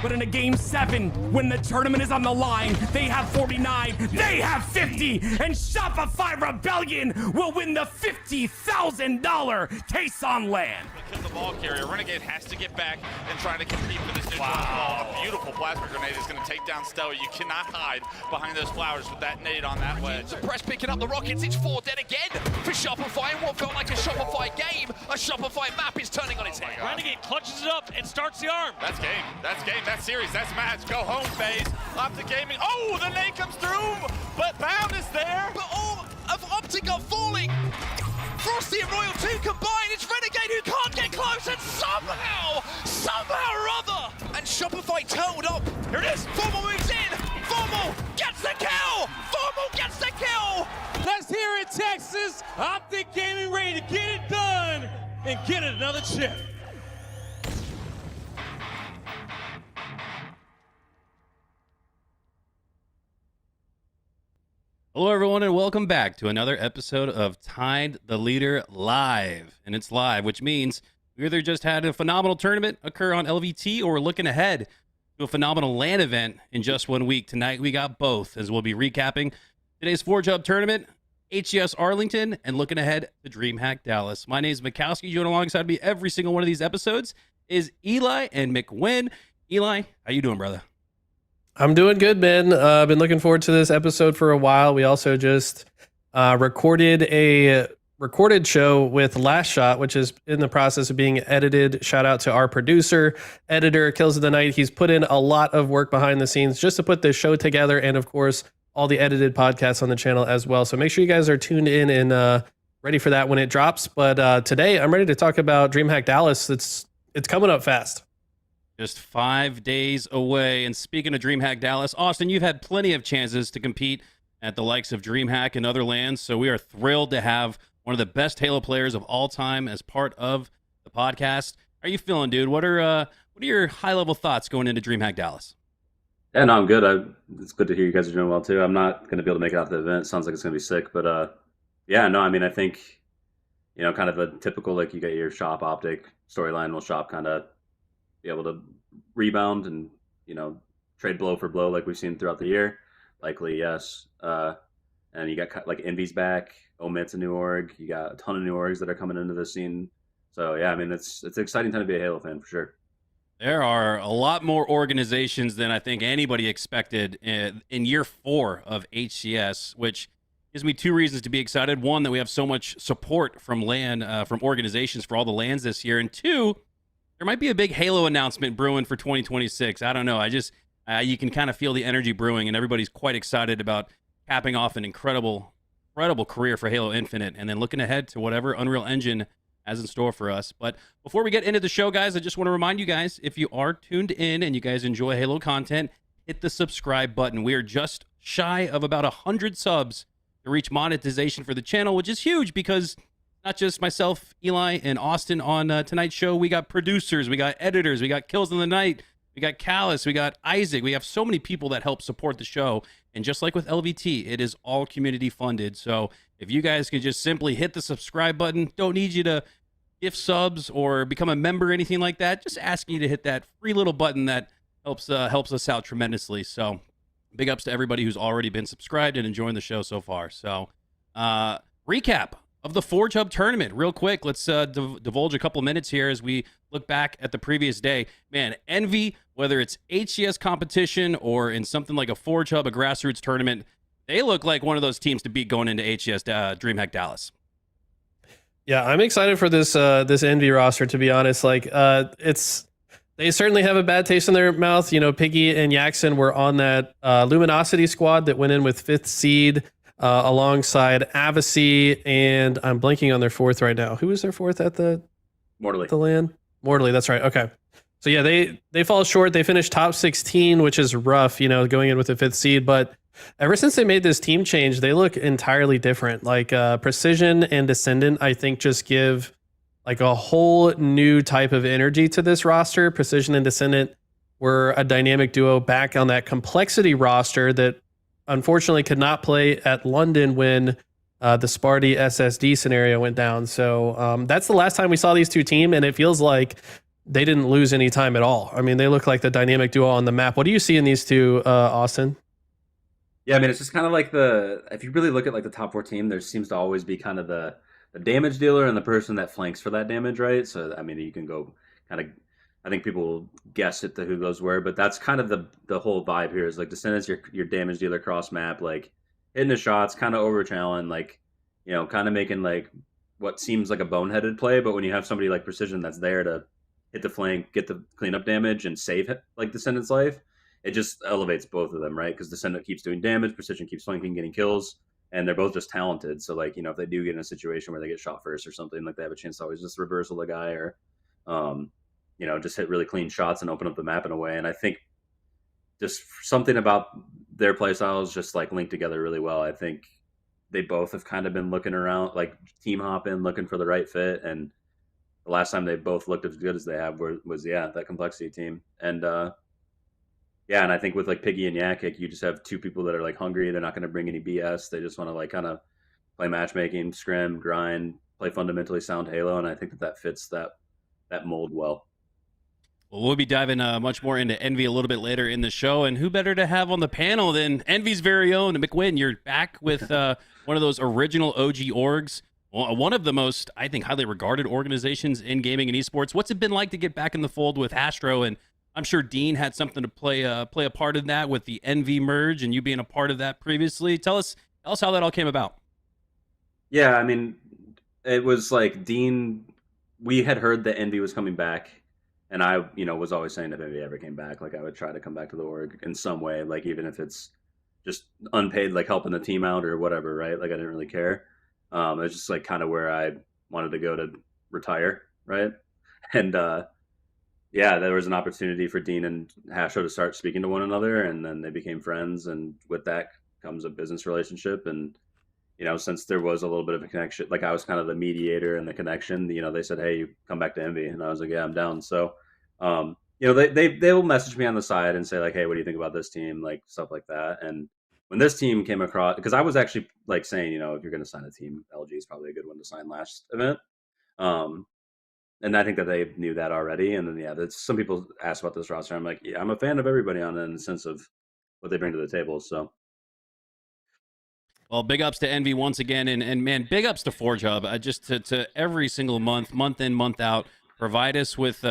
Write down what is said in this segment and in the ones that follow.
But in a game 7, when the tournament is on the line, they have 49, they have 50, and Shopify Rebellion will win the $50,000 case on land. Because the ball carrier, Renegade has to get back and try to compete for this neutral ball. A beautiful plasma grenade is going to take down Stella. You cannot hide behind those flowers with that nade on that wedge. The press picking up the rockets. It's 4 dead again for Shopify in what felt like a Shopify game. A Shopify map is turning on its head. Renegade clutches it up and starts the arm. That's game. That's game. That's series. That's match. Go home, FaZe. Optic Gaming. Oh, the nade comes through, but Bound is there. But all of Optic are falling. Frosty and Royal 2 combined. It's Renegade who can't get close, and somehow or other. And Shopify totaled up. Here it is. Formal moves in. Formal gets the kill. Formal gets the kill. Let's hear it, Texas. Optic Gaming ready to get it done and get another chip. Hello, everyone, and welcome back to another episode of Tide the Leader Live. And it's live, which means we either just had a phenomenal tournament occur on LVT or we're looking ahead to a phenomenal LAN event in just 1 week. Tonight, we got both, as we'll be recapping today's Forge Hub tournament, HCS Arlington, and looking ahead to Dreamhack Dallas. My name is Mikowski. Joining alongside me every single one of these episodes is Eli and Mikwen. Eli, how you doing, brother? I'm doing good, man. I've been looking forward to this episode for a while. We also just recorded a recorded show with Last Shot, which is in the process of being edited. Shout out to our producer, editor, Kills of the Night. He's put in a lot of work behind the scenes just to put this show together, and of course, all the edited podcasts on the channel as well. So make sure you guys are tuned in and ready for that when it drops. But today, I'm ready to talk about Dreamhack Dallas. It's coming up fast. Just 5 days away. And speaking of Dreamhack Dallas, Austin, you've had plenty of chances to compete at the likes of Dreamhack and other lands. So we are thrilled to have one of the best Halo players of all time as part of the podcast. How are you feeling, dude? What are your high-level thoughts going into Dreamhack Dallas? Yeah, no, I'm good. It's good to hear you guys are doing well, too. I'm not going to be able to make it out to the event. Sounds like it's going to be sick. But, yeah, no, I mean, I think, you know, kind of a typical, like, you get your shop optic storyline will shop kind of be able to rebound and, you know, trade blow for blow like we've seen throughout the year. Likely, yes. And you got, like, Envy's back. Omit's a new org. You got a ton of new orgs that are coming into the scene. So, yeah, I mean, it's an exciting time to be a Halo fan for sure. There are a lot more organizations than I think anybody expected in year 4 of HCS, which gives me 2 reasons to be excited. 1, that we have so much support from from organizations for all the lands this year. And 2, there might be a big Halo announcement brewing for 2026. I don't know. You can kind of feel the energy brewing, and everybody's quite excited about capping off an incredible career for Halo Infinite, and then looking ahead to whatever Unreal Engine has in store for us. But before we get into the show, guys, I just want to remind you guys, if you are tuned in and you guys enjoy Halo content, hit the subscribe button. We are just shy of about 100 subs to reach monetization for the channel, which is huge because not just myself, Eli, and Austin on tonight's show. We got producers, we got editors, we got Kills in the Night, we got Callus, we got Isaac. We have so many people that help support the show. And just like with LVT, it is all community funded. So if you guys could just simply hit the subscribe button, don't need you to gift subs or become a member or anything like that. Just asking you to hit that free little button that helps us out tremendously. So big ups to everybody who's already been subscribed and enjoying the show so far. So recap of the Forge Hub tournament real quick. Let's divulge a couple minutes here as we look back at the previous day. Man, Envy, whether it's HCS competition or in something like a Forge Hub, a grassroots tournament, they look like one of those teams to beat going into HCS Dreamhack Dallas. Yeah, I'm excited for this Envy roster, to be honest. Like, they certainly have a bad taste in their mouth. You know, Piggy and Yaxon were on that Luminosity squad that went in with 5th seed alongside Avicii, and I'm blanking on their 4th right now. Who was their 4th at the LAN? Mortally, that's right. Okay. So yeah, they fall short. They finished top 16, which is rough, you know, going in with the 5th seed. But ever since they made this team change, they look entirely different. Like Precision and Descendant, I think, just give like a whole new type of energy to this roster. Precision and Descendant were a dynamic duo back on that Complexity roster that unfortunately could not play at London when the Sparty SSD scenario went down. So that's the last time we saw these two team, and it feels like they didn't lose any time at all. I mean, they look like the dynamic duo on the map. What do you see in these two, Austin? Yeah, I mean, it's just kind of like if you really look at like the top 4 team, there seems to always be kind of the damage dealer and the person that flanks for that damage, right? So, I mean, you can go kind of, I think people will guess at who those were, but that's kind of the whole vibe here is like Descendant's your damage dealer cross map, like hitting the shots, kind of over challenge, like, you know, kind of making like what seems like a boneheaded play, but when you have somebody like Precision that's there to hit the flank, get the cleanup damage, and save like Descendant's life, it just elevates both of them, right? Because Descendant keeps doing damage, Precision keeps flanking, getting kills, and they're both just talented. So, like, you know, if they do get in a situation where they get shot first or something, like they have a chance to always just reversal the guy or, you know, just hit really clean shots and open up the map in a way. And I think just something about their play styles just like linked together really well. I think they both have kind of been looking around, like team hopping, looking for the right fit. And the last time they both looked as good as they have was that complexity team. And, yeah, and I think with like Piggy and Yakik, you just have two people that are like hungry. They're not going to bring any BS. They just want to like kind of play matchmaking, scrim, grind, play fundamentally sound Halo, and I think that fits that mold well. Well, we'll be diving much more into Envy a little bit later in the show, and who better to have on the panel than Envy's very own Mikwen? You're back with one of those original OG orgs, one of the most, I think, highly regarded organizations in gaming and esports. What's it been like to get back in the fold with Astro? And I'm sure Dean had something to play a part in that with the Envy merge and you being a part of that previously. Tell us how that all came about. Yeah, I mean, it was like Dean, we had heard that Envy was coming back, and I, you know, was always saying if Envy ever came back, like I would try to come back to the org in some way, like even if it's just unpaid, like helping the team out or whatever, right? Like I didn't really care. It was just like kind of where I wanted to go to retire, right? And yeah, there was an opportunity for Dean and Hasho to start speaking to one another, and then they became friends, and with that comes a business relationship. And you know, since there was a little bit of a connection, like I was kind of the mediator and the connection, you know, they said, hey, you come back to Envy, and I was like, yeah, I'm down. So you know, they will message me on the side and say like, hey, what do you think about this team, like stuff like that. And when this team came across, because I was actually like saying, you know, if you're going to sign a team, LG is probably a good one to sign last event. And I think that they knew that already. And then, yeah, some people ask about this roster. I'm like, yeah, I'm a fan of everybody on it in the sense of what they bring to the table. So, well, big ups to Envy once again. And man, big ups to Forge Hub. Just to every single month in, month out, provide us with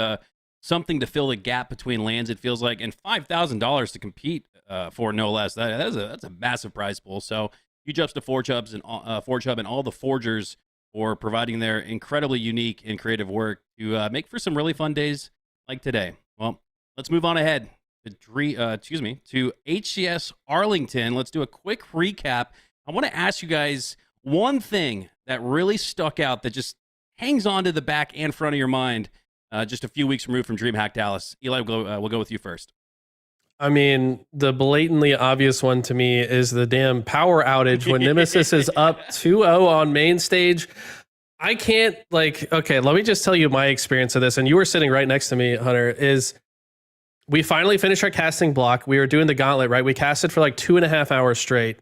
something to fill the gap between lands, it feels like, and $5,000 to compete for, no less. That's a massive prize pool. So huge ups to Forge Hub and all the Forgers for providing their incredibly unique and creative work to make for some really fun days like today. Well, let's move on ahead to HCS Arlington. Let's do a quick recap. I want to ask you guys one thing that really stuck out that just hangs on to the back and front of your mind just a few weeks removed from DreamHack Dallas. Eli, we'll go with you first. I mean, the blatantly obvious one to me is the damn power outage when Nemesis is up 2-0 on main stage. I can't, like, okay, let me just tell you my experience of this. And you were sitting right next to me, Hunter, is we finally finished our casting block. We were doing the gauntlet, right? We casted for like 2.5 hours straight.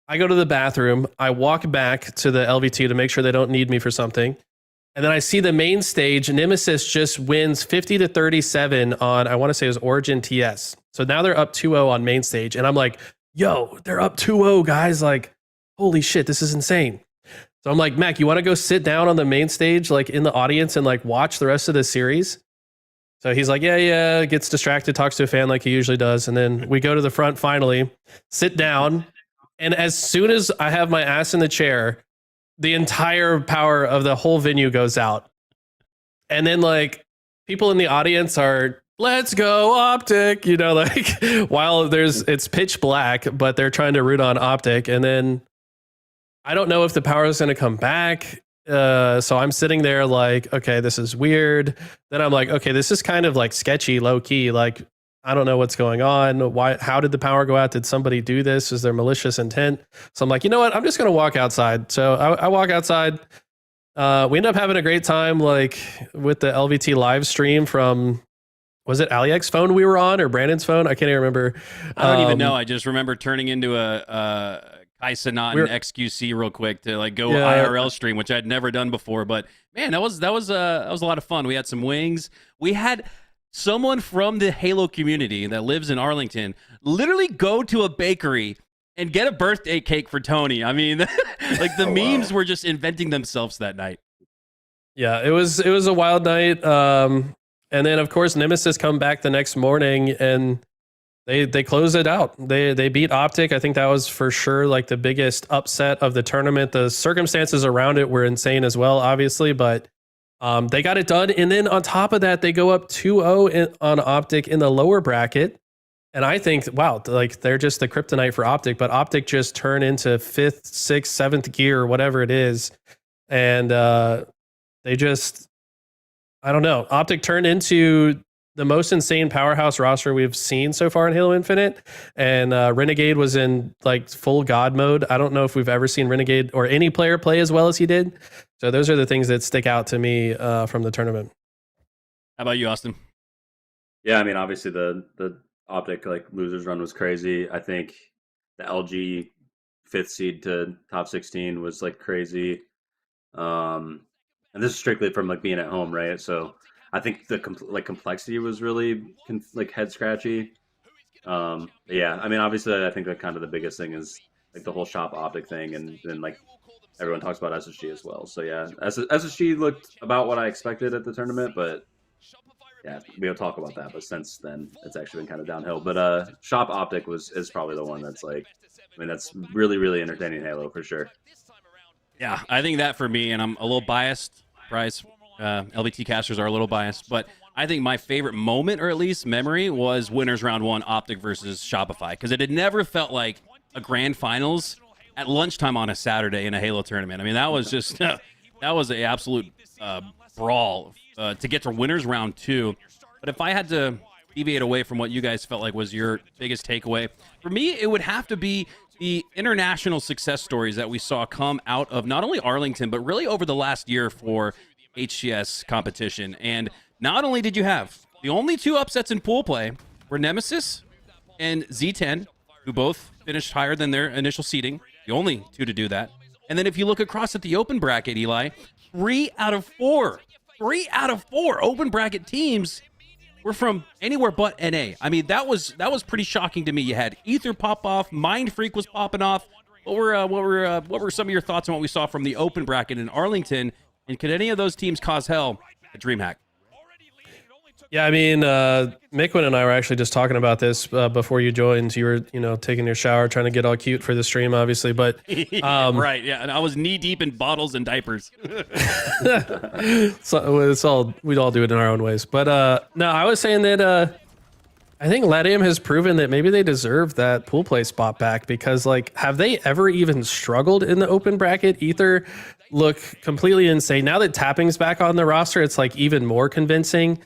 I go to the bathroom. I walk back to the LVT to make sure they don't need me for something. And then I see the main stage. Nemesis just wins 50-37 on, I want to say it was Origin TS. So now they're up 2-0 on main stage. And I'm like, yo, they're up 2-0, guys. Like, holy shit, this is insane. So I'm like, Mac, you want to go sit down on the main stage, like in the audience, and like watch the rest of the series? So he's like, yeah, gets distracted, talks to a fan like he usually does. And then we go to the front finally, sit down. And as soon as I have my ass in the chair, the entire power of the whole venue goes out. And then like people in the audience are, let's go Optic, you know, like while it's pitch black, but they're trying to root on Optic. And then I don't know if the power is going to come back. So I'm sitting there like, okay, this is weird. Then I'm like, okay, this is kind of like sketchy, low key. Like, I don't know what's going on. How did the power go out? Did somebody do this? Is there malicious intent? So I'm like, you know what? I'm just going to walk outside. So I walk outside. We end up having a great time, like with the LVT live stream from, was it Aliex's phone we were on or Brandon's phone? I can't even remember. I don't even know. I just remember turning into a Kaisanat We're- and XQC real quick to like go Yeah. IRL stream, which I'd never done before. But man, that was a lot of fun. We had some wings. We had someone from the Halo community that lives in Arlington literally go to a bakery and get a birthday cake for Tony. I mean, like the memes were just inventing themselves that night. Yeah, it was a wild night. And then of course Nemesis come back the next morning and they close it out. They beat Optic. I think that was for sure like the biggest upset of the tournament. The circumstances around it were insane as well, obviously, but they got it done. And then on top of that, they go up 2-0 on Optic in the lower bracket. And I think, wow, like they're just the kryptonite for Optic, but Optic just turn into 5th, 6th, 7th gear, whatever it is. And they just, I don't know. Optic turned into the most insane powerhouse roster we've seen so far in Halo Infinite. And Renegade was in like full God mode. I don't know if we've ever seen Renegade or any player play as well as he did. So those are the things that stick out to me from the tournament. How about you, Austin? Yeah, I mean, obviously the Optic like losers run was crazy. I think the LG 5th seed to top 16 was like crazy. And this is strictly from like being at home, right? So I think the complexity was really like head scratchy. Yeah, I mean, obviously, I think that kind of the biggest thing is like the whole shop Optic thing, and then like everyone talks about SSG as well. So yeah, SSG looked about what I expected at the tournament, but yeah, we'll talk about that. But since then, it's actually been kind of downhill. But shop Optic is probably the one that's like, I mean, that's really entertaining Halo for sure. Yeah, I think that for me, and I'm a little biased. Price, LBT casters are a little biased, but I think my favorite moment, or at least memory, was winners round 1 Optic versus Shopify, because it had never felt like a grand finals at lunchtime on a Saturday in a Halo tournament. I mean, that was just that was an absolute brawl to get to winners round 2. But if I had to deviate away from what you guys felt like was your biggest takeaway, for me, it would have to be the international success stories that we saw come out of not only Arlington, but really over the last year for HCS competition. And not only did you have the only 2 upsets in pool play were Nemesis and Z10, who both finished higher than their initial seeding, the only 2 to do that. And then if you look across at the open bracket, Eli, 3 out of 4 open bracket teams were from anywhere but NA. I mean, that was pretty shocking to me. You had Ether pop off, Mind Freak was popping off. What were some of your thoughts on what we saw from the open bracket in Arlington? And could any of those teams cause hell at DreamHack? Yeah, I mean, Mikwen and I were actually just talking about this before you joined. You were, taking your shower, trying to get all cute for the stream, obviously. But right, yeah, and I was knee deep in bottles and diapers. So we'd all do it in our own ways. But no, I was saying that I think LATAM has proven that maybe they deserve that pool play spot back, because like, have they ever even struggled in the open bracket? Ether look completely insane. Now that Tapping's back on the roster, it's like even more convincing.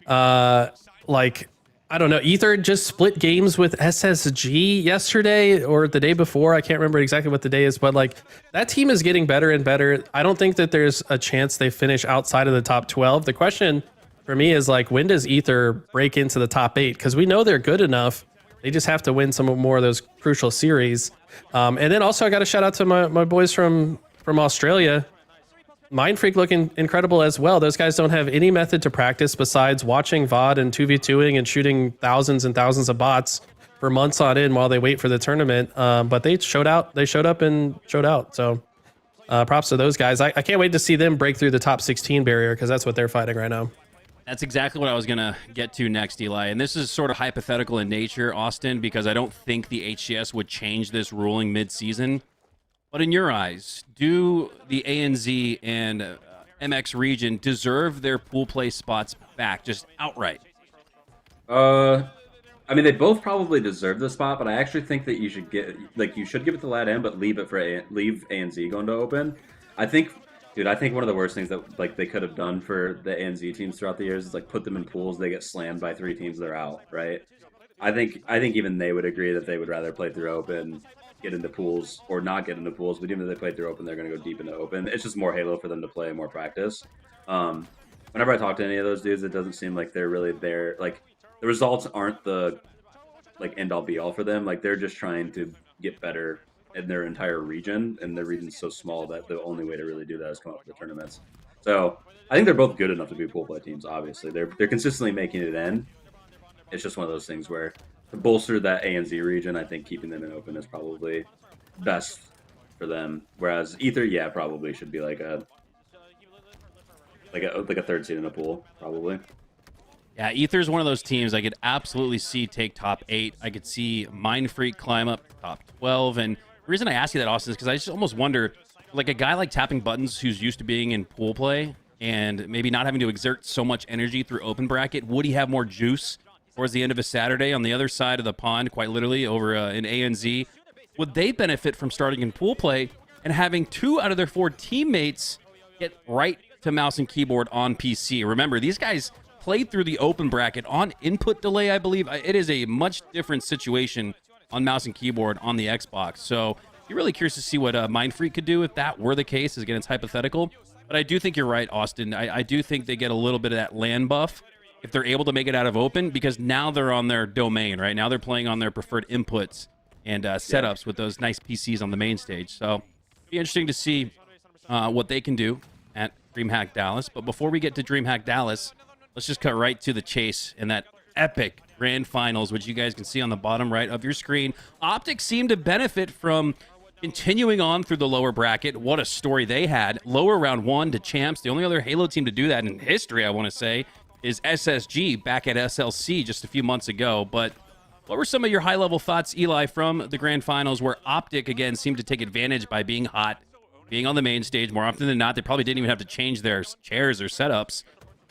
Like, I don't know, Ether just split games with SSG yesterday or the day before. I can't remember exactly what the day is, but like that team is getting better and better. I don't think that there's a chance they finish outside of the top 12. The question for me is like, when does Ether break into the top 8? Because we know they're good enough. They just have to win some more of those crucial series. And then also I got to shout out to my boys from Australia. Mind Freak looking incredible as well. Those guys don't have any method to practice besides watching VOD and 2v2ing and shooting thousands and thousands of bots for months on end while they wait for the tournament. But they showed out. They showed up and showed out. So props to those guys. I can't wait to see them break through the top 16 barrier, because that's what they're fighting right now. That's exactly what I was going to get to next, Eli. And this is sort of hypothetical in nature, Austin, because I don't think the HCS would change this ruling mid-season. But in your eyes, do the ANZ and MX region deserve their pool play spots back, just outright? I mean, they both probably deserve the spot, but I actually think that you should give it to LATAM, but leave ANZ going to open. I think one of the worst things that like they could have done for the ANZ teams throughout the years is like put them in pools. They get slammed by 3 teams, they're out, right? I think even they would agree that they would rather play through open, get into pools, or not get into pools. But even if they play through open, they're going to go deep into open. It's just more Halo for them to play, more practice. Whenever I talk to any of those dudes, it doesn't seem like they're really there. Like the results aren't the like end all be all for them. Like they're just trying to get better in their entire region, and their region's so small that the only way to really do that is come up with the tournaments. So I think they're both good enough to be pool play teams. Obviously, they're consistently making it in. It's just one of those things where to bolster that A and Z region, I think keeping them in open is probably best for them. Whereas Ether, yeah, probably should be like a third seed in a pool, probably. Yeah, Ether's one of those teams I could absolutely see take top 8. I could see Mind Freak climb up top 12. And the reason I ask you that, Austin, is because I just almost wonder, like a guy like Tapping Buttons who's used to being in pool play and maybe not having to exert so much energy through open bracket, would he have more juice towards the end of his Saturday on the other side of the pond, quite literally, over in ANZ? Would they benefit from starting in pool play and having 2 out of their 4 teammates get right to mouse and keyboard on PC? Remember, these guys played through the open bracket on input delay, I believe. It is a much different situation on mouse and keyboard on the Xbox. So you're really curious to see what Mind Freak could do if that were the case. Again, it's hypothetical. But I do think you're right, Austin. I do think they get a little bit of that land buff if they're able to make it out of open, because now they're on their domain, right? Now they're playing on their preferred inputs and setups with those nice PCs on the main stage. So it'll be interesting to see what they can do at Dreamhack Dallas. But before we get to Dreamhack Dallas, let's just cut right to the chase in that epic grand finals, which you guys can see on the bottom right of your screen. Optic seemed to benefit from continuing on through the lower bracket. What a story they had. Lower round 1 to champs. The only other Halo team to do that in history, I want to say, is SSG back at SLC just a few months ago. But what were some of your high-level thoughts, Eli, from the grand finals, where Optic, again, seemed to take advantage by being hot, being on the main stage more often than not? They probably didn't even have to change their chairs or setups,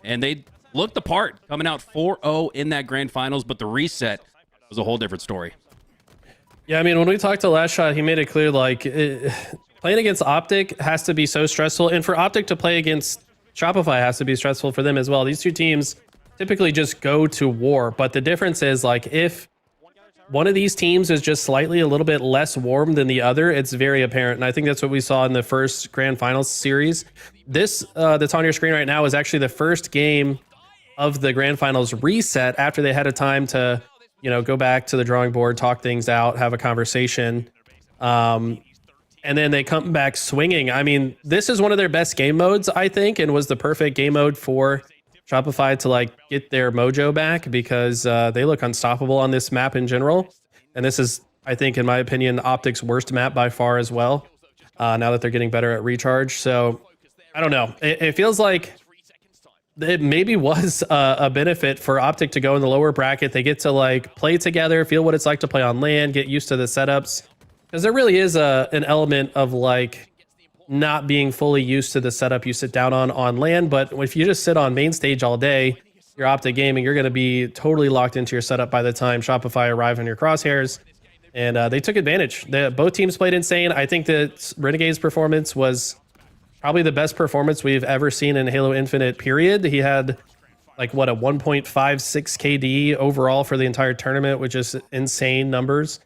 and they looked the part, coming out 4-0 in that grand finals, but the reset was a whole different story. Yeah, I mean, when we talked to Last Shot, he made it clear, like, playing against Optic has to be so stressful, and for Optic to play against Shopify has to be stressful for them as well. These two teams typically just go to war, but the difference is, like, if one of these teams is just slightly a little bit less warm than the other, it's very apparent, and I think that's what we saw in the first grand finals series. This that's on your screen right now is actually the first game of the grand finals reset after they had a time to, you know, go back to the drawing board, talk things out, have a conversation. And then they come back swinging. I mean, this is one of their best game modes, I think, and was the perfect game mode for Shopify to, like, get their mojo back, because they look unstoppable on this map in general. And this is, I think, in my opinion, Optic's worst map by far as well, now that they're getting better at recharge. So I don't know. It feels like it maybe was a benefit for Optic to go in the lower bracket. They get to, like, play together, feel what it's like to play on LAN, get used to the setups. Because there really is an element of, like, not being fully used to the setup you sit down on LAN. But if you just sit on main stage all day, you're Optic Gaming, you're going to be totally locked into your setup by the time Shopify arrive in your crosshairs. And they took advantage. Both teams played insane. I think that Renegade's performance was probably the best performance we've ever seen in Halo Infinite, period. He had, like, what, a 1.56 KD overall for the entire tournament, which is insane numbers.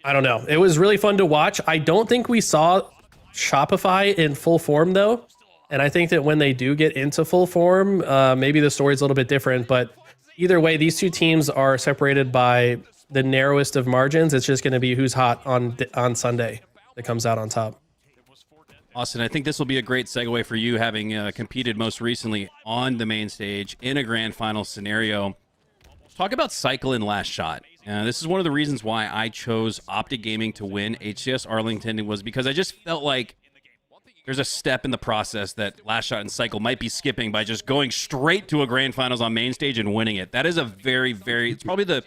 I don't know. It was really fun to watch. I don't think we saw Shopify in full form, though. And I think that when they do get into full form, maybe the story's a little bit different. But either way, these two teams are separated by the narrowest of margins. It's just going to be who's hot on Sunday that comes out on top. Austin, I think this will be a great segue for you, having competed most recently on the main stage in a grand final scenario. Talk about Cycle and Last Shot. This is one of the reasons why I chose Optic Gaming to win HCS Arlington. It was because I just felt like there's a step in the process that Last Shot and Cycle might be skipping by just going straight to a grand finals on main stage and winning it. That is a very, very, it's probably the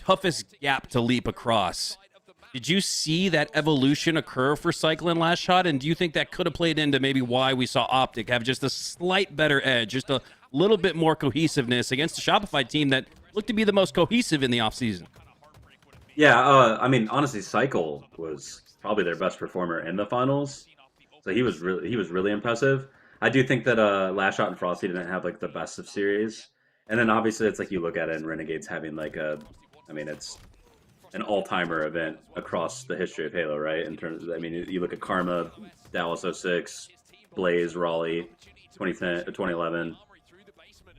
toughest gap to leap across. Did you see that evolution occur for Cycle and Last Shot? And do you think that could have played into maybe why we saw Optic have just a slight better edge, just a little bit more cohesiveness against a Shopify team that looked to be the most cohesive in the offseason? Yeah, I mean, honestly, Cycle was probably their best performer in the finals. So he was really impressive. I do think that Last Shot and Frosty didn't have, like, the best of series. And then obviously it's like you look at it and Renegade's having, like, it's an all-timer event across the history of Halo, right? In terms of, I mean, you look at Karma, Dallas 06, Blaze, Raleigh, 2010, 2011.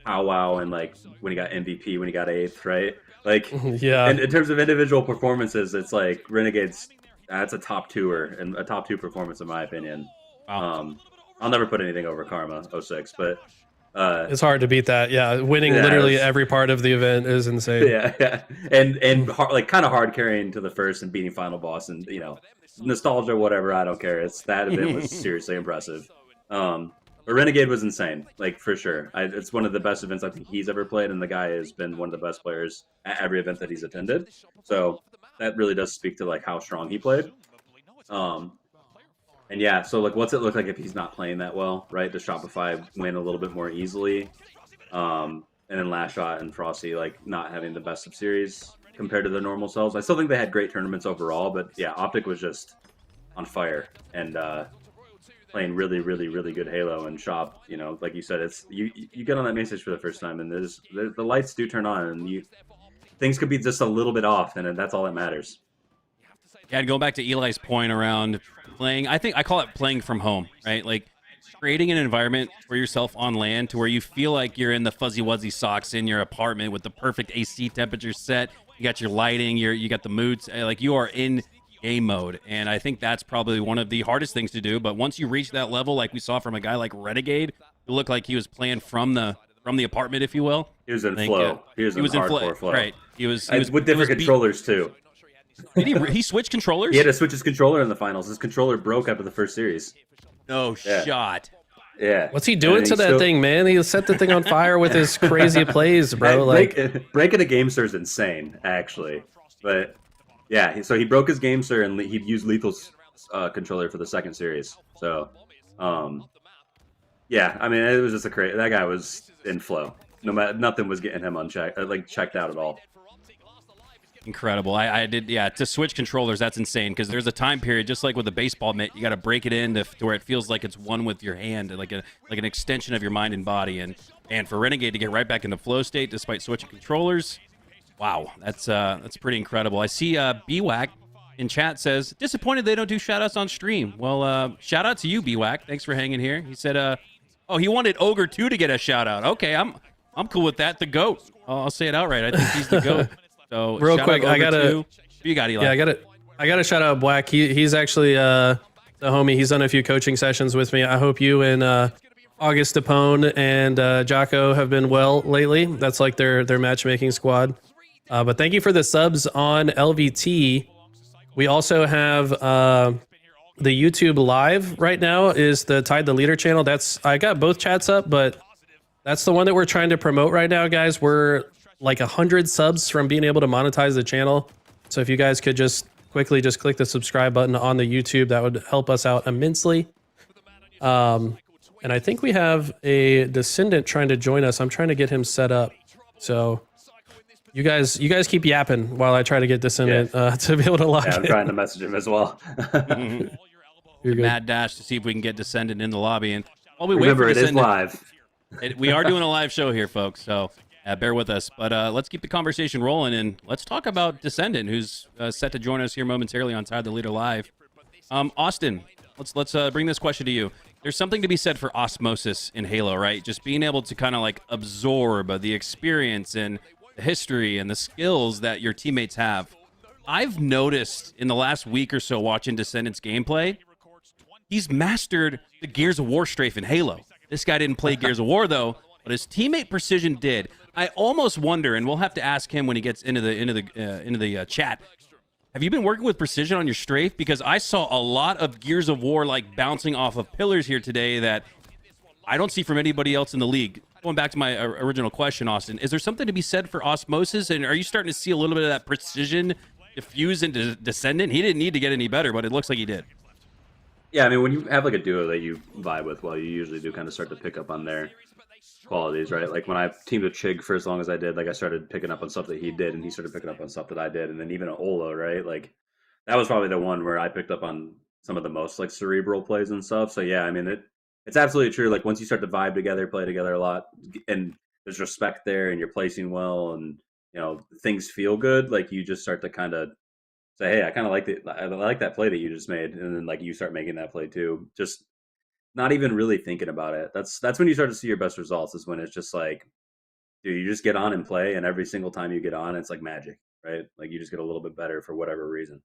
powwow and like when he got MVP, when he got 8th, right? Like, Yeah. and in terms of individual performances, it's like Renegade's. That's a top 2er and a top 2 performance in my opinion. Wow. I'll never put anything over Karma 06, but It's hard to beat that. Yeah, winning Yeah, literally it's- every part of the event is insane. yeah, and hard, like kind of hard carrying to the first and beating final boss, and nostalgia, whatever. I don't care. It's that event was seriously impressive. But Renegade was insane, like for sure. It's one of the best events I think he's ever played, and the guy has been one of the best players at every event that he's attended. So that really does speak to like how strong he played. And yeah, so like, what's it look like if he's not playing that well, right? Does Shopify win a little bit more easily? And then Last Shot and Frosty like not having the best of series compared to their normal selves. I still think they had great tournaments overall, but yeah, Optic was just on fire and playing really, really, really good Halo and Shop. Like you said, it's you get on that main stage for the first time, and the lights do turn on, and things could be just a little bit off, and that's all that matters. Yeah, and going back to Eli's point around playing, I think I call it playing from home, right? Like creating an environment for yourself on land to where you feel like you're in the fuzzy wuzzy socks in your apartment with the perfect AC temperature set. You got your lighting, you got the moods, like you are in game mode. And I think that's probably one of the hardest things to do. But once you reach that level, like we saw from a guy like Renegade, it looked like he was playing from the apartment, if you will. He was in flow. He was in hardcore flow. Right. He was with different controllers too. Did he switch controllers? He had to switch his controller in the finals. His controller broke after the first series. No shot. Yeah. What's he doing to that thing, man? He set the thing on fire with his crazy plays, bro. Breaking a GameSir is insane, actually. But yeah, so he broke his GameSir and he used Lethal's controller for the second series. So, yeah, I mean, it was just that guy was in flow. No matter, nothing was getting him checked out at all. Incredible. I did, to switch controllers, that's insane, because there's a time period, just like with a baseball mitt, you got to break it in to where it feels like it's one with your hand, like an extension of your mind and body. And for Renegade to get right back into flow state despite switching controllers, wow, that's pretty incredible. I see BWAC in chat says, disappointed they don't do shout-outs on stream. Well, shout-out to you, BWAC. Thanks for hanging here. He said, he wanted Ogre 2 to get a shout-out. Okay, I'm cool with that. The GOAT. I'll say it outright. I think he's the GOAT. So real quick, I gotta. You got Eli. Yeah, I gotta shout out Black. He's actually the homie. He's done a few coaching sessions with me. I hope you and August Dapone and Jocko have been well lately. That's like their matchmaking squad. But thank you for the subs on LVT. We also have the YouTube live right now is the Tide the Leader channel. I got both chats up, but that's the one that we're trying to promote right now, guys. We're like 100 subs from being able to monetize the channel. So if you guys could just quickly click the subscribe button on the YouTube, that would help us out immensely. And I think we have a Descendant trying to join us. I'm trying to get him set up. So you guys keep yapping while I try to get Descendant to be able to log in. I'm trying to message him as well. You're good. Mad dash to see if we can get Descendant in the lobby. And while we Remember, wait for it is Descendant, live. we are doing a live show here, folks. So bear with us. But let's keep the conversation rolling, and let's talk about Descendant, who's set to join us here momentarily on Tide the Leader Live. Austin, let's bring this question to you. There's something to be said for osmosis in Halo, right? Just being able to kind of like absorb the experience and the history and the skills that your teammates have. I've noticed in the last week or so watching Descendant's gameplay, he's mastered the Gears of War strafe in Halo. This guy didn't play Gears of War though, but his teammate Precision did. I almost wonder, and we'll have to ask him when he gets into the chat. Have you been working with Precision on your strafe? Because I saw a lot of Gears of War like bouncing off of pillars here today that I don't see from anybody else in the league. Going back to my original question, Austin, is there something to be said for osmosis? And are you starting to see a little bit of that Precision diffuse into Descendant? He didn't need to get any better, but it looks like he did. Yeah, I mean, when you have like a duo that you vibe with, well, you usually do kind of start to pick up on their qualities, right? Like when I teamed with Chig for as long as I did, like I started picking up on stuff that he did, and he started picking up on stuff that I did, and then even Olo, right? Like that was probably the one where I picked up on some of the most like cerebral plays and stuff. So yeah, I mean it's absolutely true. Like once you start to vibe together, play together a lot, and there's respect there, and you're placing well, and things feel good. Like you just start to kind of say, hey, I like that play that you just made, and then like you start making that play too. Just not even really thinking about it. That's when you start to see your best results, is when it's just like dude, you just get on and play, and every single time you get on, it's like magic, right? Like you just get a little bit better for whatever reason.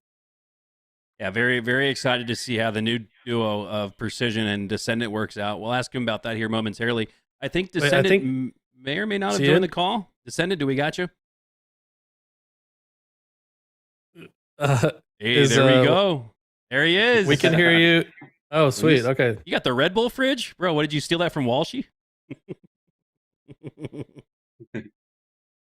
Yeah, very, very excited to see how the new duo of Precision and Descendant works out. We'll ask him about that here momentarily. I think Descendant may or may not have joined the call. Descendant, do we got you? Hey, there we go. There he is. We can hear you. Oh, sweet. Okay. You got the Red Bull fridge? Bro, what did you steal that from Walshy?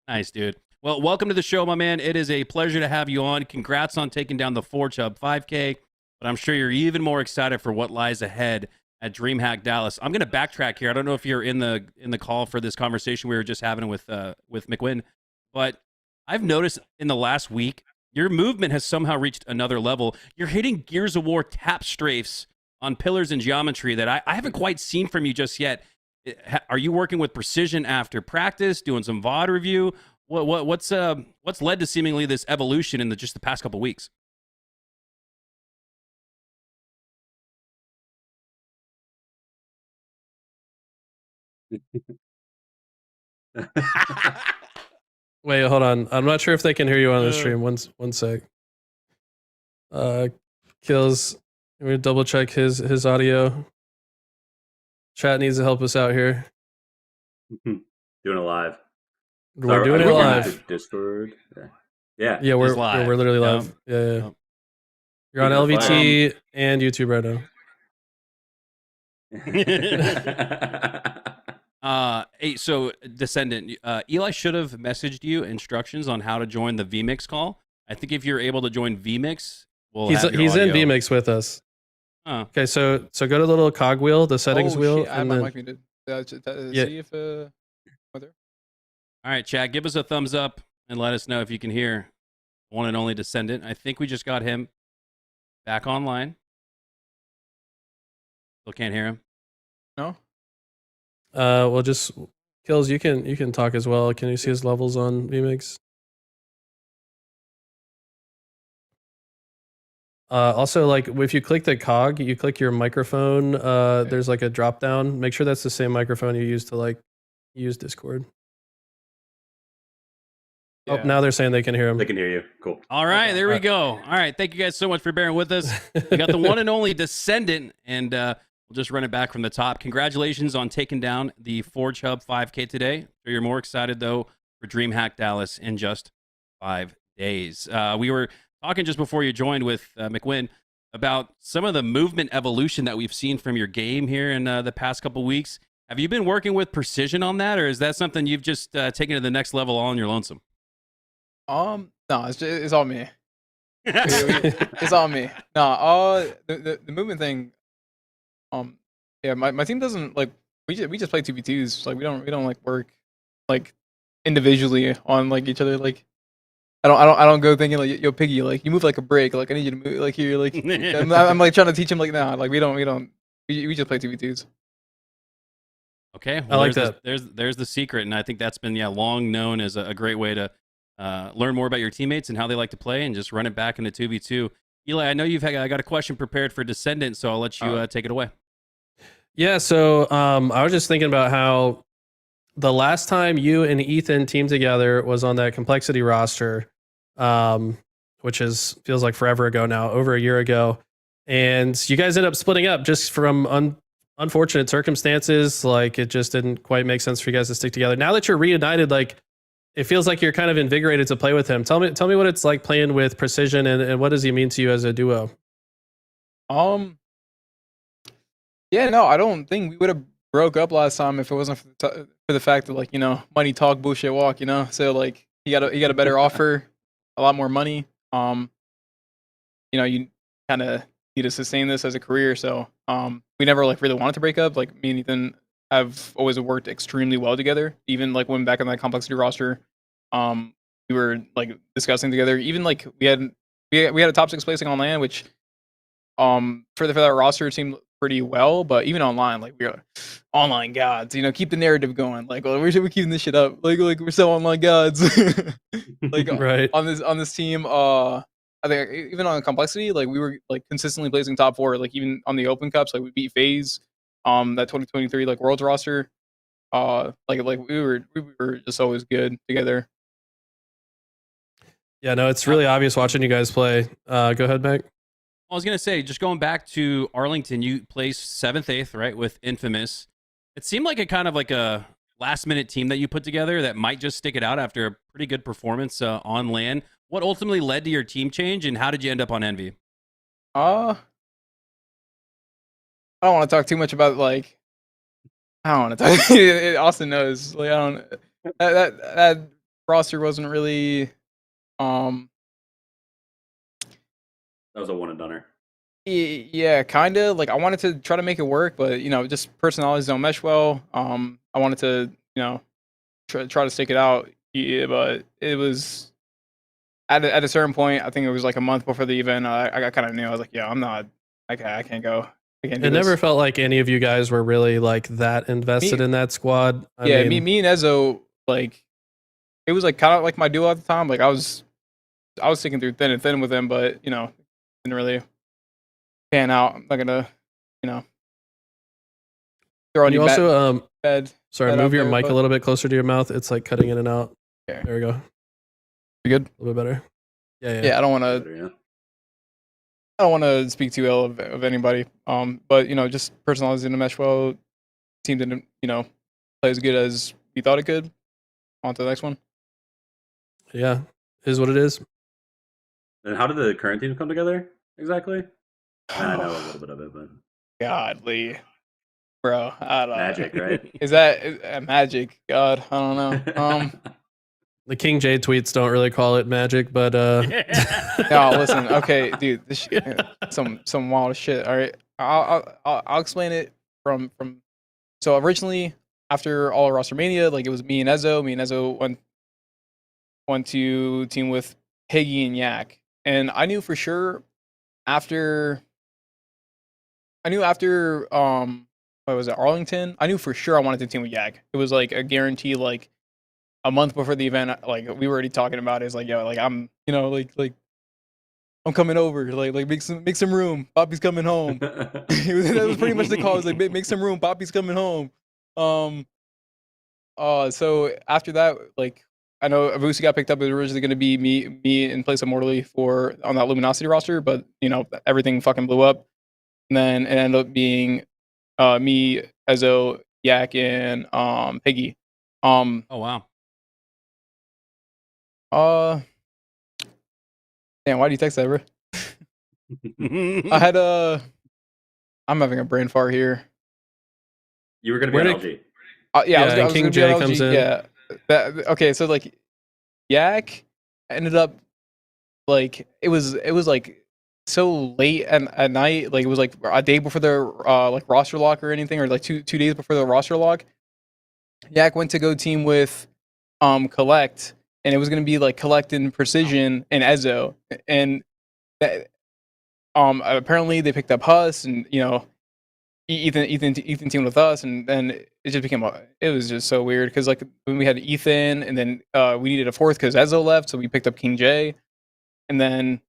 Nice, dude. Well, welcome to the show, my man. It is a pleasure to have you on. Congrats on taking down the 4-Chub 5K, but I'm sure you're even more excited for what lies ahead at Dreamhack Dallas. I'm going to backtrack here. I don't know if you're in the call for this conversation we were just having with Mikwen, but I've noticed in the last week, your movement has somehow reached another level. You're hitting Gears of War tap strafes on pillars and geometry that I haven't quite seen from you just yet. Are you working with Precision after practice, doing some VOD review? What's led to seemingly this evolution in just the past couple weeks? Wait, hold on. I'm not sure if they can hear you on the stream. One sec. Kills. Let me double check his audio. Chat needs to help us out here. Doing it live. We're doing it live. Discord. Yeah. Yeah, we're live. we're literally live. Yeah. You're on LVT and YouTube right now. Hey, so Descendant, Eli should have messaged you instructions on how to join the vMix call. I think if you're able to join vMix, he's in vMix with us. Oh. Okay, so go to the little cogwheel, the settings wheel. I have my mic muted. See if there. All right, chat, give us a thumbs up and let us know if you can hear one and only Descendant. I think we just got him back online. Still can't hear him. No. Well, just Kills. You can talk as well. Can you see his levels on vMix? Also, like if you click the cog, you click your microphone. There's like a drop down. Make sure that's the same microphone you use to use Discord. Yeah. Oh, now they're saying they can hear him. They can hear you. Cool. All right, there we go. All right, thank you guys so much for bearing with us. We got the one and only Descendant, and we'll just run it back from the top. Congratulations on taking down the 4-Chub 5K today. So you're more excited, though, for Dreamhack Dallas in just 5 days. We were talking just before you joined with Mikwen about some of the movement evolution that we've seen from your game here in the past couple weeks. Have you been working with Precision on that, or is that something you've just taken to the next level all on your lonesome? No, it's all me. It's all me. No, the movement thing. Yeah, my team doesn't like. We just play 2v2s. Like we don't like work like individually on like each other. Like I don't go thinking like, yo Piggy, like you move like a brick. Like I need you to move like here. Like I'm like trying to teach him like nah. Like we just play 2v2s. Okay, well, I like that. There's the secret, and I think that's been long known as a great way to learn more about your teammates and how they like to play, and just run it back into 2v2. Eli, I know I got a question prepared for Descendant, so I'll let you take it away. Yeah, so I was just thinking about how the last time you and Ethan teamed together was on that Complexity roster, which feels like forever ago now, over a year ago, and you guys ended up splitting up just from unfortunate circumstances. Like it just didn't quite make sense for you guys to stick together. Now that you're reunited, like it feels like you're kind of invigorated to play with him. Tell me what it's like playing with Precision, and what does he mean to you as a duo? Yeah, no, I don't think we would have broke up last time if it wasn't for the fact that like money talk, bullshit walk. So like he got a better offer, a lot more money. You kind of need to sustain this as a career. So we never like really wanted to break up. Like me and Ethan have always worked extremely well together. Even like when back on that Complexity roster, we were like discussing together. Even like we had a top 6 placing on LAN, which for that roster seemed pretty well. But even online, like we are online gods. Keep the narrative going. Like, well, we're keeping this shit up. Like we're so online gods. Like right on this team. I think even on Complexity, like we were like consistently placing top 4. Like even on the Open Cups, like we beat FaZe. That 2023 like Worlds roster. like we were just always good together. Yeah, no, it's really obvious watching you guys play. Go ahead, Meg. I was gonna say, just going back to Arlington, you placed 7th, 8th, right, with Infamous. It seemed like a kind of like a last-minute team that you put together that might just stick it out after a pretty good performance on LAN. What ultimately led to your team change, and how did you end up on Envy? I don't want to talk too much about like. I don't want to talk. Austin knows. Like I don't. That roster wasn't really. That was a one and doneer. Yeah, kind of. Like I wanted to try to make it work, but just personalities don't mesh well. I wanted to, try to stick it out. Yeah, but it was at a certain point. I think it was like a month before the event. I kind of knew. I was like, yeah, I'm not. I can't go. I can't do It this. never felt like any of you guys were really like that invested in that squad. I mean, me and Ezzo, like it was like kind of like my duo at the time. Like I was sticking through thin and thin with him, but didn't really pan out. I'm not gonna, throw any you also bad. sorry, bad move out your there, mic but- a little bit closer to your mouth. It's like cutting in and out. Okay. There we go. You good? A little bit better. Yeah. Yeah, I don't want to. Better, yeah. I don't want to speak too ill of anybody. But just personalities didn't mesh well. Team didn't, play as good as we thought it could. On to the next one. Yeah, is what it is. And how did the current team come together exactly? I know a little bit of it, but Godly, bro. I don't magic, right? Is that magic? God, I don't know. The King J tweets don't really call it magic, but No, listen. Okay, dude, this some wild shit. All right, I'll explain it from. So originally, after all roster mania, like it was me and Ezzo. Me and Ezzo went to team with Piggy and Yak, and I knew for sure after what was it, Arlington? I knew for sure I wanted to team with Yak. It was like a guarantee. Like a month before the event, like we were already talking about it. It's like, yo, like I'm, like I'm coming over. Like make some room. Poppy's coming home. That was pretty much the call. It was like make some room. Poppy's coming home. So after that, like I know Avusi got picked up. It was originally going to be me in place of Mortally on that Luminosity roster, but everything fucking blew up. And then it ended up being me, Ezzo, Yak, and Piggy. Oh wow. Damn, why do you text that, bro? I had I'm having a brain fart here. You were gonna be on LG. Yeah, I was King gonna be J on comes LG, in. Yeah. Okay, so like Yak ended up like it was like so late at night, like it was like a day before the like roster lock or anything, or like two days before the roster lock. Yak went to go team with Collect, and it was gonna be like Collect and Precision and Ezzo, and that apparently they picked up Huss, and Ethan teamed with us, and then it just became it was just so weird because like when we had Ethan, and then we needed a fourth because Ezzo left, so we picked up King J, and then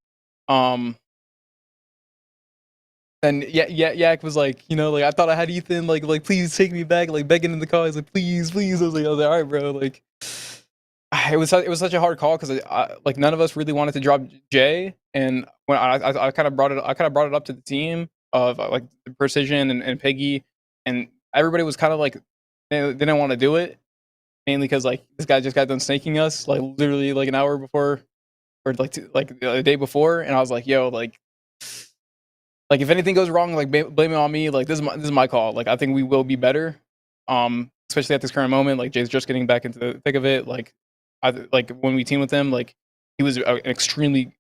Yak was like, like I thought I had Ethan, like please take me back, like begging in the car. He's like, please. I was like, all right, bro. Like, it was such a hard call because like none of us really wanted to drop Jay, and when I kind of brought it up to the team of like Precision and Piggy, and everybody was kind of like they didn't want to do it, mainly because like this guy just got done snaking us like literally like an hour before, or like the day before, and I was like, yo, like if anything goes wrong, like blame it on me. Like this is my call. Like I think we will be better. Especially at this current moment. Like Jay's just getting back into the thick of it. Like like when we teamed with him, like he was an extremely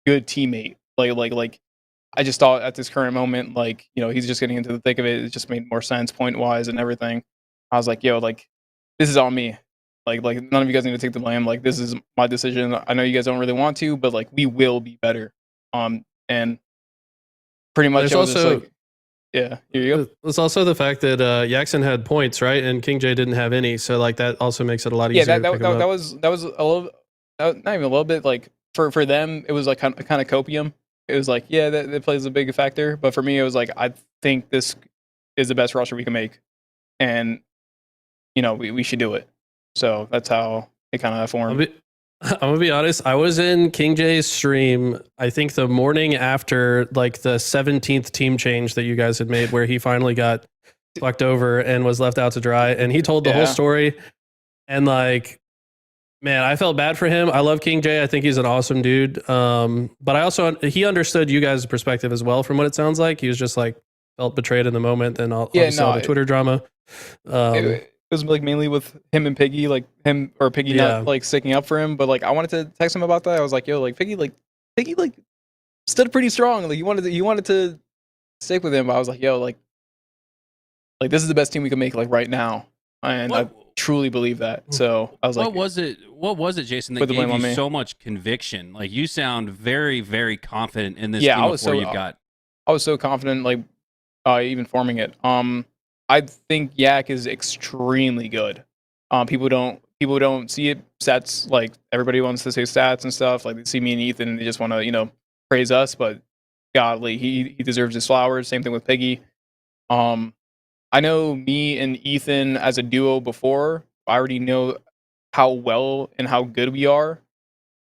good teammate. Like I just thought at this current moment, like he's just getting into the thick of it. It just made more sense point wise and everything. I was like, yo, like this is on me. Like none of you guys need to take the blame. Like this is my decision. I know you guys don't really want to, but like we will be better. And pretty much There's I was also just like, yeah, here you go. It's also the fact that Jackson had points, right, and King J didn't have any, so like that also makes it a lot easier. Yeah, to pick him up. that was a little, not even a little bit. Like for them, it was like kind of copium. It was like, yeah, that plays a big factor. But for me, it was like, I think this is the best roster we can make, and we should do it. So that's how it kind of formed. I'm gonna be honest. I was in King J's stream, I think the morning after like the 17th team change that you guys had made, where he finally got fucked over and was left out to dry. And he told the whole story. And like, man, I felt bad for him. I love King J. I think he's an awesome dude. But he understood you guys' perspective as well. From what it sounds like, he was just like felt betrayed in the moment, and all the Twitter drama. It was like mainly with him and Piggy, like him or Piggy not like sticking up for him. But like I wanted to text him about that. I was like, yo, like Piggy stood pretty strong. Like he wanted to stick with him. But I was like, yo, like this is the best team we can make like right now. And I truly believe that. So I was like, what was it, Jason, that gave you so much conviction? Like you sound very, very confident in this team I was so confident, like even forming it. I think Yak is extremely good. People don't see it. Stats, like everybody wants to say stats and stuff. Like they see me and Ethan and they just want to, praise us, but godly, he deserves his flowers. Same thing with Piggy. I know me and Ethan as a duo before. I already know how well and how good we are.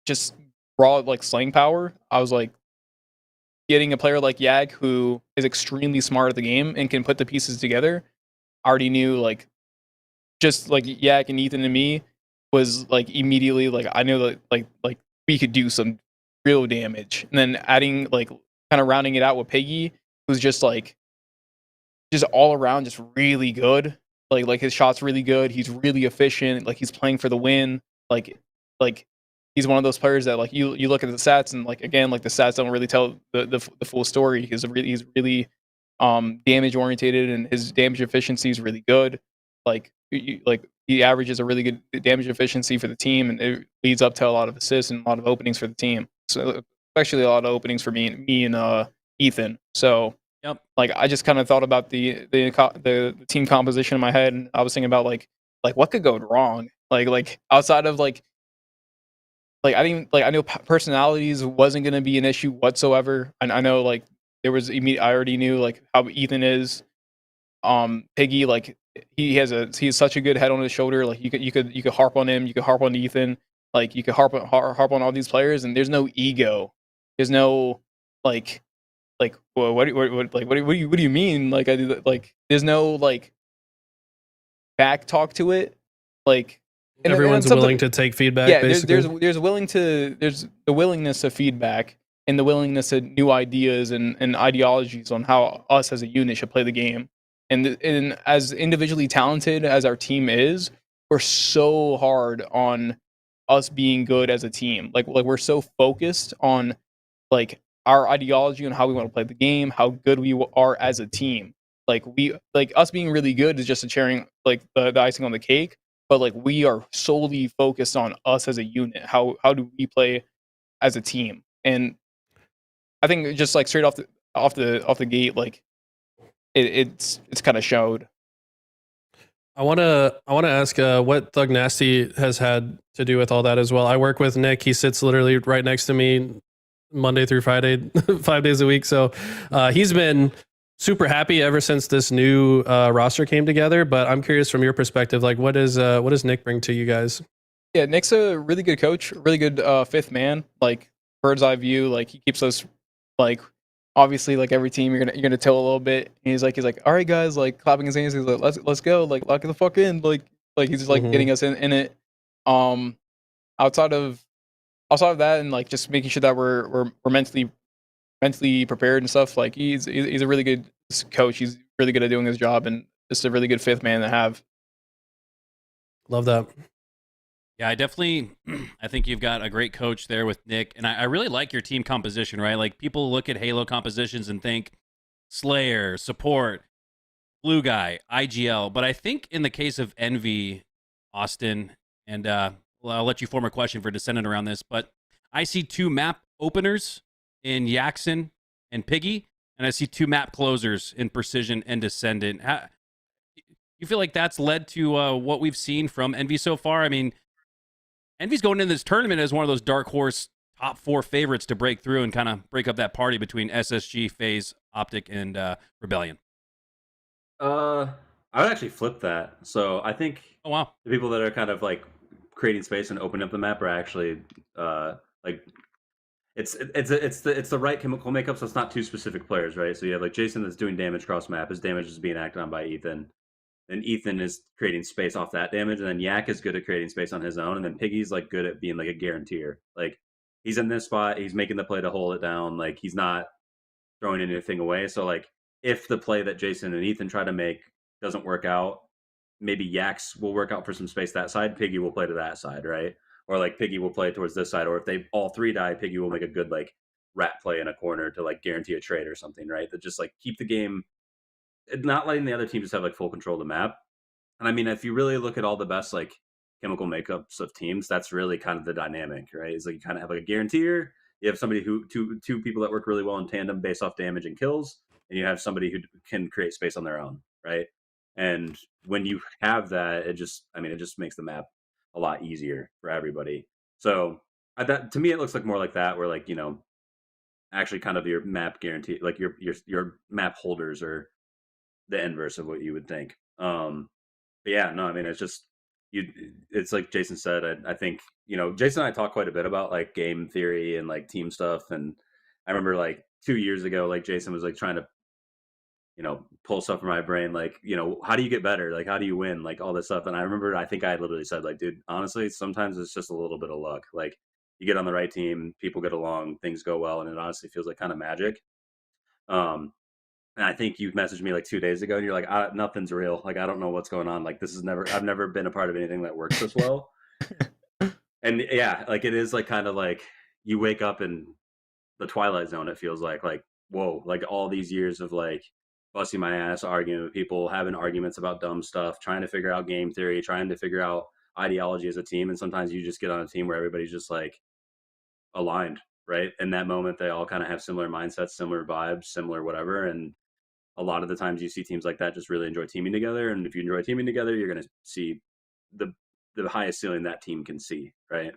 Just raw like slaying power. I was like, getting a player like Yag who is extremely smart at the game and can put the pieces together. I already knew like just like Yag and Ethan and me was like immediately like I know that like we could do some real damage. And then adding like kind of rounding it out with Piggy, who's just like just all around just really good. Like his shot's really good. He's really efficient. Like he's playing for the win. Like he's one of those players that like you look at the stats and like again like the stats don't really tell the full story. He's really damage orientated and his damage efficiency is really good. Like he averages a really good damage efficiency for the team, and it leads up to a lot of assists and a lot of openings for the team. So especially a lot of openings for me and Ethan. So like I just kind of thought about the team composition in my head, and I was thinking about like what could go wrong. Like outside of like I didn't like I know personalities wasn't going to be an issue whatsoever. And I know like there was I already knew like how Ethan is. Piggy, like he has such a good head on his shoulder. Like you could harp on him, you could harp on Ethan, like you could harp on all these players, and there's no ego. There's no like well, what do you mean? Like there's no like back talk to it. Like everyone's willing to take feedback. Yeah, basically. there's the willingness of feedback and the willingness of new ideas and ideologies on how us as a unit should play the game. And as individually talented as our team is, we're so hard on us being good as a team. Like we're so focused on like our ideology and how we want to play the game, how good we are as a team. Like us being really good is just a cherry, like the icing on the cake. But like we are solely focused on us as a unit. How do we play as a team? And I think just like straight off the gate, like it's kind of showed. I wanna ask what Thug Nasty has had to do with all that as well. I work with Nick. He sits literally right next to me Monday through Friday, 5 days a week. So he's been super happy ever since this new roster came together. But I'm curious from your perspective, like what does Nick bring to you guys? Yeah, Nick's a really good coach, really good fifth man, like bird's eye view. Like he keeps us like obviously like every team you're gonna tell a little bit. And he's like, all right guys, like clapping his hands. He's like, let's go, like lock the fuck in. Like he's just like getting us in it. Outside of that and like just making sure that we're mentally prepared and stuff. Like he's a really good coach. He's really good at doing his job and just a really good fifth man to have. Love that. Yeah, I think you've got a great coach there with Nick, and I really like your team composition, right? Like people look at Halo compositions and think Slayer, support, blue guy, IGL, but I think in the case of Envy, Austin, and I'll let you form a question for Descendant around this, but I see two map openers in Yaxon and Piggy, and I see two map closers in Precision and Descendant. You feel like that's led to what we've seen from Envy so far? I mean, Envy's going into this tournament as one of those dark horse top 4 favorites to break through and kind of break up that party between SSG, FaZe, Optic, and Rebellion. I would actually flip that. So I think Oh wow. the people that are kind of like creating space and opening up the map are actually like it's the right chemical makeup, so it's not two specific players, right? So you have like Jason that's doing damage cross map. His damage is being acted on by Ethan. Then Ethan is creating space off that damage, and then Yak is good at creating space on his own, and then Piggy's like good at being like a guaranteer. Like he's in this spot, he's making the play to hold it down. Like he's not throwing anything away. So like if the play that Jason and Ethan try to make doesn't work out, maybe Yaks will work out for some space that side. Piggy will play to that side, right? Or like Piggy will play towards this side. Or if they all three die, Piggy will make a good like rat play in a corner to like guarantee a trade or something, right? That just like keep the game, not letting the other team just have like full control of the map. And I mean, if you really look at all the best like chemical makeups of teams, that's really kind of the dynamic, right? Is like you kind of have like a guaranteer. You have somebody who two people that work really well in tandem based off damage and kills, and you have somebody who can create space on their own, right? And when you have that, it just makes the map a lot easier for everybody. So that to me, it looks like more like that, where like actually kind of your map guarantee, like your map holders are the inverse of what you would think. But yeah, no, I mean, it's just it's like Jason said. I think Jason and I talk quite a bit about like game theory and like team stuff. And I remember like 2 years ago, like Jason was like trying to pull stuff from my brain, like how do you get better, like how do you win, like all this stuff. And I remember I think I literally said like, dude, honestly, sometimes it's just a little bit of luck. Like you get on the right team, people get along, things go well, and it honestly feels like kind of magic. And I think you messaged me like 2 days ago and you're like, nothing's real. Like, I don't know what's going on. Like, I've never been a part of anything that works this well. And yeah, like it is like kind of like you wake up in the Twilight Zone. It feels like, whoa, like all these years of like busting my ass, arguing with people, having arguments about dumb stuff, trying to figure out game theory, trying to figure out ideology as a team. And sometimes you just get on a team where everybody's just like aligned, right? In that moment, they all kind of have similar mindsets, similar vibes, similar whatever. And a lot of the times you see teams like that just really enjoy teaming together. And if you enjoy teaming together, you're going to see the highest ceiling that team can see, right?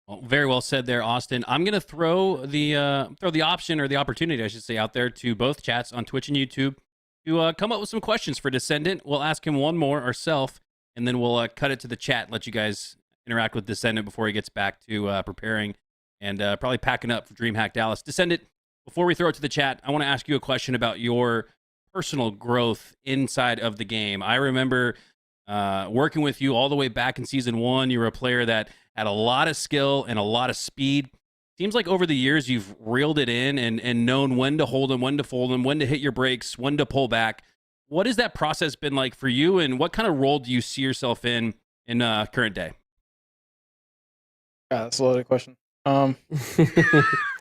Well, very well said there, Austin. I'm going to throw the option, or the opportunity, I should say, out there to both chats on Twitch and YouTube to come up with some questions for Descendant. We'll ask him one more ourselves, and then we'll cut it to the chat, let you guys interact with Descendant before he gets back to preparing and probably packing up for Dreamhack Dallas. Descendant, before we throw it to the chat, I want to ask you a question about your personal growth inside of the game. I remember working with you all the way back in Season 1. You were a player that had a lot of skill and a lot of speed. Seems like over the years you've reeled it in and known when to hold them, when to fold them, when to hit your brakes, when to pull back. What has that process been like for you, and what kind of role do you see yourself in current day? Yeah, that's a loaded question.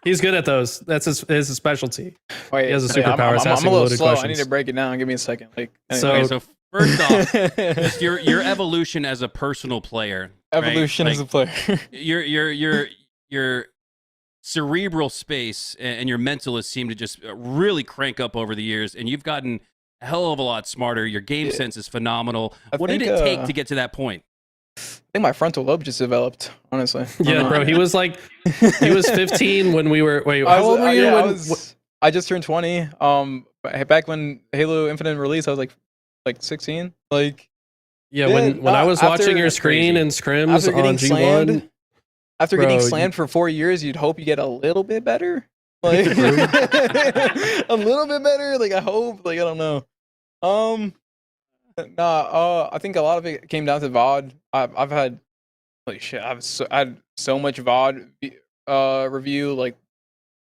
He's good at those. That's his specialty. Wait, he has a superpower. I'm a little slow. Questions. I need to break it down. Give me a second. Like, anyway. So first off, just your evolution as a personal player. Evolution right? as a player. your cerebral space and your mentalist seem to just really crank up over the years, and you've gotten a hell of a lot smarter. Your game sense is phenomenal. What did it take to get to that point? I think my frontal lobe just developed, honestly. Yeah, bro. He was 15 when we were. Wait, how old were you? I just turned 20. Back when Halo Infinite released, I was like 16. Like, yeah, when I was watching your screen and scrims on G1. After getting slammed for 4 years, you'd hope you get a little bit better. Like a little bit better. Like I hope. Like I don't know. I think a lot of it came down to VOD. I've had, holy shit, I had so much VOD review like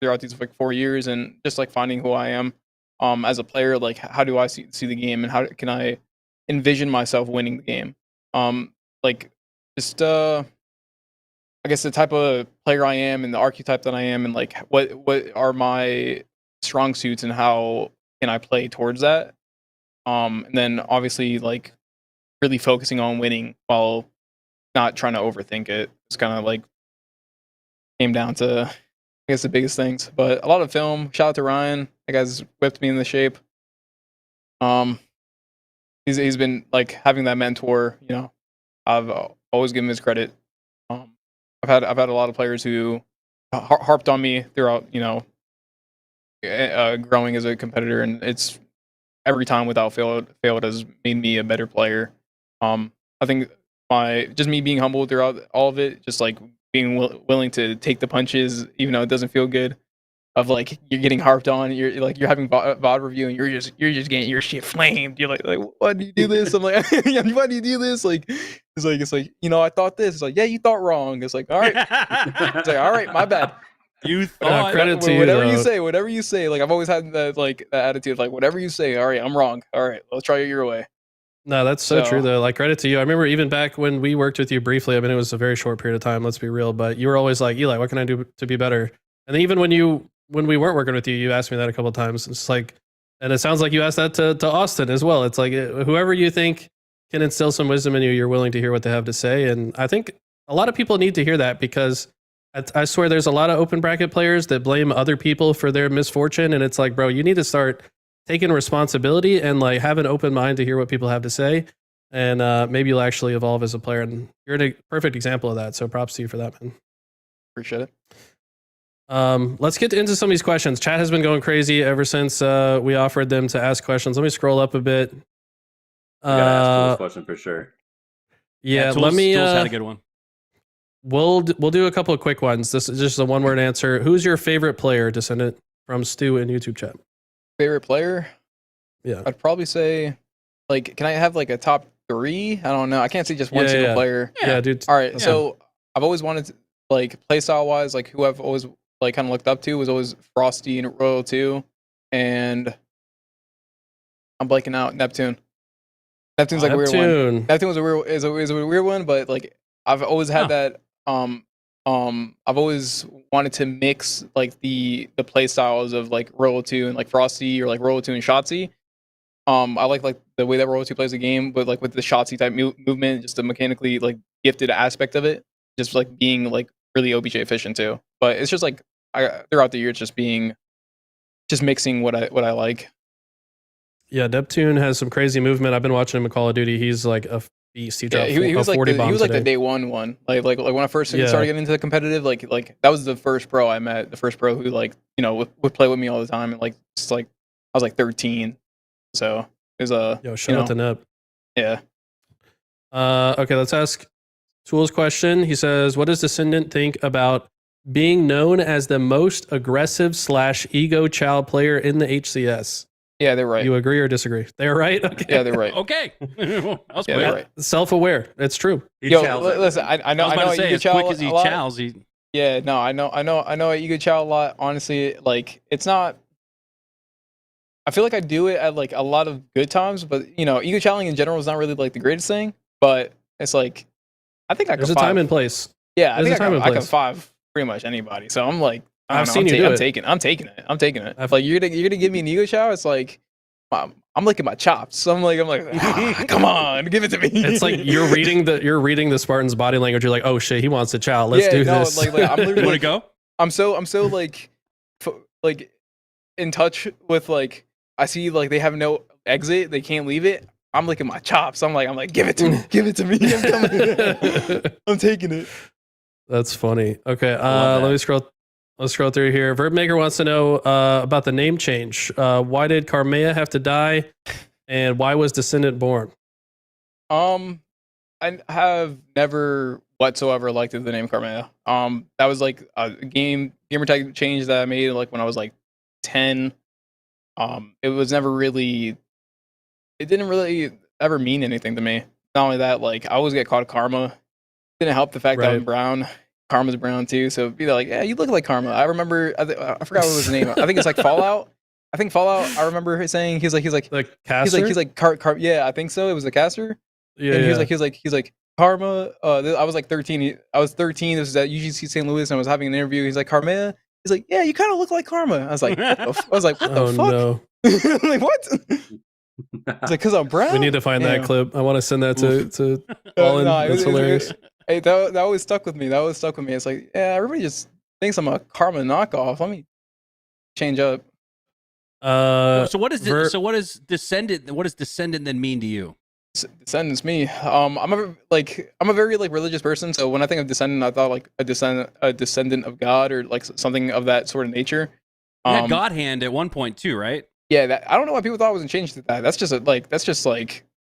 throughout these like 4 years, and just like finding who I am as a player. Like how do I see the game, and how can I envision myself winning the game? Like just I guess the type of player I am and the archetype that I am, and like what are my strong suits and how can I play towards that. And then obviously like really focusing on winning while not trying to overthink it. It's kind of like came down to, I guess, the biggest things. But a lot of film. Shout out to Ryan. That guy's whipped me in the shape. He's been like having that mentor. You know, I've always given him his credit. I've had a lot of players who harped on me throughout, you know, growing as a competitor, and it's every time without fail has made me a better player. I think just me being humble throughout all of it, just like being willing to take the punches, even though it doesn't feel good. Of like you're getting harped on, you're having VOD review, and you're just getting your shit flamed. You're like why do you do this? I'm like, why do you do this? Like it's like I thought this. It's like, yeah, you thought wrong. It's like, all right, it's like, all right, my bad. You thought credit to you, whatever though. whatever you say. Like I've always had that attitude, like whatever you say. All right, I'm wrong. All right, let's try it your way. No, that's so true though. Like credit to you. I remember even back when we worked with you briefly. I mean, it was a very short period of time. Let's be real, but you were always like, Eli, what can I do to be better? And then even when we weren't working with you, you asked me that a couple of times. It's like, and it sounds like you asked that to Austin as well. It's like whoever you think can instill some wisdom in you, you're willing to hear what they have to say. And I think a lot of people need to hear that because I swear there's a lot of open bracket players that blame other people for their misfortune. And it's like, bro, you need to start taking responsibility and like have an open mind to hear what people have to say. And maybe you'll actually evolve as a player. And you're a perfect example of that. So props to you for that, man. Appreciate it. Let's get into some of these questions. Chat has been going crazy ever since we offered them to ask questions. Let me scroll up a bit. I gotta ask Tools question for sure. Yeah, Tools, let me. Tools had a good one. We'll do a couple of quick ones. This is just a one word answer. Who's your favorite player, Descendant, from Stu in YouTube chat? Favorite player? Yeah, I'd probably say, like, can I have like a top 3? I don't know. I can't say just one single player. Yeah, dude. All right, so I've always wanted to, like, playstyle wise, like who I've always like kind of looked up to was always Frosty and Royal 2, and I'm blanking out. Neptune. Neptune's like a weird one. Neptune was a weird one, but like I've always had that. I've always wanted to mix like the play styles of like Royal 2 and like Frosty, or like Royal 2 and Shotzi. I like the way that Royal 2 plays the game, but like with the Shotzi type movement, just the mechanically like gifted aspect of it, just like being like really OBJ efficient too. But it's just like throughout the year, it's just mixing what I like. Yeah, Neptune has some crazy movement. I've been watching him in Call of Duty. He's like a beast. He was like the day one. Like when I first started getting into the competitive, like that was the first pro I met. The first pro who like would play with me all the time, and like just like I was like 13, so it was a shout out to Nep. Yeah. Okay, let's ask Tool's question. He says, "What does Descendant think about being known as the most aggressive / ego child player in the HCS?" Yeah, they're right. You agree or disagree? They're right? Okay. Yeah, they're right. Okay. That was yeah, they're right. Self-aware. It's true. Listen, I know. I was about to say, as quick as he chows, Yeah, no, I know ego chow a lot. Honestly, like it's not. I feel like I do it at like a lot of good times, but ego chowing in general is not really like the greatest thing. But it's like, I think there's a time and place. Yeah, I think I can 5 pretty much anybody. So I'm like, I'm taking it. I'm taking it. Like you're gonna give me an ego chow. It's like I'm licking my chops. So I'm like, come on, give it to me. It's like you're reading the Spartan's body language. You're like, oh shit, he wants to chow. Let's do this. Like I'm literally want to go. I'm so like in touch with like I see like they have no exit. They can't leave it. I'm licking my chops. I'm like, give it to me. Give it to me. I'm coming. I'm taking it. That's funny. Okay, let's scroll through here. Verbmaker wants to know about the name change. Why did Carmea have to die, and why was Descendant born? I have never whatsoever liked the name Carmea. That was like a gamer tag change that I made like when I was like 10. It was never really. It didn't really ever mean anything to me. Not only that, like I always get called Karma. Didn't help the fact that I'm brown. Karma's brown too, so be like, yeah, you look like Karma. I remember, I forgot what was his name. I think it's like Fallout. I think Fallout. I remember her saying he's like caster? he's like yeah, I think so. It was a caster. Yeah, and he's like Karma. I was like 13. I was 13. This was at UGC St. Louis, and I was having an interview. He's like Carmea. He's like, yeah, you kind of look like Karma. I was like, what the fuck? No. Like what? It's like because I'm brown. We need to find that clip. I want to send that to Colin. That's hilarious. Hey, that always stuck with me. It's like, yeah, everybody just thinks I'm a Karma knockoff. Let me change up. So what is Descendant? What does Descendant then mean to you? Descendant's me. I'm a very like religious person. So when I think of Descendant, I thought like a descendant of God or like something of that sort of nature. You had God hand at one point too, right? Yeah, that, I don't know why people thought it wasn't changed to that. That's just like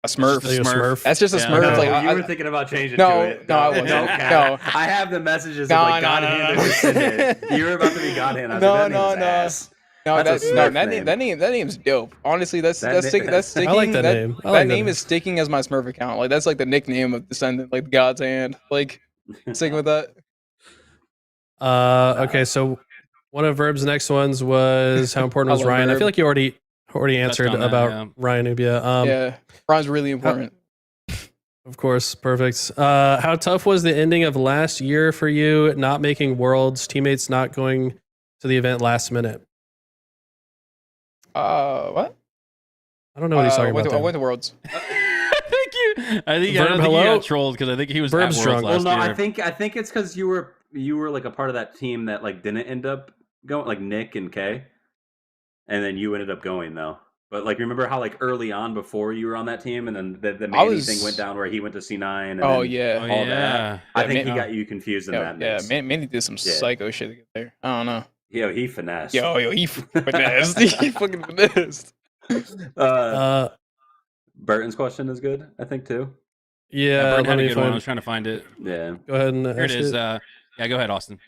a Smurf. Like a Smurf. That's just a Yeah. Smurf. No, like, you were thinking about changing no, to it. no, I wasn't. No, No. I have the messages No, of like no, God no, Hand no. and Descendant. You were about to be God Hand. I was No, like, that no, name's no. ass. No, That's a that Smurf name that name's dope. Honestly, that's That sticking. I like that name. I like that name is sticking as my Smurf account. Like that's like the nickname of Descendant, like God's Hand. Like sticking with that. Okay, so one of Verb's next ones was how important was Hello, Ryan. I Verb. feel like you already answered on that, about yeah. Ryan Ubia. Yeah, Ron's really important. Of course, perfect. How tough was the ending of last year for you? Not making Worlds, teammates not going to the event last minute. What? I don't know what he's talking about. I went to Worlds. I think Verb, he hello? got trolled because I think he was Verb's at Worlds drunk. Well, last no, year. I think it's because you were like a part of that team that like didn't end up going, like Nick and Kay, and then you ended up going though. But like, remember how like early on before you were on that team, and then the Manny thing went down where he went to C9. And Oh then yeah. Oh, all yeah. that. I Yeah, think Man- he got you confused in that. Yeah, Mix. Manny did some psycho shit to get there. I don't know. Yo, he finessed. Yo, he finessed. He fucking finessed. Burton's question is good, I think too. Yeah, Bert let had a me good one. I find. was trying to find it. Yeah. Go ahead and Here it ask is. it. Yeah, go ahead, Austin.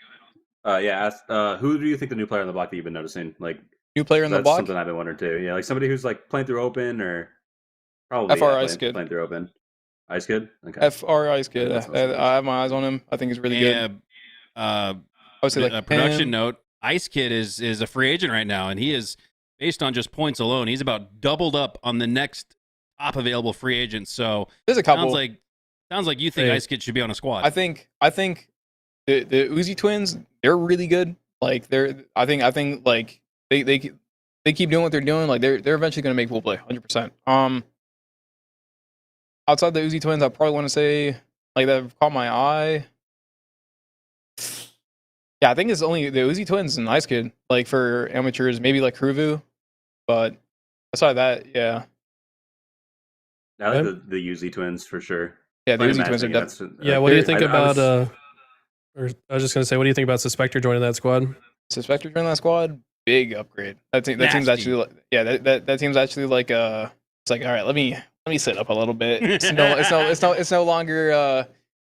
Yeah. Who do you think the new player on the block that you've been noticing? Like, New player in the that's block. something I've been wondering too. Yeah, like somebody who's like playing through open or probably FR Ice Kid. playing through open. Ice Kid. Okay. FR Ice Kid. Yeah, that's I have my eyes on him. I think he's really Yeah. good. I would say, like, a production him. note. Ice Kid is a free agent right now, and he is based on just points alone. He's about doubled up on the next top available free agent. So There's a couple. sounds like you think Hey. Ice Kid should be on a squad. I think the Uzi twins, they're really good. Like I think like they keep doing what they're doing. Like they're eventually gonna make pool play, 100%. Outside the Uzi twins, I probably want to say like that have caught my eye. Yeah, I think it's only the Uzi twins and Ice Kid. Like for amateurs, maybe like Kruvu, but aside that, yeah, I like the Uzi twins for sure. yeah, the Playing Uzi twins are matchmaking, definitely. Yeah, what do you think I about? was- Or I was just gonna say, what do you think about Suspector joining that squad? Suspector joining that squad, big upgrade. That team's Nasty. actually like, yeah, that team's actually like it's like, all right, let me sit up a little bit. It's no longer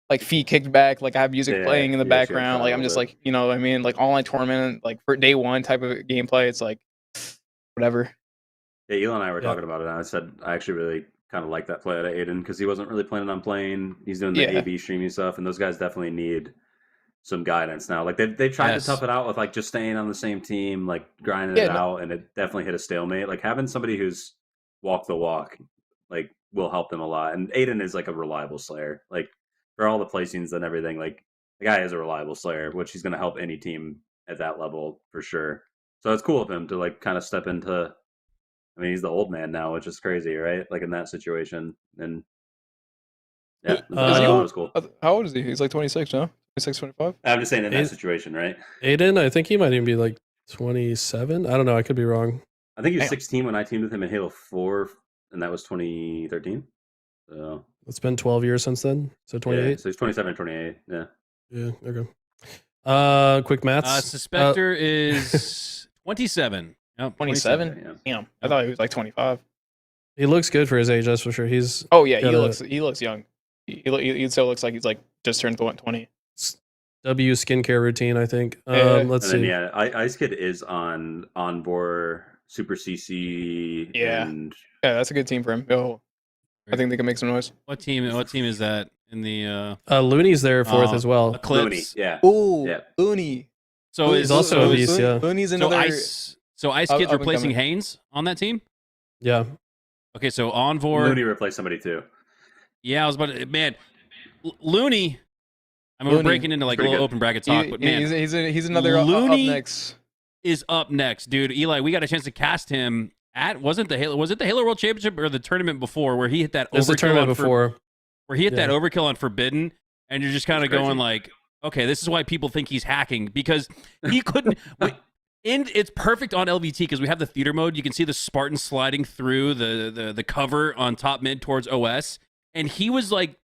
like feet kicked back, like I have music playing in the yeah, sure, background. Like I'm just probably. like, you know what I mean, like online tournament, like for day one type of gameplay. It's like whatever. Yeah, Elon and I were Yeah. talking about it, and I said I actually really kind of like that play out of Aiden because he wasn't really planning on playing. He's doing the Yeah. AB streaming stuff, and those guys definitely need some guidance now. Like they tried Yes. to tough it out with like just staying on the same team, like grinding Yeah, it no- out, and it definitely hit a stalemate. Like having somebody who's walk the walk, like will help them a lot. And Aiden is like a reliable slayer. Like for all the placings and everything, like the guy is a reliable slayer, which he's going to help any team at that level for sure. So it's cool of him to like kind of step into. I mean, he's the old man now, which is crazy, right? Like in that situation, and yeah, that was cool. How old is he? He's like 26, no? 26, 25? I'm just saying in that Aiden- situation, right? Aiden, I think he might even be like 27. I don't know. I could be wrong. I think he was Damn. 16 when I teamed with him in Halo 4, and that was 2013. So It's been 12 years since then. So 28. yeah, so he's 27, 28. Yeah. Yeah. Okay. Quick maths. Suspector is 27. No, 27? Yeah. Damn, I thought he was like 25. He looks good for his age. That's for sure. He's Oh yeah, he Gotta- looks young. He still looks like he's like just turned 20. W skincare routine. I think. Yeah. Let's And then see. yeah, Ice Kid is on board Super CC. Yeah. And Yeah, that's a good team for him. Oh, I think they can make some noise. What team is that in the Looney's there fourth Oh, as well. Looney. Eclipse? Yeah. Oh, Yeah. Looney. So He's also a beast, yeah. Looney's so another. Ice Up Kid's and replacing coming. Haynes on that team. Yeah. Okay, so Envor. Looney replaced somebody too. Yeah, I was about to, man, Looney. I mean, we're Looney. breaking into like a Pretty little good. open bracket talk, but man, he's another up Looney next. is up next, dude. Eli, we got a chance to cast him at was it the Halo World Championship or the tournament before where he hit that There's the overkill tournament on before. where he hit that Yeah. overkill on Forbidden, and you're just kind of That's crazy. going like, okay, this is why people think he's hacking because he couldn't. And it's perfect on LVT because we have the theater mode. You can see the Spartan sliding through the cover on top mid towards OS, and he was like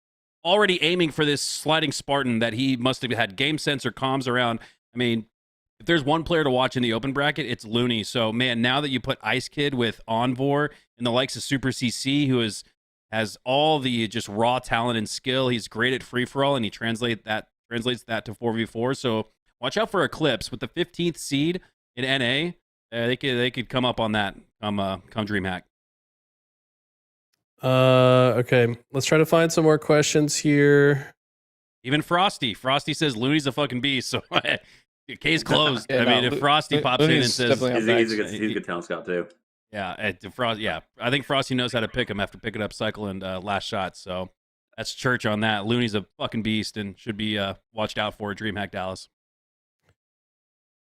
already aiming for this sliding Spartan that he must have had game sense or comms around. I mean, if there's one player to watch in the open bracket, it's Looney. So, man, now that you put Ice Kid with Envor and the likes of Super CC, who has all the just raw talent and skill, he's great at free-for-all, and he translates that to 4v4. So watch out for Eclipse. With the 15th seed in NA, they could come up on that come DreamHack. Okay, let's try to find some more questions here. Even Frosty says Looney's a fucking beast. So case closed. Yeah, I mean, if Frosty pops in and says He's a good talent scout too. yeah, I think Frosty knows how to pick him after picking up Cycle and Last Shot. So that's church on that. Looney's a fucking beast and should be watched out for at DreamHack Dallas.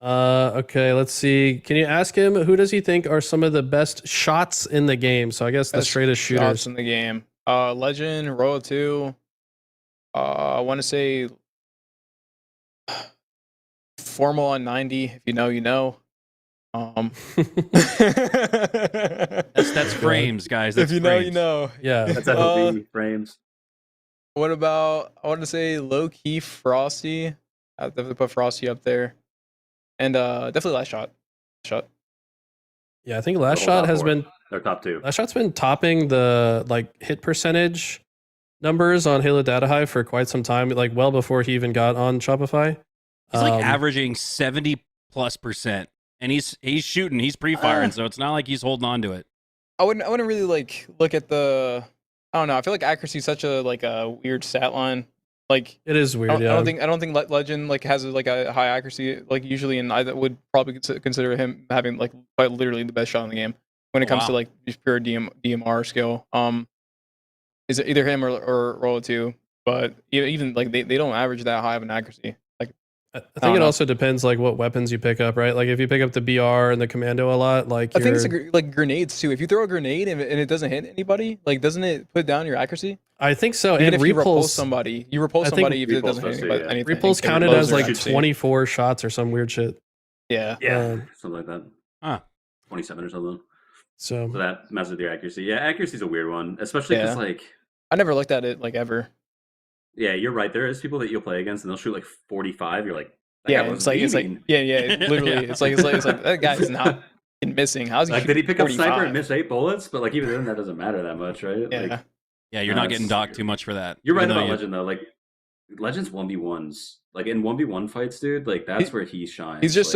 Okay, let's see. Can you ask him who does he think are some of the best shots in the game? So I guess the straightest shooters shots in the game. Legend, Royal 2. I want to say Formal on 90. If you know, you know. That's frames, guys. That's if you know, frames. you know. Yeah, That's FOV frames. What about, I want to say low key Frosty. I definitely put Frosty up there. And definitely Last Shot. Yeah, I think Last Shot has been They're top 2. Last Shot's been topping the like hit percentage numbers on Halo Data Hive for quite some time, like well before he even got on Shopify. He's like averaging 70+%, and he's shooting, he's pre-firing, so it's not like he's holding on to it. I wouldn't really like look at the, I don't know. I feel like accuracy is such a like a weird stat line. Like It is weird. I don't think Legend like has like a high accuracy like usually, and I would probably consider him having like quite literally the best shot in the game when it comes to like just pure DMR skill. Is it either him or Roll 2? But even like they don't average that high of an accuracy. Like I think it also depends like what weapons you pick up, right? Like if you pick up the BR and the Commando a lot, like I think it's like grenades too. If you throw a grenade and it doesn't hit anybody, like doesn't it put down your accuracy? I think so. Even and if you repulse somebody, if it doesn't hit anybody. yeah. Anything. Repulse counted as like 24 shots or some weird shit. Yeah. Something like that. 27 or something. So that messes with your accuracy. Yeah, accuracy's a weird one, especially because like I never looked at it like ever. Yeah, you're right. There is people that you'll play against and they'll shoot like 45. You're like, it's like literally it's like that guy's not missing. How's he like, did he pick 45? up sniper and miss 8 bullets? But like even then, that doesn't matter that much, right? Yeah. Like, Yeah, you're not getting docked too much for that. You're right about Legend though. Like Legend's 1v1s. Like in 1v1 fights, dude. Like that's where he shines. He's just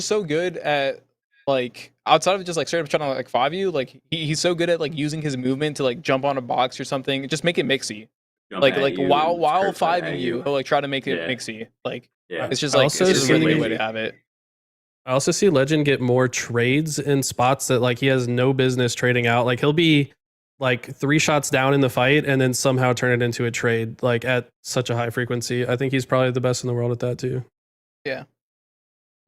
so good at like outside of just like straight up trying to like 5u. Like he's so good at like using his movement to like jump on a box or something. Just make it mixy. Like while 5ing you, he'll like try to make it mixy. Like it's just like it's just a really good way to have it. I also see Legend get more trades in spots that like he has no business trading out. Like he'll be like 3 shots down in the fight and then somehow turn it into a trade like at such a high frequency. I think he's probably the best in the world at that too. Yeah.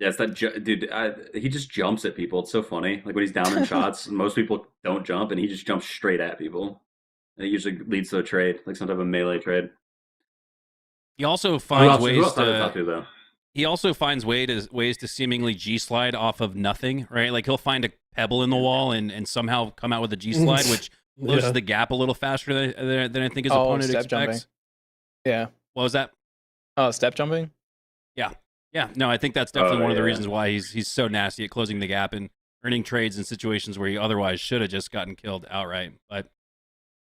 Yeah, it's that dude. He just jumps at people. It's so funny. Like when he's down in shots, most people don't jump, and he just jumps straight at people. And it usually leads to a trade, like some type of melee trade. He also finds ways to. He also finds ways to seemingly G slide off of nothing, right? Like he'll find a pebble in the wall and somehow come out with a G slide, which closes the gap a little faster than I think his opponent expects. Jumping. Yeah. What was that? Step jumping. Yeah, no, I think that's definitely one of the reasons why he's so nasty at closing the gap and earning trades in situations where he otherwise should have just gotten killed outright. But,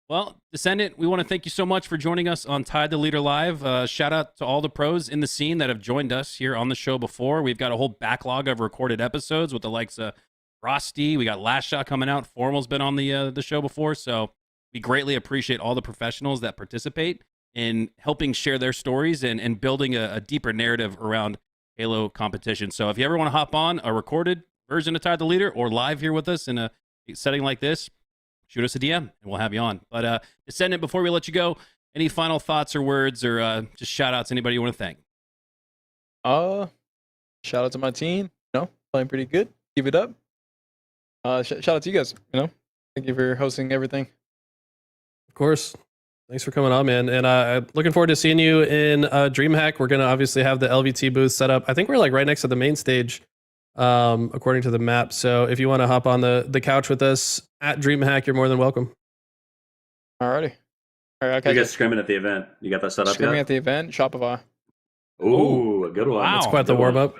well, Descendant, we want to thank you so much for joining us on Tide the Leader Live. Shout out to all the pros in the scene that have joined us here on the show before. We've got a whole backlog of recorded episodes with the likes of Frosty. We got Last Shot coming out. Formal's been on the show before, so we greatly appreciate all the professionals that participate in helping share their stories and building a deeper narrative around Halo competition. So if you ever want to hop on a recorded version of Tide the Leader or live here with us in a setting like this, shoot us a DM and we'll have you on. But Descendant, before we let you go, any final thoughts or words or just shout outs, anybody you want to thank? Shout out to my team, playing pretty good. Keep it up. Shout out to you guys, thank you for hosting everything. Of course. Thanks for coming on, man. And looking forward to seeing you in DreamHack. We're going to obviously have the LVT booth set up. I think we're like right next to the main stage, according to the map. So if you want to hop on the couch with us at DreamHack, you're more than welcome. Alrighty. All right, you guys scrimming at the event. You got that set up yet? Scrimming at the event, Shopify. Ooh, a good one. Wow. That's quite the warm-up.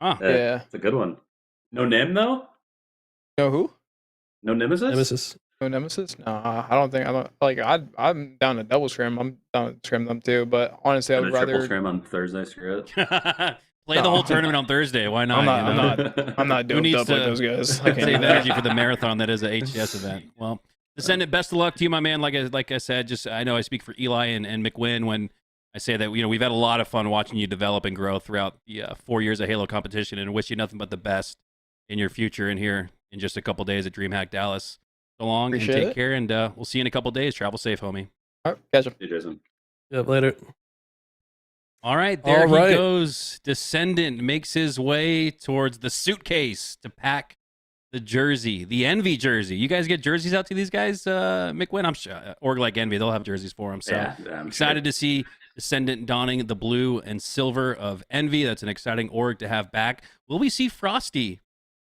Yeah. It's a good one. No Nim though. No who? No Nemesis. Nemesis. No Nemesis? No, I don't think. I don't like. I'm down to double scrim. I'm down to scrim them too. But honestly, I And would a triple rather. scrim on Thursday. Screw it. Play the whole tournament on Thursday. Why not? I'm not. you know? I'm not Who doped needs up like to those guys. I can't do Save that. energy for the marathon that is a HCS event. Well, Descendant, best of luck to you, my man. Like I said, just I know I speak for Eli and Mikwen when I say that we've had a lot of fun watching you develop and grow throughout the 4 years of Halo competition, and wish you nothing but the best in your future and here in just a couple days at Dreamhack Dallas. So long Appreciate and take it. care, and we'll see you in a couple days. Travel safe, homie. All right, catch 'em. See you, Jason. Yep, later. All right, there All right. he goes. Descendant makes his way towards the suitcase to pack the jersey, the Envy jersey. You guys get jerseys out to these guys, Mikwen? I'm sure, Org like Envy, they'll have jerseys for him. So Yeah, I'm excited to see Descendant donning the blue and silver of Envy. That's an exciting org to have back. Will we see Frosty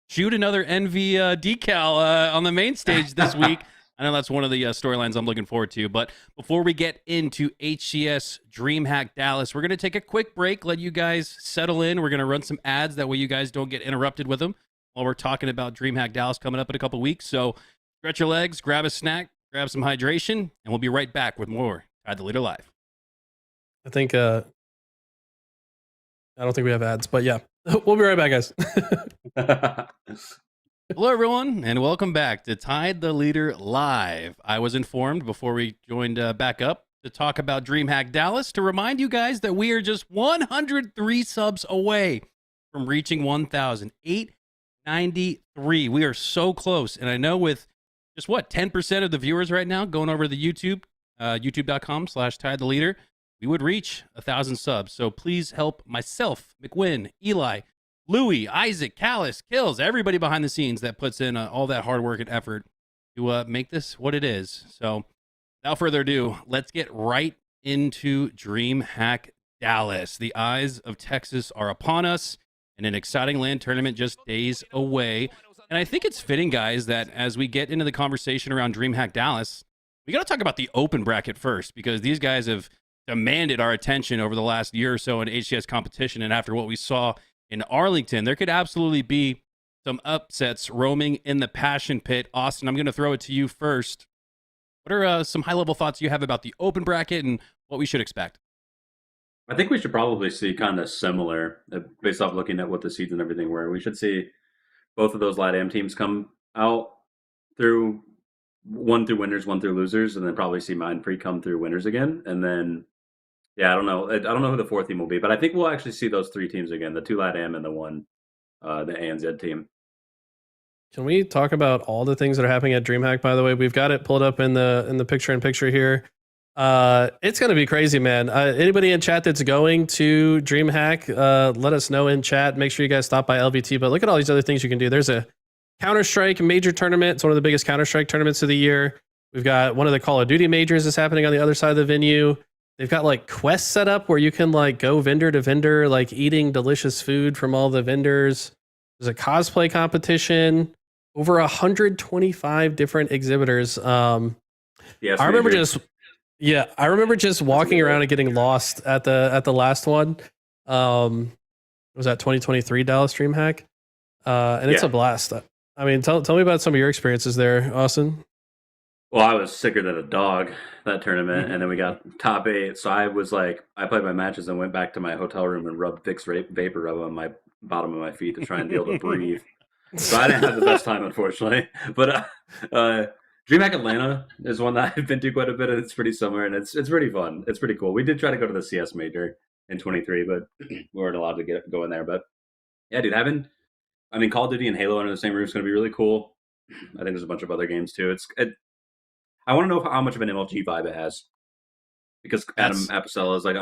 shoot another Envy decal on the main stage this week? I know that's one of the storylines I'm looking forward to. But before we get into HCS Dreamhack Dallas, we're going to take a quick break, let you guys settle in. We're going to run some ads. That way you guys don't get interrupted with them while we're talking about Dreamhack Dallas coming up in a couple weeks. So stretch your legs, grab a snack, grab some hydration, and we'll be right back with more Tide the Leader Live. I think I don't think we have ads, but yeah, we'll be right back, guys. Hello, everyone, and welcome back to Tide the Leader Live. I was informed before we joined back up to talk about Dreamhack Dallas to remind you guys that we are just 103 subs away from reaching 1,893. We are so close, and I know with just 10% of the viewers right now going over to the YouTube, youtube.com/Tide the Leader, we would reach 1,000 subs. So please help myself, Mikwen, Eli, Louie, Isaac, Callis, Kills, everybody behind the scenes that puts in all that hard work and effort to make this what it is. So without further ado, let's get right into Dreamhack Dallas. The eyes of Texas are upon us, and an exciting LAN tournament just days away. And I think it's fitting, guys, that as we get into the conversation around Dreamhack Dallas, we got to talk about the open bracket first, because these guys have demanded our attention over the last year or so in HCS competition. And after what we saw in Arlington, there could absolutely be some upsets roaming in the passion pit. Austin, I'm going to throw it to you first. What are some high-level thoughts you have about the open bracket and what we should expect? I think we should probably see kind of similar, based off looking at what the seeds and everything were. We should see both of those LATAM teams come out through one through winners, one through losers, and then probably see Mindfree come through winners again. And then, yeah, I don't know who the fourth team will be, but I think we'll actually see those three teams again: the two LATAM and the one, the ANZ team. Can we talk about all the things that are happening at DreamHack? By the way, we've got it pulled up in the picture-in-picture here. It's going to be crazy, man. Anybody in chat that's going to DreamHack, let us know in chat. Make sure you guys stop by LVT. But look at all these other things you can do. There's a Counter-Strike major tournament. It's one of the biggest Counter-Strike tournaments of the year. We've got one of the Call of Duty majors that's happening on the other side of the venue. They've got like quests set up where you can like go vendor to vendor, like eating delicious food from all the vendors. There's a cosplay competition. Over 125 different exhibitors. Yes, I remember just walking around and getting lost at the last one. Was that 2023 Dallas DreamHack? And it's a blast. I mean, tell me about some of your experiences there, Austin. Well, I was sicker than a dog that tournament, and then we got top 8. So I was like, I played my matches and went back to my hotel room and rubbed Vicks Vapor Rub on my bottom of my feet to try and be able to breathe. So I didn't have the best time, unfortunately. But DreamHack Atlanta is one that I've been to quite a bit, and it's pretty similar, and it's pretty fun. It's pretty cool. We did try to go to the CS major in 23, but we weren't allowed to go in there. But yeah, dude, Call of Duty and Halo under the same roof is going to be really cool. I think there's a bunch of other games too. I want to know how much of an MLG vibe it has, because Adam Apicella is like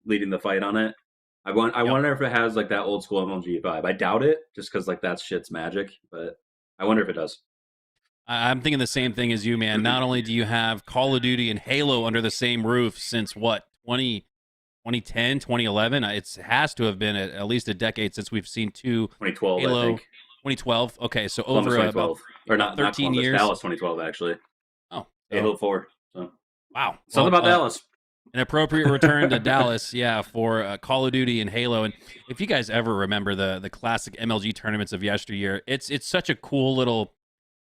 leading the fight on it. I wonder if it has like that old school MLG vibe. I doubt it, just because like that shit's magic. But I wonder if it does. I'm thinking the same thing as you, man. Not only do you have Call of Duty and Halo under the same roof since 2010, 2011. It has to have been at least a decade since we've seen two 2012, Halo. I think. 2012. Okay, so Columbus over about 13 years. Dallas 2012, actually. Oh, Halo 4. So wow. something about Dallas. An appropriate return to Dallas, yeah, for Call of Duty and Halo. And if you guys ever remember the classic MLG tournaments of yesteryear, it's such a cool little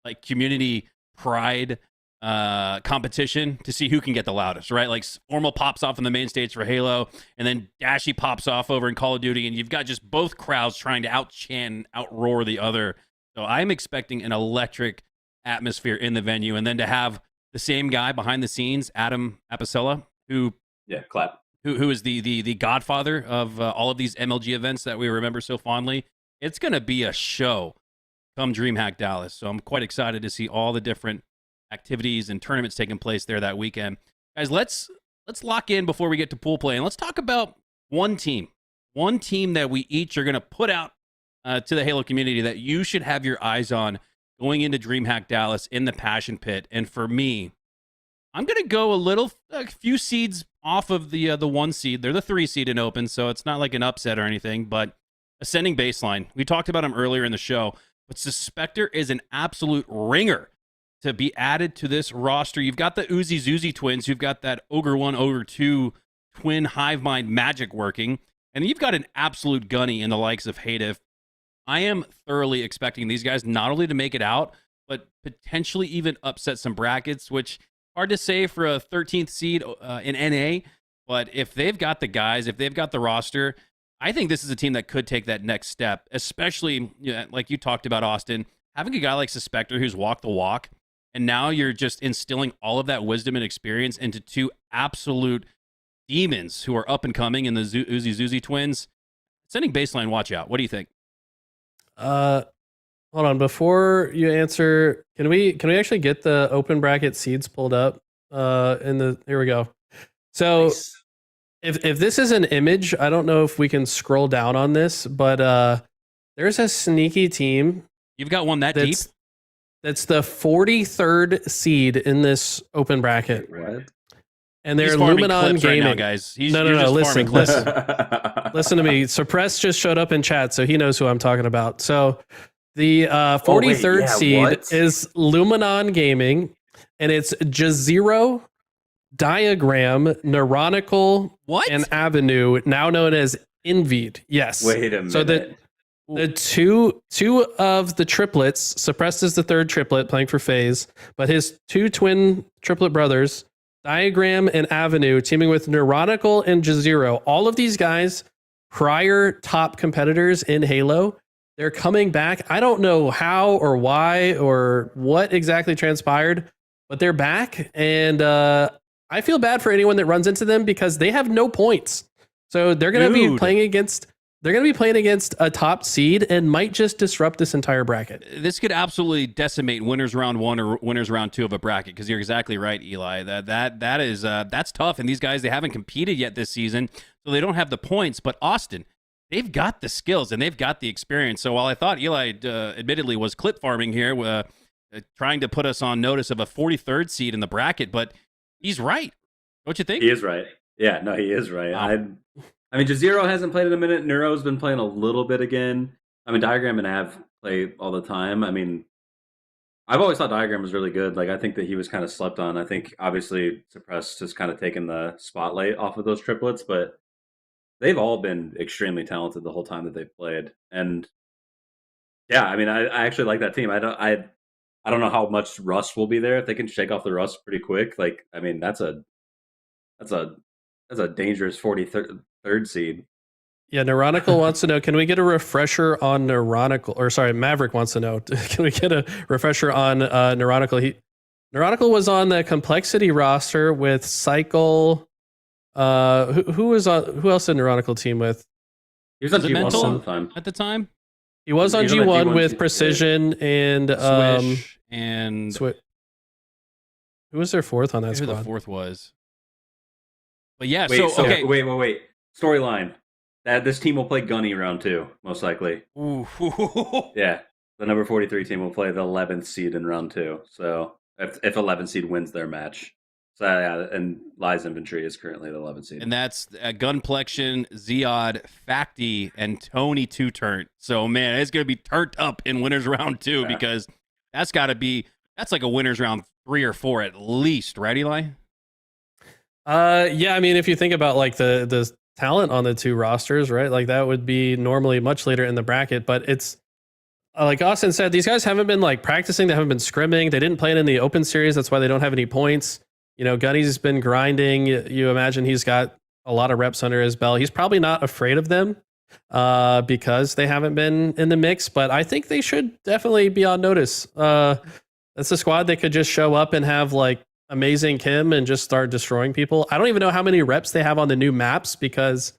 like community pride competition to see who can get the loudest, right? Like Formal pops off on the main stage for Halo, and then Dashy pops off over in Call of Duty, and you've got just both crowds trying to out-chant, outroar the other. So I'm expecting an electric atmosphere in the venue, and then to have the same guy behind the scenes, Adam Apicella, who is the godfather of all of these MLG events that we remember so fondly. It's going to be a show come Dreamhack Dallas. So I'm quite excited to see all the different activities and tournaments taking place there that weekend. Guys, let's lock in before we get to pool play, and let's talk about one team that we each are going to put out to the Halo community that you should have your eyes on going into Dreamhack Dallas in the Passion Pit. And for me, I'm going to go a few seeds off of the 1 seed. They're the 3 seed in open, so it's not like an upset or anything, but Ascending Baseline. We talked about him earlier in the show, but Suspector is an absolute ringer to be added to this roster. You've got the Uzi Zuzi twins. You've got that Ogre 1, Ogre 2 twin hive mind magic working, and you've got an absolute gunny in the likes of Hadev. I am thoroughly expecting these guys not only to make it out, but potentially even upset some brackets, which hard to say for a 13th seed in NA, but if they've got the guys, if they've got the roster, I think this is a team that could take that next step, especially like you talked about, Austin, having a guy like Suspector who's walked the walk, and now you're just instilling all of that wisdom and experience into 2 absolute demons who are up and coming in the Uzi Zuzi twins. Sending Baseline, watch out. What do you think? Hold on, before you answer, can we actually get the open bracket seeds pulled up? Here we go. So Nice. if this is an image, I don't know if we can scroll down on this, but there's a sneaky team. You've got one that deep? That's the 43rd seed in this open bracket. What? And they're He's farming Luminon clips Gaming. right now, guys. No, You're just listen, farming clips. listen to me. Suppress just showed up in chat, so he knows who I'm talking about. So the 43rd seed is Luminon Gaming, and it's Jazero, Diagram, Neuronical, and Avenue, now known as Invid. Yes. Wait a minute. So the two of the triplets, Suppressed is the 3rd triplet playing for FaZe, but his 2 twin triplet brothers, Diagram and Avenue, teaming with Neuronical and Jazero. All of these guys, prior top competitors in Halo, they're coming back. I don't know how or why or what exactly transpired, but they're back. And I feel bad for anyone that runs into them because they have no points. So they're going to be playing against... They're going to be playing against a top seed and might just disrupt this entire bracket. This could absolutely decimate winners round 1 or winners round 2 of a bracket, because you're exactly right, Eli. That's tough, and these guys, they haven't competed yet this season, so they don't have the points. But Austin, they've got the skills and they've got the experience. So while I thought Eli admittedly was clip farming here, trying to put us on notice of a 43rd seed in the bracket, but he's right. Don't you think? He is right. Yeah, no, he is right. Wow. I mean, Jazero hasn't played in a minute. Neuro's been playing a little bit again. I mean, Diagram and Av play all the time. I mean, I've always thought Diagram was really good. Like, I think that he was kind of slept on. I think, obviously, Suppressed has kind of taken the spotlight off of those triplets, but they've all been extremely talented the whole time that they've played. And, yeah, I mean, I actually like that team. I don't know how much rust will be there. If they can shake off the rust pretty quick, like, I mean, that's a dangerous 43rd seed. Yeah, Neuronical wants to know, can we get a refresher on Neuronical? Or sorry, Maverick wants to know, can we get a refresher on Neuronical? Neuronical was on the Complexity roster with Cycle. Who else did Neuronical team with? He was on Was it G1 Mental all the time. at the time? He was on He was on G1 G1 with too, Precision and Swish and Who was their 4th on that who the squad? 4th was. But yeah, Wait, okay. Wait. Storyline. That this team will play Gunny round 2, most likely. Ooh. Yeah. The number 43 team will play the 11th seed in round 2. So if 11th seed wins their match. So yeah, and Lies Infantry is currently the 11th seed. And that's Gunplexion, Ziod, Facty, and Tony 2-turn. So, man, it's going to be turned up in winners round 2 because that's like a winners round 3 or 4 at least, right, Eli? Yeah, I mean, if you think about like the talent on the two rosters, right? Like that would be normally much later in the bracket, but it's like Austin said, these guys haven't been like practicing, they haven't been scrimming, they didn't play it in the open series, that's why they don't have any points. You know, Gunny's been grinding. You imagine he's got a lot of reps under his belt. He's probably not afraid of them because they haven't been in the mix, but I think they should definitely be on notice. That's a squad that could just show up and have like amazing Kim and just start destroying people. I don't even know how many reps they have on the new maps because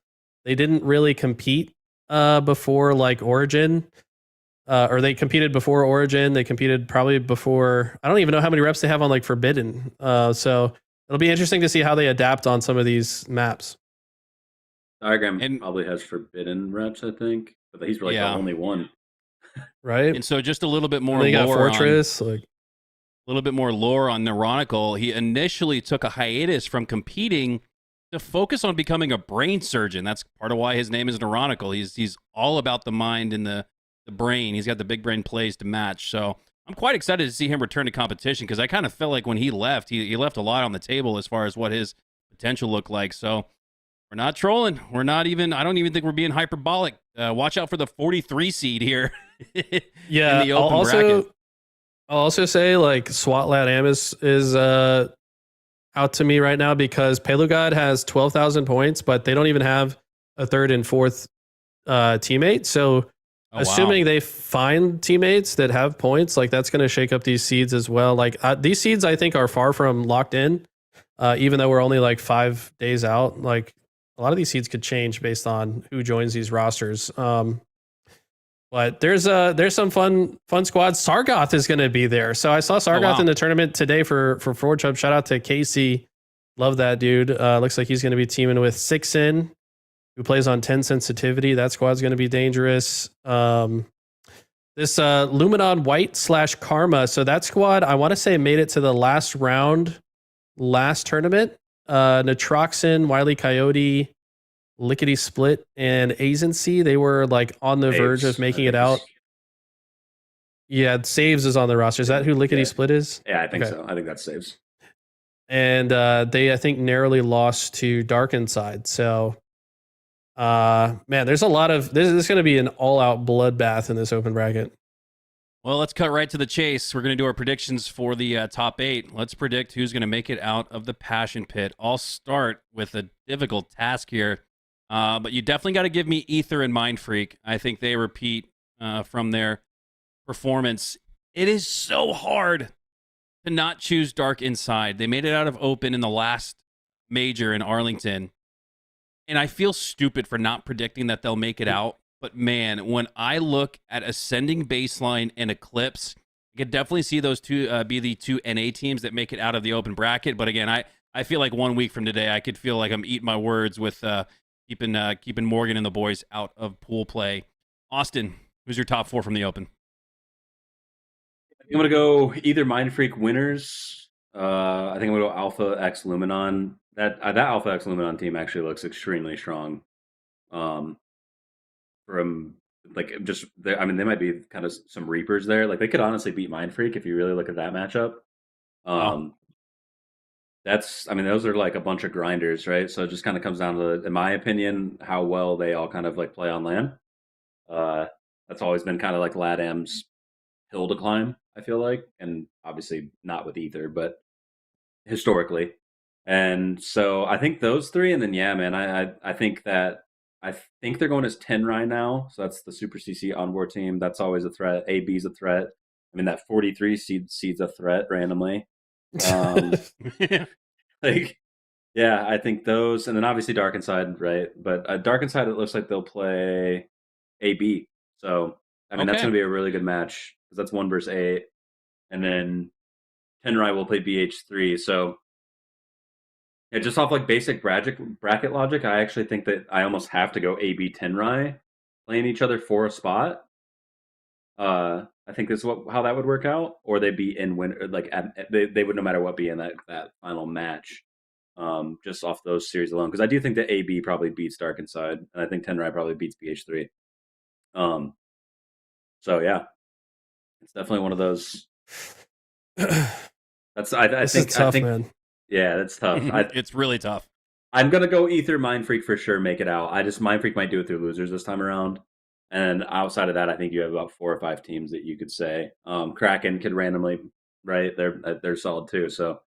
they didn't really compete before like Origin. Or they competed before Origin. They competed probably before. I don't even know how many reps they have on like Forbidden. So it'll be interesting to see how they adapt on some of these maps. Diagram probably has Forbidden reps, I think, but he's like the only one. Right. And so just a little bit more they got lore Fortress, a little bit more lore on Neuronical. He initially took a hiatus from competing to focus on becoming a brain surgeon. That's part of why his name is Neuronical. He's all about the mind and the brain. He's got the big brain plays to match. So I'm quite excited to see him return to competition because I kind of felt like when he left, he left a lot on the table as far as what his potential looked like. So we're not trolling. We're not even, I don't even think we're being hyperbolic. Watch out for the 43 seed here. Yeah. In the open bracket. I'll also say like SWAT Lat Am is out to me right now because Pelugod has 12,000 points, but they don't even have a third and fourth teammate. So assuming they find teammates that have points, like that's going to shake up these seeds as well. Like these seeds, I think, are far from locked in, even though we're only like 5 days out. Like a lot of these seeds could change based on who joins these rosters. But there's some fun squads. Sargoth is going to be there. So I saw Sargoth in the tournament today for Forward Chub. Shout out to Casey. Love that dude. Looks like he's going to be teaming with Sixin, who plays on 10 sensitivity. That squad's going to be dangerous. This Luminon White / Karma. So that squad, I want to say, made it to the last round last tournament. Natroxin, Wily Coyote, Lickety Split, and Agency. They were like on the verge of making it out. Yeah, Saves is on the roster. Is that who Lickety Split is? Yeah, I think so. I think that's Saves. And they, I think, narrowly lost to Dark Inside. So man, there's a lot of this is going to be an all-out bloodbath in this open bracket. Well, let's cut right to the chase. We're going to do our predictions for the top 8. Let's predict who's going to make it out of the Passion Pit. I'll start with a difficult task here, but you definitely got to give me Ether and Mind Freak. I think they repeat from their performance. It is so hard to not choose Dark Inside. They made it out of open in the last major in Arlington. And I feel stupid for not predicting that they'll make it out. But man, when I look at Ascending Baseline and Eclipse, I could definitely see those two be the two NA teams that make it out of the open bracket. But again, I feel like 1 week from today, I could feel like I'm eating my words with keeping Morgan and the boys out of pool play. Austin, who's your top 4 from the open? I'm going to go either Mind Freak winners. I think I'm going to go Alpha X Luminon. That Alpha X Luminon team actually looks extremely strong. From like just, I mean, they might be kind of some Reapers there. Like they could honestly beat Mind Freak if you really look at that matchup. That's, I mean, those are like a bunch of grinders, right? So it just kind of comes down to, in my opinion, how well they all kind of like play on LAN. That's always been kind of like LATAM's hill to climb, I feel like, and obviously not with Ether, but historically. And so I think those 3, and then yeah, man, I think they're going as Tenrai now. So that's the Super CC onboard team. That's always a threat. AB's a threat. I mean, that 43 seed's a threat randomly. Like, yeah, I think those, and then obviously Dark Inside, right? But Dark Inside, it looks like they'll play AB. So I mean, that's going to be a really good match because that's 1 versus 8, and then Tenrai will play BH3. So yeah, just off like basic bracket logic, I actually think that I almost have to go AB Tenrai playing each other for a spot. I think this is how that would work out, or they'd be in win, like they would no matter what be in that final match, just off those series alone. Because I do think that AB probably beats Dark Inside, and I think Tenrai probably beats BH3. So yeah, it's definitely one of those. That's I think tough, I think man. Yeah, that's tough. It's really tough. I'm gonna go Ether Mind Freak for sure. Make it out. I just Mind Freak might do it through losers this time around. And outside of that, I think you have about 4 or 5 teams that you could say. Kraken could randomly, right? They're solid too. So,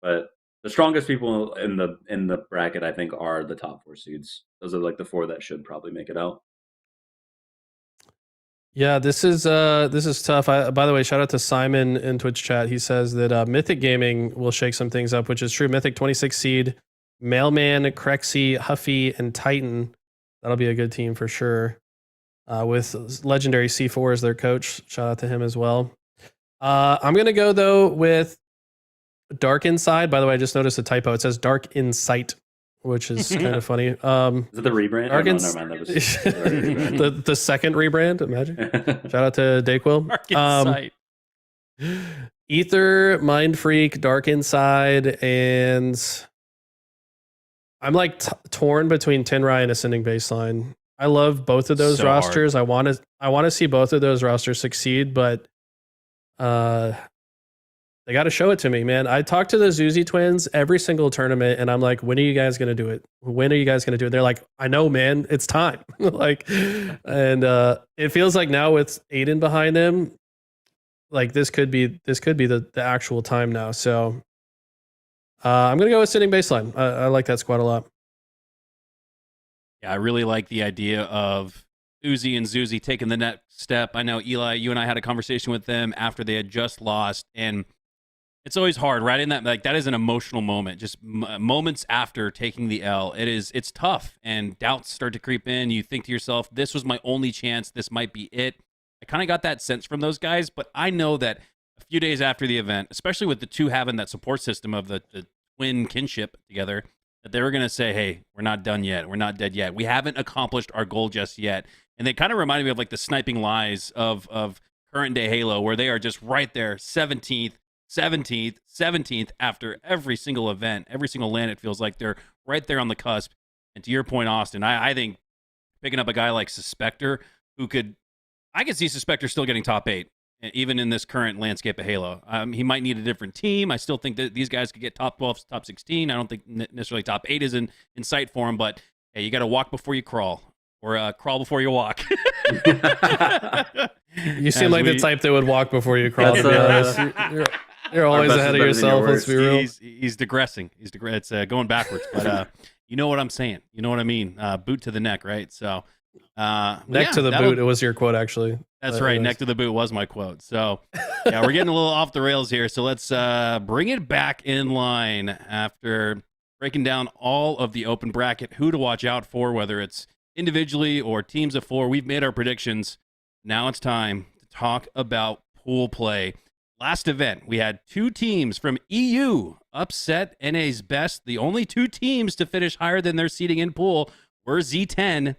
but the strongest people in the bracket, I think, are the top 4 seeds. Those are like the 4 that should probably make it out. Yeah, this is tough. By the way, shout out to Simon in Twitch chat. He says that Mythic Gaming will shake some things up, which is true. Mythic 26 seed, Mailman, Crexy, Huffy, and Titan. That'll be a good team for sure. With legendary C4 as their coach. Shout out to him as well. I'm gonna go though with Dark Inside. By the way, I just noticed a typo. It says Dark Insight, which is kind of funny. Is it the rebrand? Dark No, never mind. That was the second rebrand. Imagine. Shout out to Dayquil. Dark Insight. Ether, Mind Freak, Dark Inside, and I'm like torn between Tenrai and Ascending Baseline. I love both of those So rosters. I want to see both of those rosters succeed, but they got to show it to me, man. I talk to the Zuzi twins every single tournament, and I'm like, when are you guys going to do it? When are you guys going to do it? They're like, I know, man, it's time. Like, and it feels like now with Aiden behind them, like this could be the actual time now. So I'm gonna go with Ascending Baseline. I like that squad a lot. Yeah, I really like the idea of Uzi and Zuzi taking the next step. I know, Eli, you and I had a conversation with them after they had just lost, and it's always hard, right? In that is an emotional moment. Just moments after taking the L, it's tough, and doubts start to creep in. You think to yourself, this was my only chance. This might be it. I kind of got that sense from those guys, but I know that a few days after the event, especially with the two having that support system of the twin kinship together, that they were going to say, hey, we're not done yet. We're not dead yet. We haven't accomplished our goal just yet. And they kind of reminded me of like the sniping lies of current day Halo, where they are just right there, 17th, 17th, 17th after every single event, every single LAN. It feels like they're right there on the cusp. And to your point, Austin, I think picking up a guy like Suspector, I could see Suspector still getting top 8. Even in this current landscape of Halo. He might need a different team. I still think that these guys could get top 12, top 16. I don't think necessarily top 8 is in sight for him, but hey, you got to walk before you crawl, or crawl before you walk. You seem like the type that would walk before you crawl, to be honest. You're always ahead of yourself, let's be real. He's digressing. It's going backwards, but you know what I'm saying. You know what I mean. Boot to the neck, right? So neck to the boot, it was your quote, actually. That's right. Neck to the boot was my quote. So, yeah, we're getting a little off the rails here. So let's bring it back in line after breaking down all of the open bracket, who to watch out for, whether it's individually or teams of 4. We've made our predictions. Now it's time to talk about pool play. Last event, we had 2 teams from EU upset NA's best. The only 2 teams to finish higher than their seeding in pool were Z10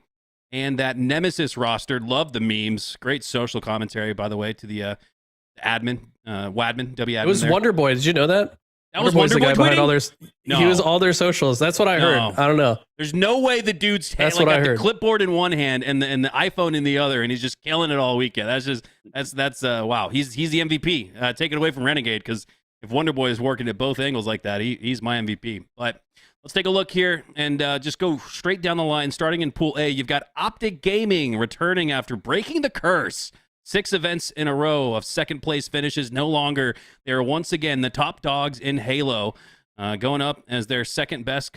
and that Nemesis roster. Love the memes. Great social commentary, by the way, to the admin, Wadman, W-Admin. It was there. Wonder Boy. Did you know that? That was Wonder Wonder Boy's Boy the guy behind tweeting? all their. No. He was all their socials. That's what I heard. No. I don't know. There's no way the dude's That's like what I got the heard. clipboard in one hand and the iPhone in the other, and he's just killing it all weekend. That's wow. He's the MVP. Take it away from Renegade, because if Wonder Boy is working at both angles like that, he's my MVP. But let's take a look here and just go straight down the line. Starting in Pool A, you've got Optic Gaming returning after breaking the curse. 6 events in a row of second place finishes. No longer. They're once again the top dogs in Halo. Going up as their second best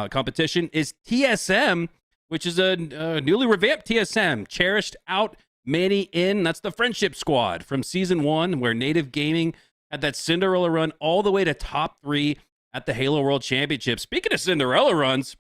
competition is TSM, which is a newly revamped TSM. Cherished out, Manny in. That's the friendship squad from season 1, where Native Gaming had that Cinderella run all the way to top 3 at the Halo World Championship. Speaking of Cinderella runs,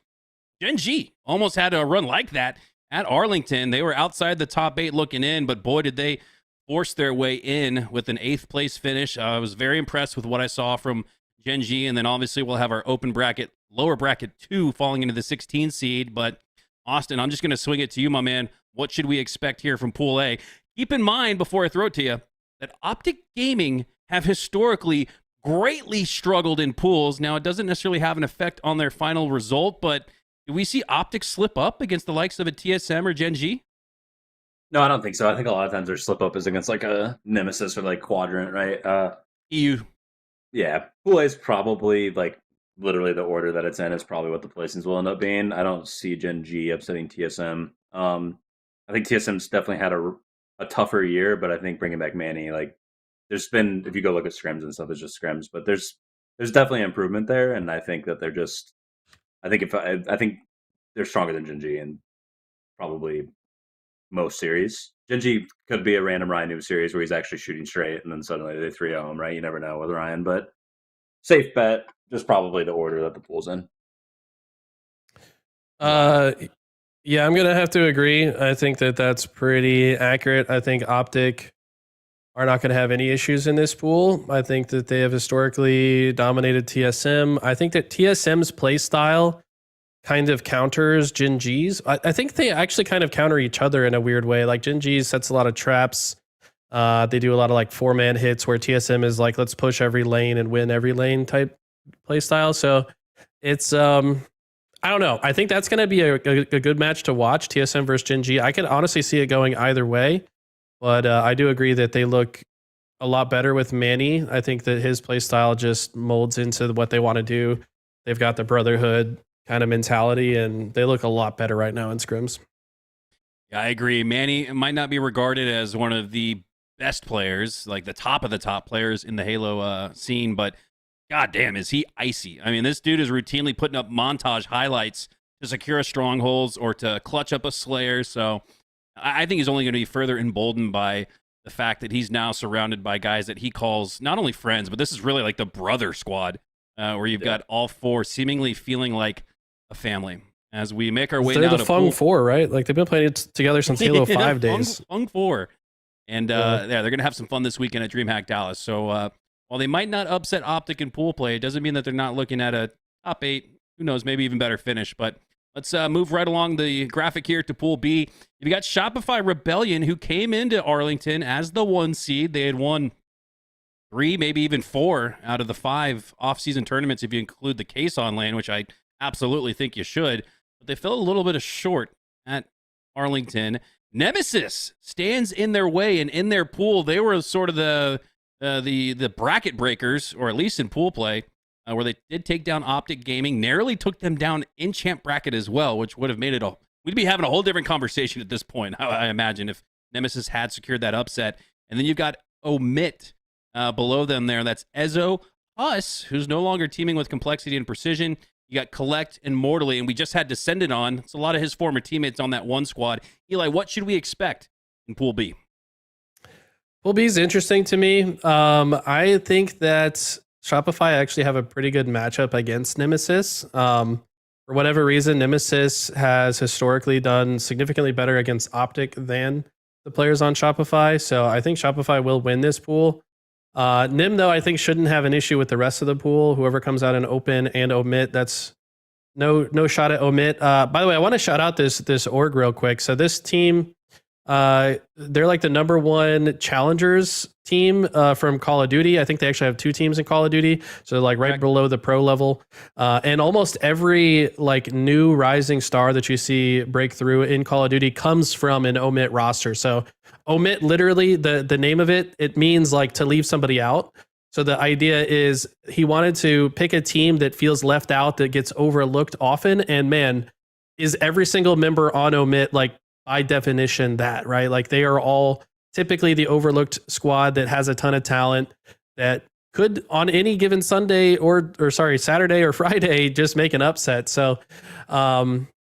Gen G almost had a run like that at Arlington. They were outside the top 8 looking in, but boy, did they force their way in with an 8th place finish. I was very impressed with what I saw from Gen G, and then obviously we'll have our open bracket, lower bracket 2 falling into the 16 seed. But Austin, I'm just going to swing it to you, my man. What should we expect here from Pool A? Keep in mind, before I throw it to you, that Optic Gaming have historically greatly struggled in pools. Now, it doesn't necessarily have an effect on their final result, but do we see Optic slip up against the likes of a TSM or Gen G? No, I don't think so. I think a lot of times their slip up is against like a Nemesis or like Quadrant, right? EU. Yeah, Pool A is probably like literally the order that it's in is probably what the placings will end up being. I don't see Gen G upsetting TSM. I think TSM's definitely had a tougher year, but I think bringing back Manny, like, there's been, if you go look at scrims and stuff, it's just scrims, but there's definitely improvement there, and I think that they're just, I think they're stronger than Gen G in probably most series. Gen G could be a random Ryan New series where he's actually shooting straight, and then suddenly they 3-0 him, right? You never know with Ryan, but safe bet, just probably the order that the pool's in. Yeah, I'm gonna have to agree. I think that that's pretty accurate. I think Optic are not going to have any issues in this pool. I think that they have historically dominated TSM. I think that TSM's play style kind of counters Gen G's. I think they actually kind of counter each other in a weird way. Like Gen G sets a lot of traps. They do a lot of like 4-man hits, where TSM is like, let's push every lane and win every lane type play style. So it's I don't know. I think that's going to be a good match to watch, TSM versus Gen G. I could honestly see it going either way, but I do agree that they look a lot better with Manny. I think that his play style just molds into what they want to do. They've got the brotherhood kind of mentality, and they look a lot better right now in scrims. Yeah, I agree. Manny might not be regarded as one of the best players, like the top of the top players in the Halo scene, but God damn, is he icy. I mean, this dude is routinely putting up montage highlights to secure strongholds or to clutch up a Slayer. So I think he's only going to be further emboldened by the fact that he's now surrounded by guys that he calls not only friends, but this is really like the brother squad, where you've got all four seemingly feeling like a family. As we make our way They're now the to Fung Four, right? Like they've been playing it together since Halo 5 days. Fung Four. And they're going to have some fun this weekend at DreamHack Dallas. So while they might not upset Optic in pool play, it doesn't mean that they're not looking at a top 8, who knows, maybe even better finish. But let's move right along the graphic here to Pool B. You got Shopify Rebellion, who came into Arlington as the 1 seed. They had won 3, maybe even 4 out of the 5 off-season tournaments if you include the case on lane, which I absolutely think you should. But they fell a little bit short at Arlington. Nemesis stands in their way, and in their pool, they were sort of the bracket breakers, or at least in pool play, where they did take down Optic Gaming, narrowly took them down in champ bracket as well, which would have made it we'd be having a whole different conversation at this point, I imagine, if Nemesis had secured that upset. And then you've got Omit below them there. That's Ezo, Us, who's no longer teaming with Complexity and Precision. You got Collect and Mortally, and we just had Descendant on. It's a lot of his former teammates on that one squad. Eli, what should we expect in Pool B? Pool B is interesting to me. I think that Shopify actually have a pretty good matchup against Nemesis. For whatever reason, Nemesis has historically done significantly better against Optic than the players on Shopify. So I think Shopify will win this pool. Nim, though, I think shouldn't have an issue with the rest of the pool. Whoever comes out in open and omit, that's no shot at omit. By the way, I want to shout out this org real quick. So this team, they're like the number 1 challengers team from Call of Duty. I think they actually have 2 teams in Call of Duty, so like right below the pro level. And almost every like new rising star that you see break through in Call of Duty comes from an omit roster. So omit, literally the name of it means like to leave somebody out. So the idea is he wanted to pick a team that feels left out, that gets overlooked often, and man, is every single member on omit like by definition that, right? Like they are all typically the overlooked squad that has a ton of talent that could on any given Saturday or Friday just make an upset. So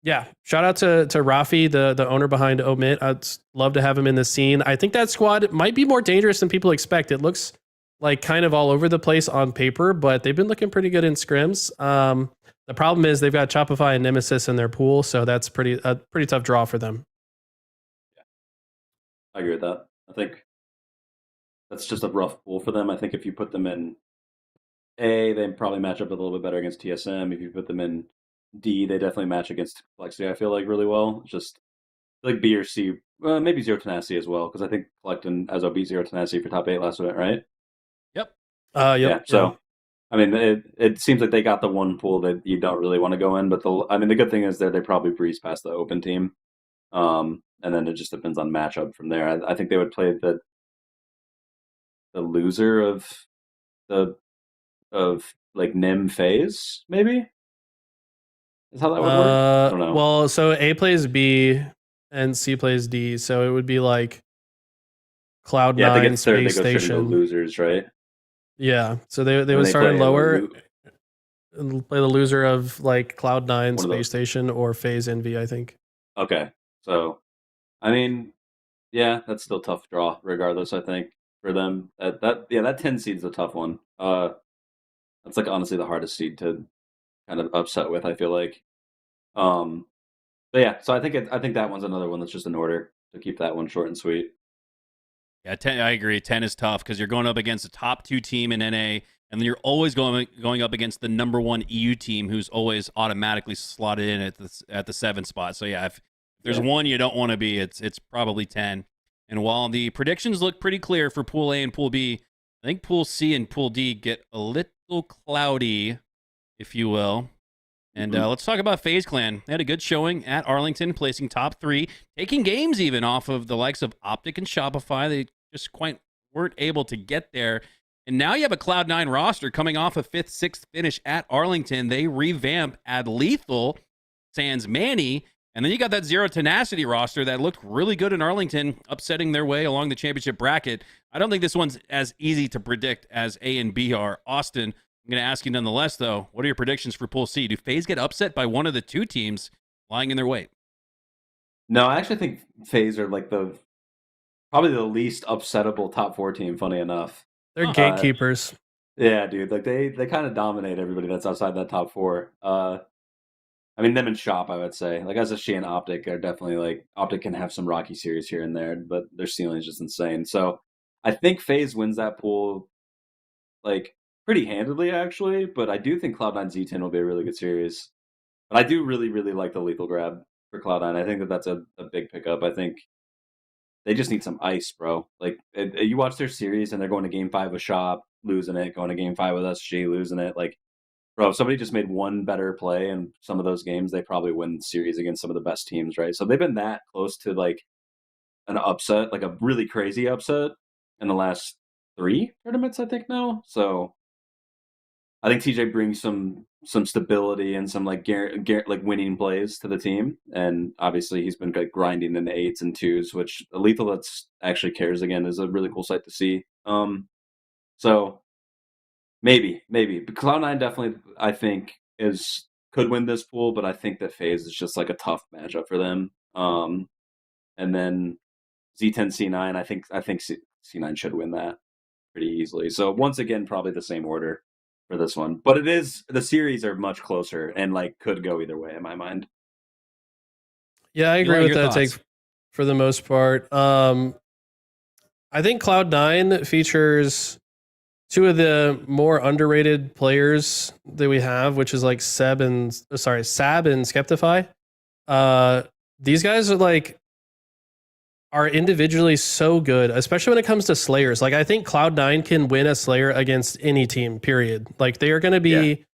yeah, shout out to Rafi, the owner behind Omit. I'd love to have him in the scene. I think that squad might be more dangerous than people expect. It looks like kind of all over the place on paper, but they've been looking pretty good in scrims. The problem is they've got Shopify and Nemesis in their pool, so that's a pretty tough draw for them. I agree with that. I think that's just a rough pool for them. I think if you put them in A, they probably match up a little bit better against TSM. If you put them in D, they definitely match against Complexity, I feel like, really well. It's just like B or C, maybe Zero Tenacity as well, because I think Collect and Ezo beat Zero Tenacity for top 8 last event, right? Yep. Yep. So, I mean, it seems like they got the one pool that you don't really want to go in, but the good thing is that they probably breeze past the open team. And then it just depends on matchup from there. I think they would play the loser of the of like Nim phase, maybe? Is how that would work? I don't know. Well, so A plays B and C plays D, so it would be like Cloud9 Yeah, if they get third, they Space go straight into Station. losers, right? Yeah, so they And would they start in play lower and play the loser of like Cloud9 One of Space those. Station or Phase Envy, I think. Okay, so I mean, yeah, that's still a tough draw, regardless. I think for them, that 10 seed is a tough one. That's like honestly the hardest seed to kind of upset with. I feel like, but yeah. So I think that one's another one that's just in order to keep that one short and sweet. Yeah, 10, I agree. 10 is tough because you're going up against the top 2 team in NA, and then you're always going up against the number 1 EU team, who's always automatically slotted in at the 7 spot. So yeah, if there's one you don't want to be, it's probably 10. And while the predictions look pretty clear for Pool A and Pool B, I think Pool C and Pool D get a little cloudy, if you will. And let's talk about FaZe Clan. They had a good showing at Arlington, placing top 3, taking games even off of the likes of Optic and Shopify. They just quite weren't able to get there. And now you have a Cloud9 roster coming off a 5th, 6th finish at Arlington. They revamp, add Lethal, sans Manny, and then you got that Zero Tenacity roster that looked really good in Arlington, upsetting their way along the championship bracket. I don't think this one's as easy to predict as A and B are. Austin, I'm going to ask you nonetheless, though, what are your predictions for Pool C? Do FaZe get upset by one of the 2 teams lying in their wait? No, I actually think FaZe are like probably the least upsettable top 4 team, funny enough. They're gatekeepers. Yeah, dude. Like they kind of dominate everybody that's outside that top 4. I mean, them and Shop, I would say. Like SSG and Optic are definitely like Optic can have some rocky series here and there, but their ceiling is just insane. So I think FaZe wins that pool like pretty handedly, actually. But I do think Cloud9 Z10 will be a really good series. But I do really, really like the lethal grab for Cloud9. I think that's a big pickup. I think they just need some ice, bro. Like you watch their series and they're going to Game 5 with Shop, losing it, going to Game 5 with SG, losing it. Like, bro, if somebody just made one better play in some of those games, they probably win the series against some of the best teams, right? So they've been that close to like an upset, like a really crazy upset in the last 3 tournaments, I think now. So I think TJ brings some stability and some like like winning plays to the team, and obviously he's been like grinding in the 8s and 2s, which a lethal that's actually cares again is a really cool sight to see. So maybe, but Cloud9 definitely I think could win this pool, but I think that FaZe is just like a tough matchup for them. And then Z10 C9, I think C9 should win that pretty easily. So once again, probably the same order for this one, but the series are much closer and like could go either way in my mind. Yeah, I agree with that take for the most part. I think Cloud9 features 2 of the more underrated players that we have, which is like Sab and Skeptify. These guys are individually so good, especially when it comes to Slayers. Like I think Cloud9 can win a Slayer against any team, period. Like they are going to be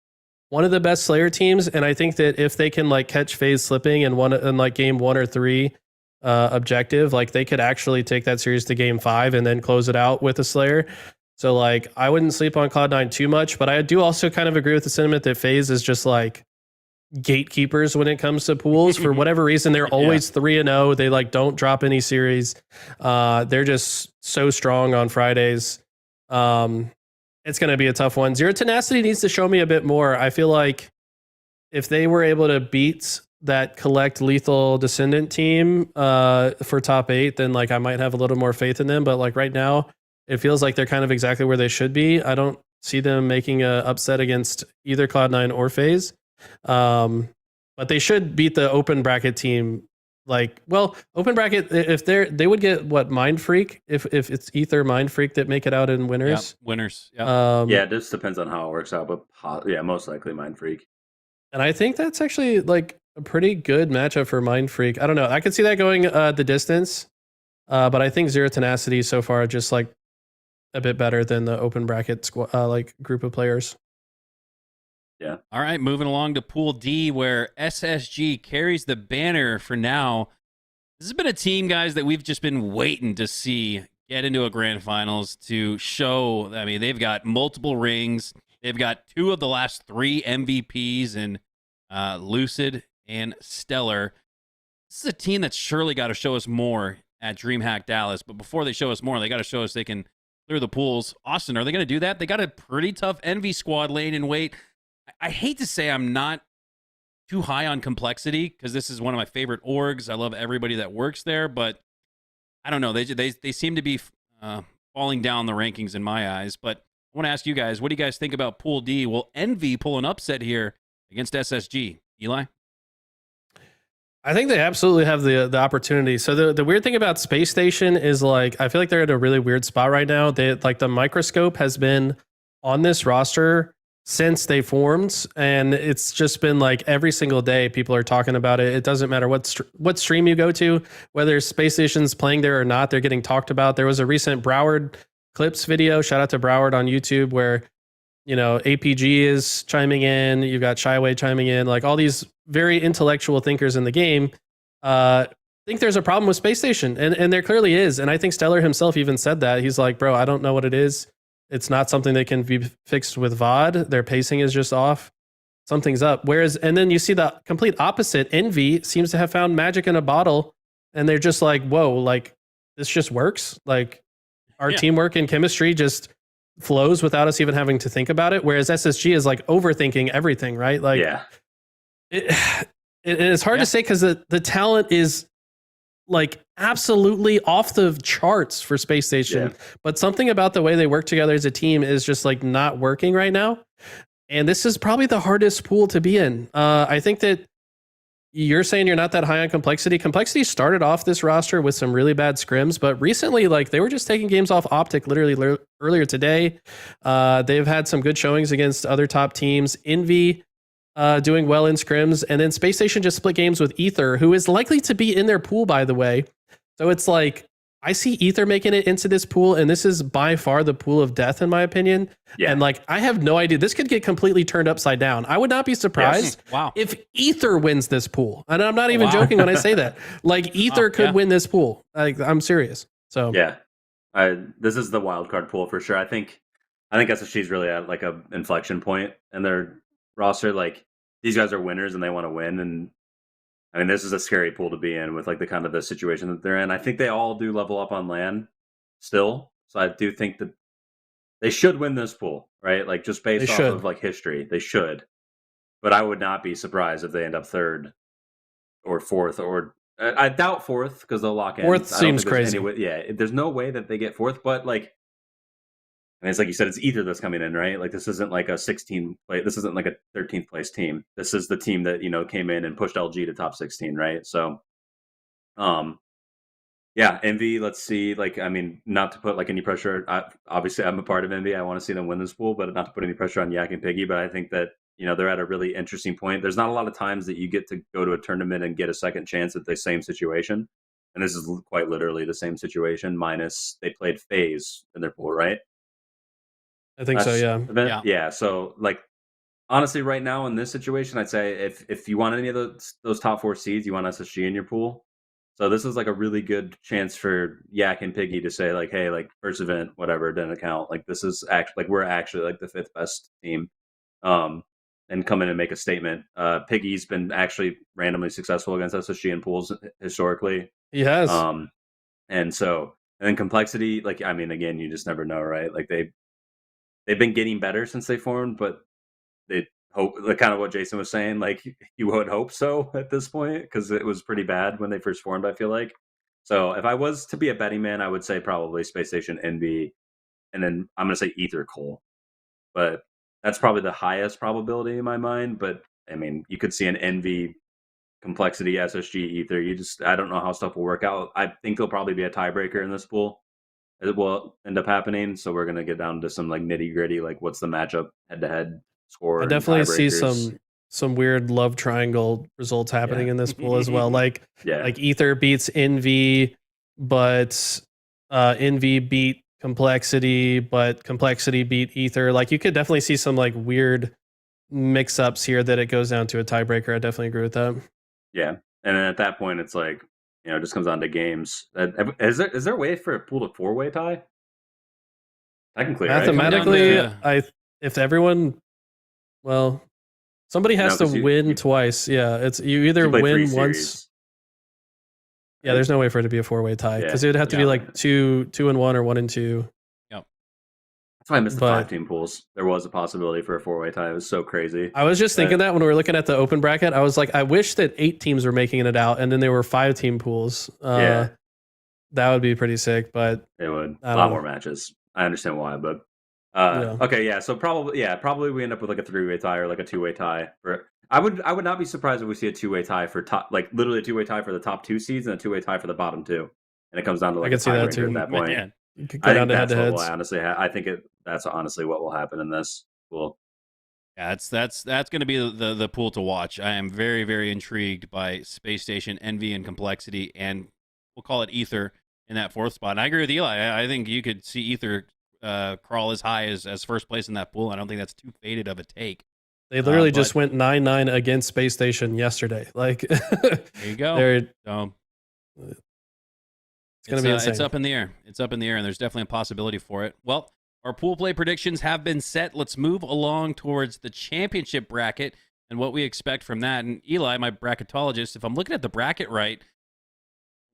one of the best Slayer teams, and I think that if they can like catch FaZe slipping in like game 1 or 3 objective, like they could actually take that series to game 5 and then close it out with a Slayer. So like I wouldn't sleep on Cloud9 too much, but I do also kind of agree with the sentiment that FaZe is just like gatekeepers when it comes to pools. For whatever reason, they're always 3-0. They like don't drop any series. They're just so strong on Fridays. It's going to be a tough one. Zero Tenacity needs to show me a bit more. I feel like if they were able to beat that collect lethal Descendant team for top 8, then like I might have a little more faith in them. But like right now, it feels like they're kind of exactly where they should be. I don't see them making a upset against either Cloud9 or FaZe. But they should beat the open bracket team. Like, well, open bracket, if they would get what, Mind Freak, if it's Ether Mind Freak that make it out in winners. Yeah, winners. Yeah. Yeah, it just depends on how it works out, but yeah, most likely Mind Freak. And I think that's actually like a pretty good matchup for Mind Freak. I don't know. I could see that going the distance. But I think Zero Tenacity so far just like a bit better than the open bracket like group of players. Yeah. All right, moving along to Pool D, where SSG carries the banner for now. This has been a team, guys, that we've just been waiting to see get into a grand finals to show. I mean, they've got multiple rings. They've got 2 of the last 3 MVPs in Lucid and Stellar. This is a team that's surely got to show us more at DreamHack Dallas. But before they show us more, they got to show us they can clear the pools. Austin, are they going to do that? They got a pretty tough Envy squad laying in wait. I hate to say I'm not too high on Complexity because this is one of my favorite orgs. I love everybody that works there, but I don't know. They seem to be falling down the rankings in my eyes. But I want to ask you guys, what do you guys think about Pool D? Will Envy pull an upset here against SSG? Eli? I think they absolutely have the opportunity. So the weird thing about Space Station is like I feel like they're at a really weird spot right now. They like the microscope has been on this roster since they formed, and it's just been like every single day people are talking about it. It doesn't matter what stream you go to, whether Space Station's playing there or not, they're getting talked about. There was a recent Broward Clips video, shout out to Broward on YouTube, where APG is chiming in, you've got Shyway chiming in, like all these very intellectual thinkers in the game think there's a problem with Space Station, and there clearly is. And I think Stellar himself even said that. He's like, bro, I don't know what it is. It's not something that can be fixed with VOD. Their pacing is just off. Something's up. And then you see the complete opposite. Envy seems to have found magic in a bottle, and they're just like, whoa, like this just works. Like our teamwork and chemistry just flows without us even having to think about it. Whereas SSG is like overthinking everything, right? Like, it's hard to say because the talent is like absolutely off the charts for Space Station, but something about the way they work together as a team is just like not working right now. And this is probably the hardest pool to be in. I think that you're saying you're not that high on Complexity. Complexity started off this roster with some really bad scrims, but recently, like they were just taking games off Optic literally earlier today. They've had some good showings against other top teams. Envy doing well in scrims, and then Space Station just split games with Ether, who is likely to be in their pool, by the way. So it's like I see Ether making it into this pool, and this is by far the pool of death, in my opinion. Yeah. And like I have no idea. This could get completely turned upside down. I would not be surprised if Ether wins this pool. And I'm not even joking when I say that. Like Ether could win this pool. Like I'm serious. So this is the wild card pool for sure. I think SSG is really at like a inflection point in their roster. Like these guys are winners and they want to win, and I mean this is a scary pool to be in with like the kind of the situation that they're in. I think they all do level up on LAN still, so I do think that they should win this pool, right? Like just based off of like history, they should. But I would not be surprised if they end up third or fourth, or I doubt fourth because they'll lock in. Fourth seems crazy. There's no way that they get fourth, but like. And it's like you said, it's Ether that's coming in, right? Like this isn't like a 16 play. This isn't like a 13th place team. This is the team that came in and pushed LG to top 16, right? So, Envy. Let's see. Like, I mean, not to put like any pressure. Obviously, I'm a part of Envy. I want to see them win this pool, but not to put any pressure on Yak and Piggy. But I think that they're at a really interesting point. There's not a lot of times that you get to go to a tournament and get a second chance at the same situation, and this is quite literally the same situation. Minus they played FaZe in their pool, right? I think so, yeah. Yeah. So, like, honestly, right now in this situation, I'd say if you want any of those top 4 seeds, you want SSG in your pool. So this is like a really good chance for Yak and Piggy to say like, hey, like first event, whatever, didn't count. Like this is actually like we're actually like the 5th best team, and come in and make a statement. Piggy's been actually randomly successful against SSG in pools historically. He has. And then Complexity, like I mean, again, you just never know, right? Like They've been getting better since they formed, but they hope, like kind of what Jason was saying, like you would hope so at this point because it was pretty bad when they first formed, I feel like. So if I was to be a betting man, I would say probably Space Station, Envy, and then I'm going to say Ether Cole. But that's probably the highest probability in my mind. But I mean, you could see an Envy, Complexity, SSG, Ether. I don't know how stuff will work out. I think there'll probably be a tiebreaker in this pool. It will end up happening, so we're gonna get down to some like nitty gritty, like what's the matchup head to head score. I definitely see some weird love triangle results happening in this pool as well. Like Ether beats Envy, but Envy beat Complexity, but Complexity beat Ether. Like you could definitely see some like weird mix ups here that it goes down to a tiebreaker. I definitely agree with that. Yeah, and then at that point, it's like. It just comes down to games. Is there a way for a pool to 4-way tie? Technically, mathematically, right? if everyone, well, somebody has No, 'cause to you- win you- twice. Yeah, it's you either You play three win once. series. Yeah, there's no way for it to be a 4-way tie because Yeah. it would have to be Yeah. like 2-1 or 1-2. That's why I missed the But- 5-team pools. There was a possibility for a 4-way tie. It was so crazy. I was just thinking that when we were looking at the open bracket, I was like, I wish that 8 teams were making it out, and then there were 5-team pools. Yeah. That would be pretty sick. But It would. I A don't lot know. more matches. I understand why, but Yeah. okay, yeah. So probably we end up with like a 3-way tie or like a 2-way tie. I would not be surprised if we see a 2-way tie for top, like literally a 2-way tie for the top 2 seeds and a 2-way tie for the bottom 2, and it comes down to like I could a see that tiebreaker too. at that point. Man. you could I go think down to that's what will head-to-heads. honestly. That's honestly what will happen in this. Well, Yeah, that's going to be the pool to watch. I am very, very intrigued by Space Station, Envy, and Complexity, and we'll call it Ether in that 4th spot. And I agree with Eli. I think you could see Ether crawl as high as first place in that pool. I don't think that's too faded of a take. They literally but- just went 9-9 against Space Station yesterday. Like, There you go. they're So it's gonna be insane. It's up in the air. It's up in the air, and there's definitely a possibility for it. Well, our pool play predictions have been set. Let's move along towards the championship bracket and what we expect from that. And Eli, my bracketologist, if I'm looking at the bracket right,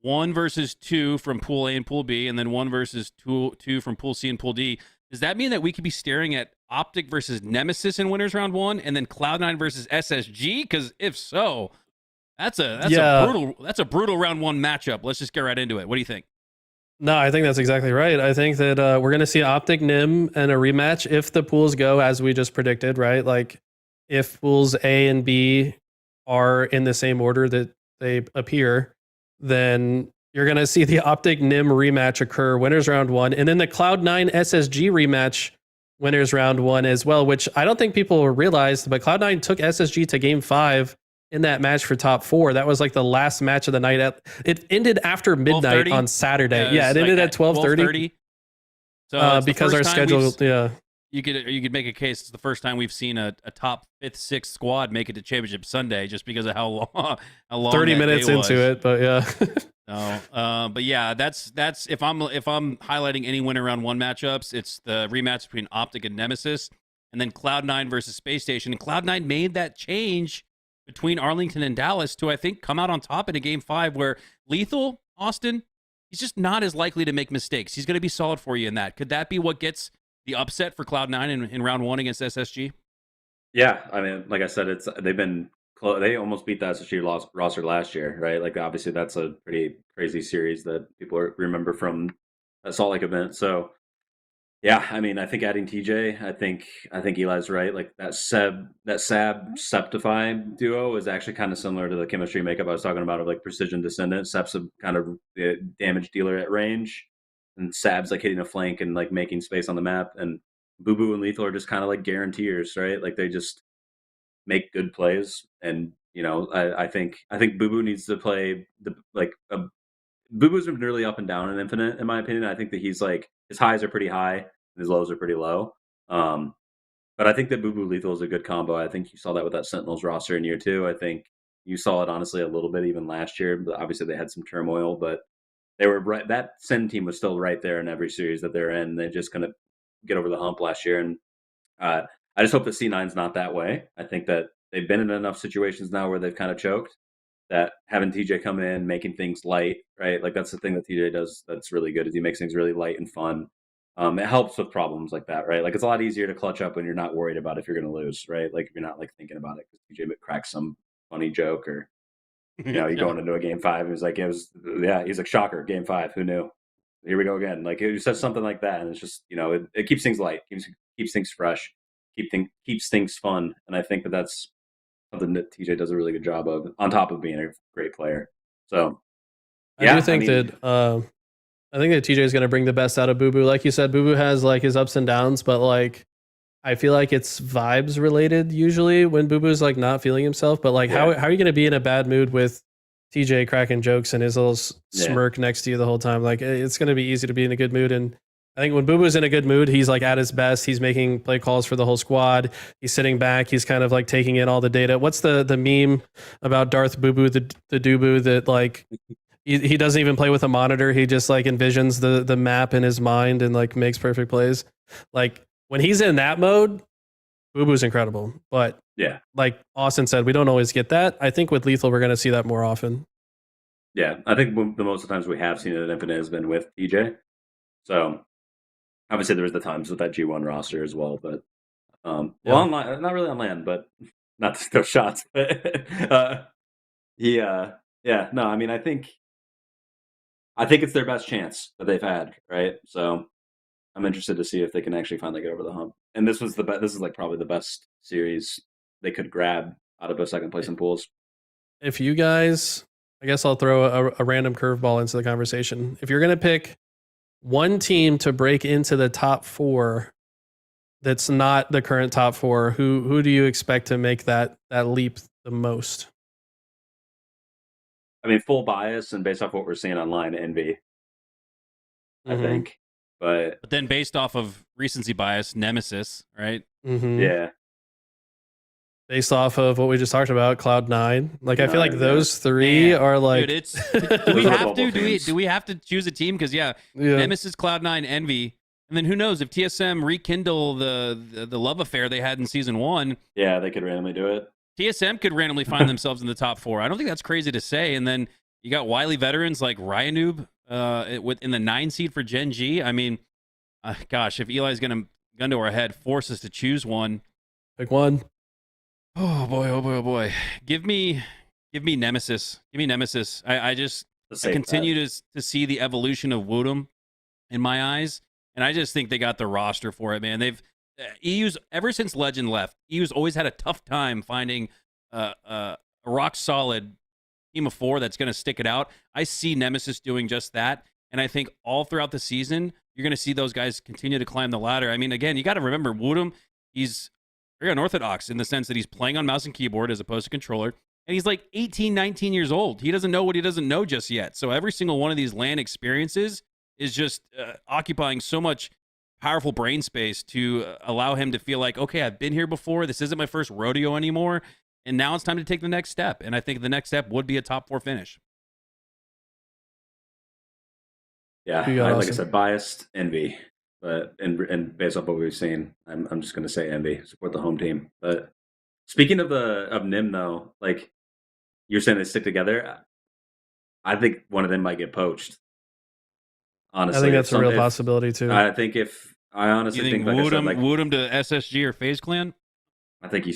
1 versus 2 from Pool A and Pool B, and then 1 versus 2 from Pool C and Pool D. Does that mean that we could be staring at Optic versus Nemesis in winners round 1, and then Cloud9 versus SSG? Because if so, that's Yeah. a brutal round 1 matchup. Let's just get right into it. What do you think? No, I think that's exactly right. I think that we're going to see Optic Nim and a rematch if the pools go as we just predicted, right? Like if pools A and B are in the same order that they appear, then you're going to see the Optic Nim rematch occur, winners round 1, and then the Cloud9 SSG rematch, winners round 1 as well, which I don't think people realized, but Cloud9 took SSG to game 5 in that match for top 4. That was like the last match of the night. It ended after midnight 12:30? on Saturday. Yeah, It ended at 12:30. So it's the Because our first time we've- schedule, you could make a case. It's the first time we've seen a top 5th, 6th squad make it to Championship Sunday, just because of how long 30 that minutes day into was. it, but yeah. But yeah, that's if I'm highlighting any winner round 1 matchups, it's the rematch between Optic and Nemesis, and then Cloud9 versus Space Station. And Cloud9 made that change between Arlington and Dallas to, I think, come out on top in a game 5 where Lethal, Austin, he's just not as likely to make mistakes. He's going to be solid for you in that. Could that be what gets the upset for Cloud9 in round 1 against SSG? yeah. I mean, like I said, they've been close. They almost beat the SSG roster last year, right? Like obviously that's a pretty crazy series that people remember from that Salt Lake event. So yeah, I mean, I think adding TJ, I think Eli's right. Like that Sab Septify duo is actually kind of similar to the chemistry makeup I was talking about of like Precision Descendant. Sep's a kind of damage dealer at range, and Sab's like hitting a flank and like making space on the map. And Boo Boo and Lethal are just kind of like guaranteers, right? Like they just make good plays. And you know, I think Boo Boo needs to play Boo Boo's been really up and down in Infinite, in my opinion. I think that he's like his highs are pretty high and his lows are pretty low. But I think that Boo Boo Lethal is a good combo. I think you saw that with that Sentinels roster in year 2. I think you saw it honestly a little bit even last year. But obviously they had some turmoil, but they were right. That Sen team was still right there in every series that they're in. They're just going to get over the hump last year, and I just hope that C9's not that way. I think that they've been in enough situations now where they've kind of choked. That having TJ come in, making things light, right? Like that's the thing that TJ does that's really good is he makes things really light and fun. It helps with problems like that, right? Like it's a lot easier to clutch up when you're not worried about if you're going to lose, right? Like if you're not like thinking about it because TJ cracks some funny joke or you know, you going into a game 5, he's like, he's like shocker, game 5, who knew? Here we go again. Like he says something like that, and it's just it keeps things light, keeps things fresh, keeps things fun, and I think that's something that TJ does a really good job of, on top of being a great player. So, I think that TJ is going to bring the best out of Boo Boo. Like you said, Boo Boo has like his ups and downs, but like I feel like it's vibes related usually when Boo Boo's like not feeling himself. But like, how are you going to be in a bad mood with TJ cracking jokes and his little smirk next to you the whole time? Like it's going to be easy to be in a good mood. And I think when Boo Boo's in a good mood, he's like at his best. He's making play calls for the whole squad. He's sitting back. He's kind of like taking in all the data. What's the meme about Darth Boo Boo, the Doo-Boo, that like he doesn't even play with a monitor. He just like envisions the map in his mind and like makes perfect plays. Like when he's in that mode, Boo Boo's incredible, but Yeah, like Austin said, we don't always get that. I think with Lethal, we're going to see that more often. yeah. I think the most of the times we have seen it at Infinite has been with TJ. So obviously there was the times with that G1 roster as well, but well, online, not really on land, but not to throw shots. But yeah, no. I mean, I think it's their best chance that they've had, right? So I'm interested to see if they can actually finally get over the hump. And this was this is like probably the best series they could grab out of a second place in pools. If you guys, I guess I'll throw a random curveball into the conversation. If you're going to pick one team to break into the top 4 that's not the current top 4, who do you expect to make that leap the most? I mean, full bias and based off what we're seeing online, Envy, I think. But then based off of recency bias, Nemesis, right? Yeah. Based off of what we just talked about, Cloud9. Like, I feel like those three are like. Dude, it's do we have to do we have to choose a team? Because Nemesis, Cloud9, Envy, and then who knows if TSM rekindle the love affair they had in season 1? Yeah, they could randomly do it. TSM could randomly find themselves in the top 4. I don't think that's crazy to say. And then you got wily veterans like Ryanoob in the 9 seed for Gen G. I mean, gosh, if Eli's gonna gun to our head, force us to choose one. Pick one. Oh boy, oh boy, oh boy. Give me Nemesis. Give me Nemesis. I continue to see the evolution of Woodham in my eyes, and I just think they got the roster for it, man. They've EU's ever since Legend left. EU's always had a tough time finding a rock solid team of 4 that's going to stick it out. I see Nemesis doing just that, and I think all throughout the season you're going to see those guys continue to climb the ladder. I mean, again, you got to remember Woodham. He's very unorthodox in the sense that he's playing on mouse and keyboard as opposed to controller. And he's like 18, 19 years old. He doesn't know what he doesn't know just yet. So every single one of these LAN experiences is just occupying so much powerful brain space to allow him to feel like, okay, I've been here before. This isn't my first rodeo anymore. And now it's time to take the next step. And I think the next step would be a top 4 finish. Yeah, like I said, biased Envy. But and based off what we've seen, I'm just going to say Envy, support the home team. But speaking of NIM though, like you're saying they stick together, I think one of them might get poached. Honestly, I think that's a real possibility too. I think think Woodham to SSG or FaZe Clan. I think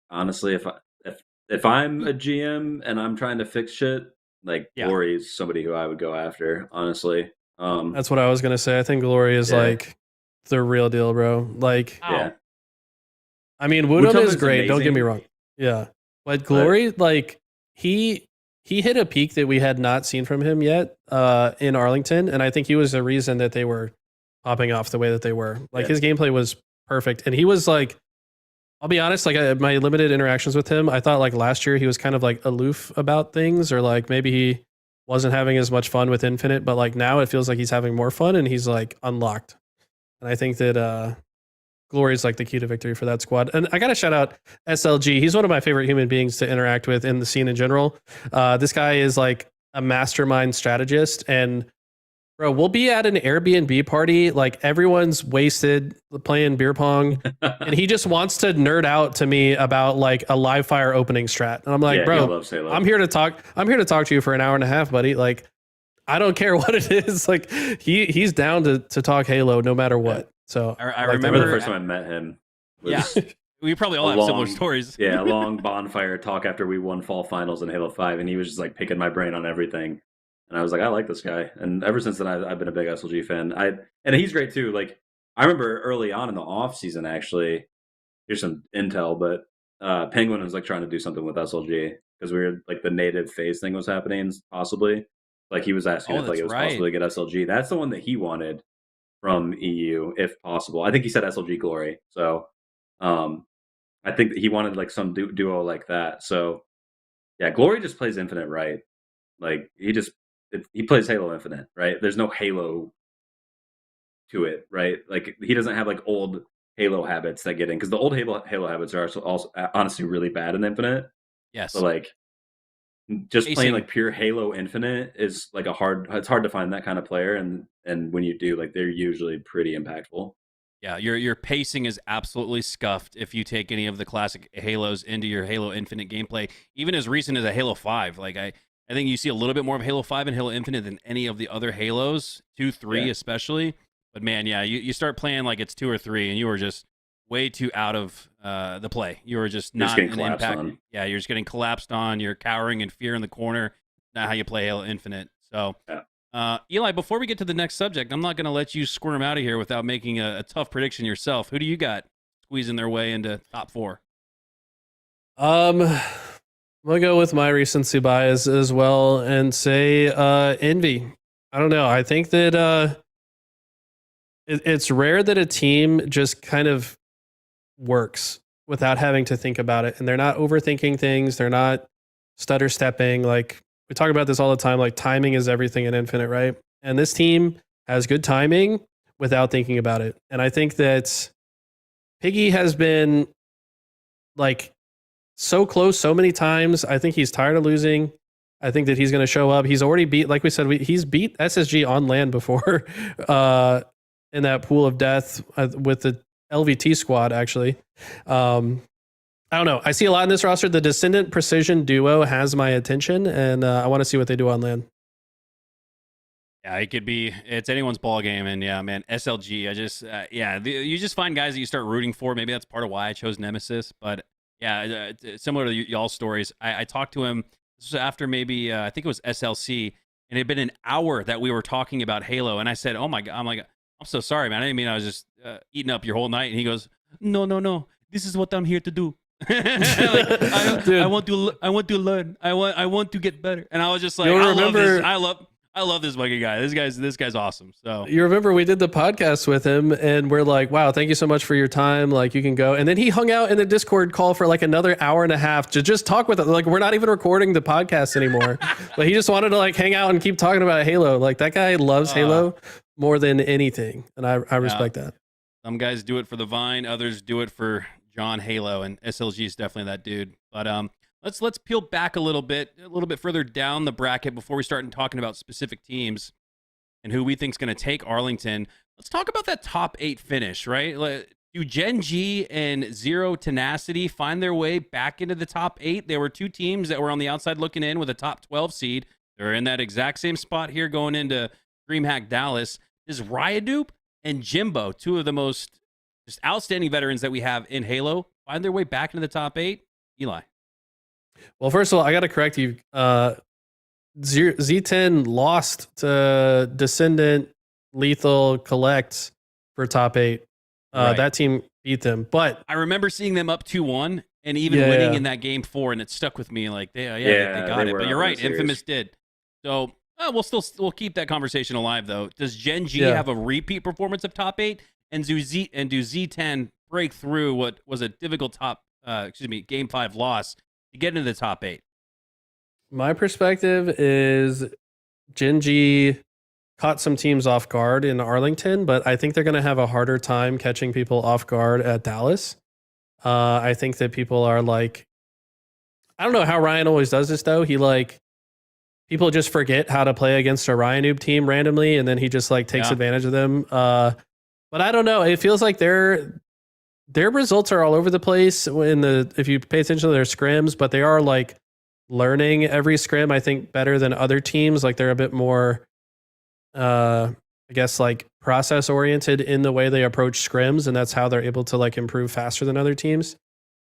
honestly, if I'm a GM and I'm trying to fix shit, like Glory is somebody who I would go after. Honestly. That's what I was gonna say. I think Glory is like the real deal, bro. Like, I mean, Woodham is great. Amazing. Don't get me wrong. Yeah, but Glory, like he hit a peak that we had not seen from him yet in Arlington, and I think he was the reason that they were popping off the way that they were. Like his gameplay was perfect, and he was like, I'll be honest, like my limited interactions with him, I thought like last year he was kind of like aloof about things, or like maybe he wasn't having as much fun with Infinite, but like now it feels like he's having more fun and he's like unlocked. And I think that Glory is like the key to victory for that squad. And I got to shout out SLG. He's one of my favorite human beings to interact with in the scene in general. This guy is like a mastermind strategist, and bro, we'll be at an Airbnb party, like everyone's wasted playing beer pong, and he just wants to nerd out to me about like a live fire opening strat. And I'm like, bro, I'm here to talk to you for an hour and a half, buddy. Like, I don't care what it is. Like he's down to talk Halo no matter what. Yeah. So I remember the first time I met him. We probably all have similar stories. Yeah, a long bonfire talk after we won fall finals in Halo 5, and he was just like picking my brain on everything. And I was like, I like this guy. And ever since then, I've been a big SLG fan. And he's great too. Like, I remember early on in the off season, actually, here's some intel, but Penguin was like trying to do something with SLG because we were like the native phase thing was happening, possibly. Like he was asking if like it was possible to get SLG. That's the one that he wanted from EU, if possible. I think he said SLG Glory. So I think that he wanted like some duo like that. So yeah, Glory just plays Infinite right. Like he plays Halo Infinite, right? There's no Halo to it, right? Like he doesn't have like old Halo habits that get in, because the old Halo habits are also honestly really bad in Infinite. Yes. So like just playing like pure Halo Infinite is like it's hard to find that kind of player, and when you do, like they're usually pretty impactful. Yeah, your pacing is absolutely scuffed if you take any of the classic Halos into your Halo Infinite gameplay, even as recent as a Halo 5. Like I think you see a little bit more of Halo 5 and Halo Infinite than any of the other Halos, 2, 3 especially. But man, yeah, you start playing like it's 2 or 3 and you are just way too out of the play. You are just not getting an collapsed impact. on. Yeah, you're just getting collapsed on. You're cowering in fear in the corner. Not how you play Halo Infinite. So Eli, before we get to the next subject, I'm not going to let you squirm out of here without making a tough prediction yourself. Who do you got squeezing their way into top 4? I'm gonna go with my recency bias as well and say Envy. I don't know. I think that it's rare that a team just kind of works without having to think about it, and they're not overthinking things. They're not stutter stepping. Like we talk about this all the time. Like timing is everything in Infinite, right? And this team has good timing without thinking about it. And I think that Piggy has been like so close so many times. I think he's tired of losing. I think that he's going to show up. He's already beat, like we said, he's beat SSG on land before in that pool of death with the LVT squad, actually. I don't know. I see a lot in this roster. The Descendant Precision duo has my attention, and I want to see what they do on land. Yeah, it's anyone's ball game. And yeah, man, SLG, you just find guys that you start rooting for. Maybe that's part of why I chose Nemesis. But yeah, similar to y'all's stories, I talked to him. This was after maybe, I think it was SLC, and it had been an hour that we were talking about Halo. And I said, oh my God, I'm so sorry, man. I didn't mean I was just eating up your whole night. And he goes, no, this is what I'm here to do. I want to learn. I want to get better. And I was just like, I love this fucking guy. This guy's awesome. So you remember we did the podcast with him, and we're like, wow, thank you so much for your time. Like, you can go. And then he hung out in the Discord call for like another hour and a half to just talk with us. Like, we're not even recording the podcast anymore. But he just wanted to like hang out and keep talking about Halo. Like, that guy loves Halo more than anything, and I respect that. Some guys do it for the Vine, others do it for John Halo, and SLG is definitely that dude. But let's peel back a little bit further down the bracket before we start talking about specific teams and who we think is going to take Arlington. Let's talk about that top 8 finish, right? Do Gen G and Zero Tenacity find their way back into the top 8? There were 2 teams that were on the outside looking in with a top 12 seed. They're in that exact same spot here going into Dreamhack Dallas. Is Ryadoop and Jimbo, 2 of the most just outstanding veterans that we have in Halo, find their way back into the top 8? Eli. Well, first of all, I got to correct you. Z10 lost to Descendant, Lethal, Collect for top 8. Right. That team beat them, but I remember seeing them up 2-1 and even winning in that game 4, and it stuck with me. Like they got it. But you're right, Infamous did. So we'll keep that conversation alive though. Does Gen G have a repeat performance of top 8, and do Z10 break through what was a difficult game 5 loss to get into the top 8? My perspective is Gen G caught some teams off guard in Arlington, but I think they're going to have a harder time catching people off guard at Dallas. I think that people are like, I don't know how Ryan always does this though. People just forget how to play against a Ryan team randomly, and then he just like takes advantage of them. But I don't know. It feels like their results are all over the place if you pay attention to their scrims, but they are like learning every scrim, I think, better than other teams. Like they're a bit more, I guess, like process oriented in the way they approach scrims, and that's how they're able to like improve faster than other teams.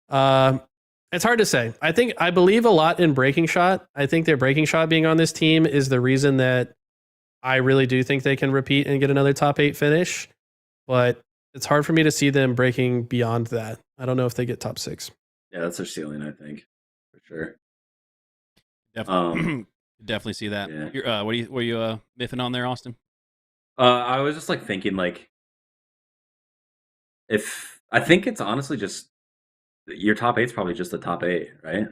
It's hard to say. I believe a lot in Breaking Shot. I think their Breaking Shot being on this team is the reason that I really do think they can repeat and get another top 8 finish. But it's hard for me to see them breaking beyond that. I don't know if they get top 6. Yeah, that's their ceiling, I think, for sure. Definitely see that. Yeah. What are you miffing on there, Austin? I was just like thinking, like, I think it's honestly just your top 8 is probably just the top 8, right?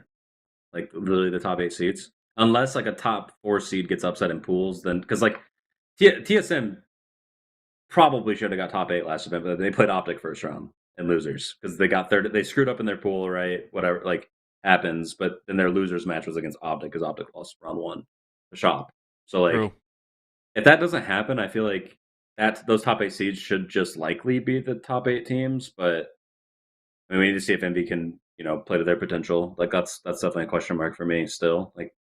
Like literally the top 8 seeds, unless like a top 4 seed gets upset in pools, then because like TSM probably should have got top 8 last event, but they played Optic first round and losers because they got third. They screwed up in their pool, right? Whatever, like happens. But then their losers match was against Optic because Optic lost round 1 to Shop. So like, if that doesn't happen, I feel like those top 8 seeds should just likely be the top 8 teams, but I mean, we need to see if Envy can, play to their potential. Like that's definitely a question mark for me still. Like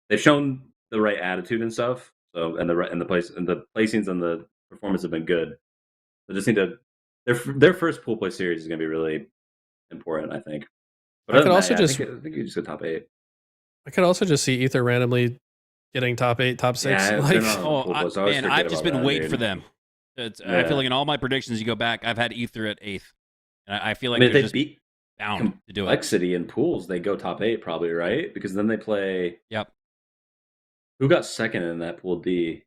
they've shown the right attitude and stuff. So and the placings and the performance have been good. They just need to their first pool play series is going to be really important, I think. But I could also I think you just go top 8. I could also just see Ether randomly getting top 8, top 6. Yeah, like, man, I've just been waiting for them. I feel like in all my predictions, you go back, I've had Ether at 8th. And I feel like if they're they just beat bound to do it. Complexity in pools, they go top 8 probably, right? Because then they play. Yep. Who got second in that pool D?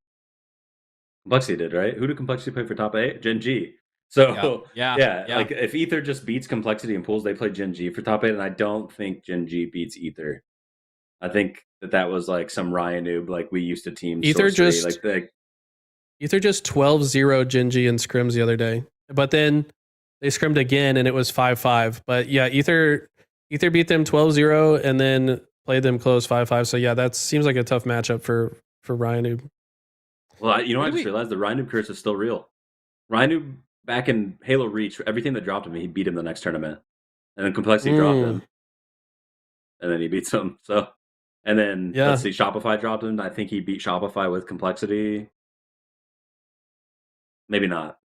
Complexity did, right? Who did Complexity play for top 8? Gen G. So yeah. Like if Ether just beats Complexity in pools, they play Gen G for top 8, and I don't think Gen G beats Ether. I think that was like some Ryan noob, like we used to team Ether sorcery. Ether just 12-0 Gen G in scrims the other day, but then they scrimmed again and it was 5-5. But yeah, Ether beat them 12-0 and then played them close 5-5. So yeah, that seems like a tough matchup for Ryan noob. Well, I just realized the Ryan noob curse is still real. Ryan noob back in Halo Reach, everything that dropped him, he beat him the next tournament, and then Complexity dropped him, and then he beats him. So, and then let's see, Shopify dropped him. I think he beat Shopify with Complexity. Maybe not.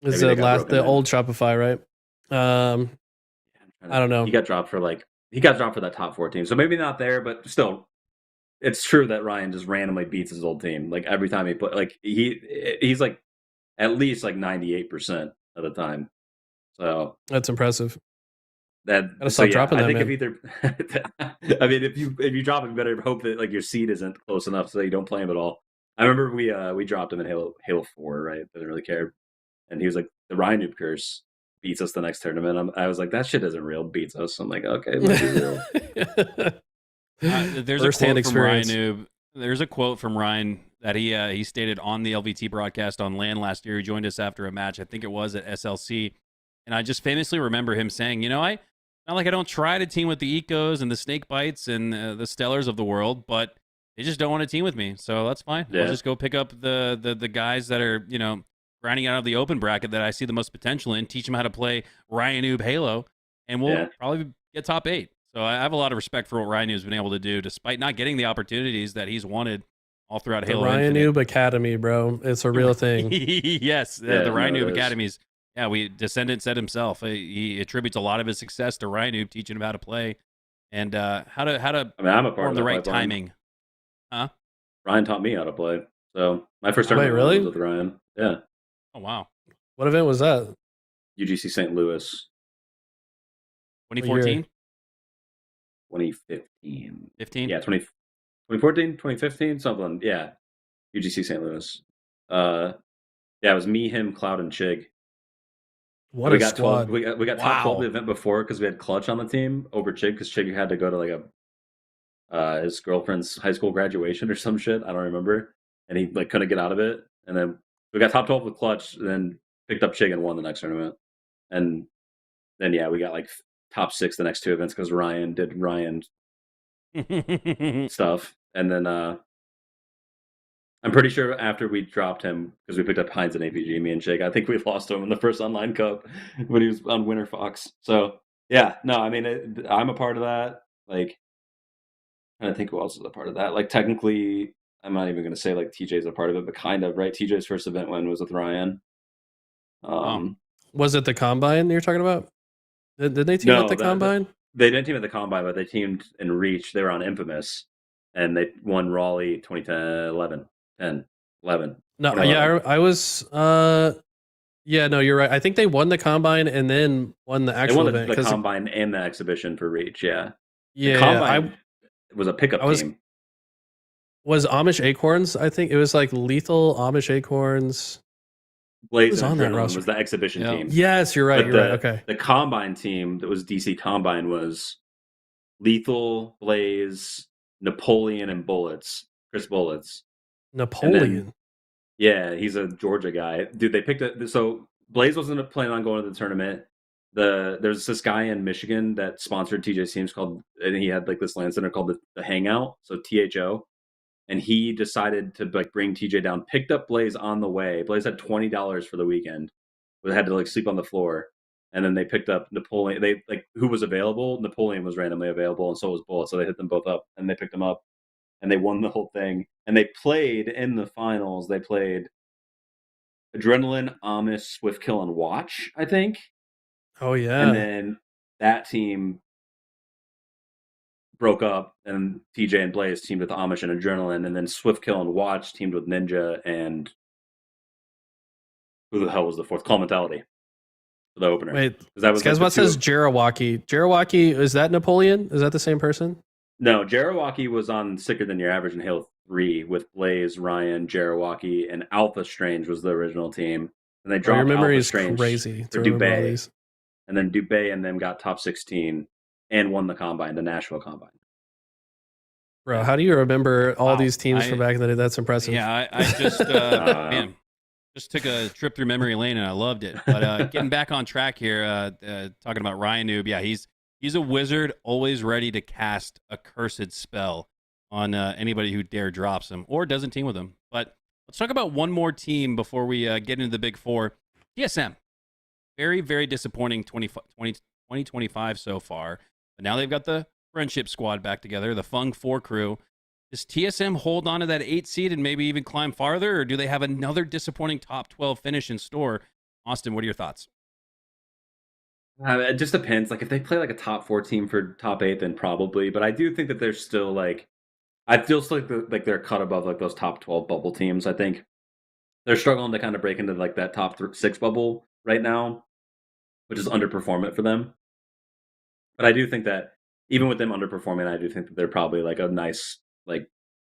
It's the old Shopify, right? I don't know. He got dropped for that top 4 team, so maybe not there, but still, it's true that Ryan just randomly beats his old team. Like every time he put, like he's like at least like 98% of the time. So that's impressive. Stop dropping that, I think if either, I mean, if you drop him, you better hope that like your seed isn't close enough so that you don't play him at all. I remember we dropped him in Halo 4, right? Didn't really care, and he was like, the Ryan noob curse beats us the next tournament. I was like, that shit isn't real. Beats us. I'm like, okay, it might be real. There's a quote from Ryan noob. There's a quote from Ryan that he stated on the LVT broadcast on LAN last year. He joined us after a match. I think it was at SLC, and I just famously remember him saying, I don't try to team with the Ecos and the Snake Bites and the Stellars of the world, but they just don't want to team with me. So that's fine. Yeah. I'll just go pick up the guys that are, grinding out of the open bracket that I see the most potential in, teach them how to play Ryan noob Halo, and we'll probably get top 8. So I have a lot of respect for what Ryan noob's been able to do, despite not getting the opportunities that he's wanted all throughout Halo Ryan Infinite. Noob Academy, bro. It's a real thing. Yes, the Ryan Noob Academies. Yeah, Descendant said himself. He attributes a lot of his success to Ryan Noob teaching him how to play and how to I'm a part of the right pipeline. timing. Huh? Ryan taught me how to play. So my first tournament was with Ryan. Yeah. Oh wow. What event was that? UGC St. Louis. 2014? 2015. 15? Yeah, 2014, 2015, something. Yeah. UGC St. Louis. Yeah, it was me, him, Cloud, and Chig. What a squad. We got top 12 the event before because we had Clutch on the team over Chig because Chig had to go to like his girlfriend's high school graduation or some shit. I don't remember. And he like couldn't get out of it. And then we got top 12 with Clutch, and then picked up Chig and won the next tournament. And then we got like top 6 the next 2 events because Ryan did Ryan stuff. And then I'm pretty sure after we dropped him, because we picked up Hines and APG, me and Chig, I think we lost to him in the first online cup when he was on Winter Fox. So yeah, no, I mean, I'm a part of that. Like, I think who else is a part of that? Like, technically, I'm not even going to say like TJ's a part of it, but kind of, right? TJ's first event win was with Ryan. Was it the Combine you're talking about? Did they team at the Combine? They didn't team at the Combine, but they teamed in Reach. They were on Infamous, and they won Raleigh 2011. No, yeah, I was. Yeah, no, you're right. I think they won the Combine and then won the actual event. The Combine and the exhibition for Reach. Yeah. Yeah, the Combine was a pickup team. Was Amish Acorns? I think it was like Lethal Amish Acorns. Blaze on that roster was the exhibition team. Yes, you're right. Right. Okay. The Combine team that was DC Combine was Lethal, Blaze, Napoleon, and Bullets. Chris Bullets. Napoleon. Yeah, he's a Georgia guy. Dude, they picked it. So Blaze wasn't planning on going to the tournament. There's this guy in Michigan that sponsored TJ's teams and he had like this LAN center called the Hangout. So THO. and he decided to like bring TJ down. Picked up Blaze on the way. Blaze had $20 for the weekend, but had to like sleep on the floor. And then they picked up Napoleon. They like who was available. Napoleon was randomly available, and so was Bullet. So they hit them both up, and they picked them up, and they won the whole thing. And they played in the finals. They played Adrenaline, Amish, Swift Kill, and Watch, I think. Oh yeah. And then that team broke up, and TJ and Blaze teamed with Amish and Adrenaline, and then Swift Kill and Watch teamed with Ninja and who the hell was the fourth? Call Mentality. The opener. Wait, that was Skazbot says Jarawaki. Jarawaki, is that Napoleon? Is that the same person? No, Jarawaki was on Sicker Than Your Average in Halo 3 with Blaze, Ryan, Jarawaki, and Alpha Strange was the original team. And they dropped your memory Alpha is Strange crazy for Dubé. And then Dubé and them got top 16 and won the Combine, the Nashville Combine. Bro, how do you remember all these teams from back in the day? That's impressive. Yeah, I just man, just took a trip through memory lane and I loved it. But getting back on track here, talking about Ryan Noob, yeah, he's a wizard, always ready to cast a cursed spell on anybody who dare drops him or doesn't team with him. But let's talk about one more team before we get into the big four. TSM, very, very disappointing 2025 so far. But now they've got the friendship squad back together, the Fung 4 crew. Does TSM hold on to that 8 seed and maybe even climb farther, or do they have another disappointing top 12 finish in store? Austin, what are your thoughts? It just depends. Like if they play like a top 4 team for top 8, then probably. But I do think that they're still like, I feel still like they're cut above like those top 12 bubble teams. I think they're struggling to kind of break into like that top 6 bubble right now, which is underperforming for them. But I do think that even with them underperforming, I do think that they're probably like a nice, like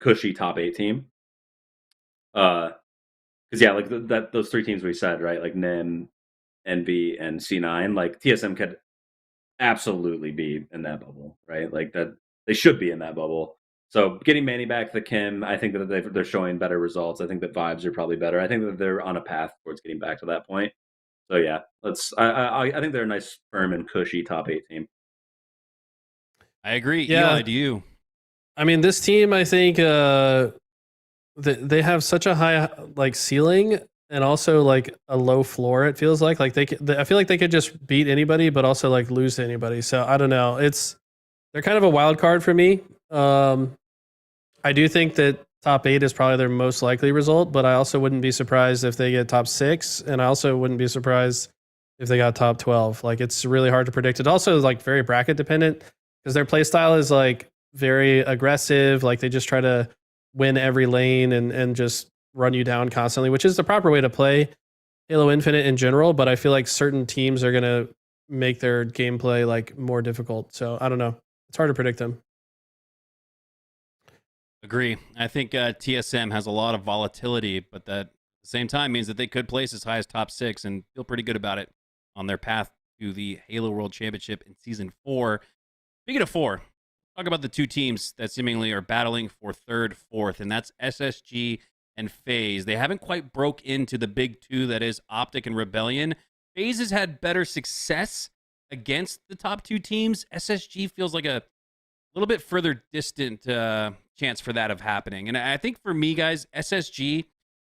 cushy top 8 team. Because yeah, like those 3 teams we said, right? Like NIM, NV, and C9. Like TSM could absolutely be in that bubble, right? Like that they should be in that bubble. So getting Manny back, the Kim, I think that they're showing better results. I think that vibes are probably better. I think that they're on a path towards getting back to that point. So yeah, I think they're a nice, firm, and cushy top 8 team. I agree. Yeah. Eli, do you? I mean, this team, I think they have such a high like ceiling and also like a low floor. It feels like I feel like they could just beat anybody, but also like lose to anybody. So I don't know. They're kind of a wild card for me. I do think that top 8 is probably their most likely result, but I also wouldn't be surprised if they get top 6, and I also wouldn't be surprised if they got top 12. Like it's really hard to predict. It also is like very bracket dependent because their play style is like very aggressive. Like they just try to win every lane and just run you down constantly, which is the proper way to play Halo Infinite in general. But I feel like certain teams are going to make their gameplay like more difficult. So I don't know. It's hard to predict them. Agree. I think TSM has a lot of volatility, but that at the same time means that they could place as high as top 6 and feel pretty good about it on their path to the Halo World Championship in Season 4. Speaking of 4, talk about the 2 teams that seemingly are battling for 3rd, 4th, and that's SSG and FaZe. They haven't quite broke into the big 2 that is Optic and Rebellion. FaZe has had better success against the top 2 teams. SSG feels like a little bit further distant chance for that of happening. And I think for me, guys, SSG,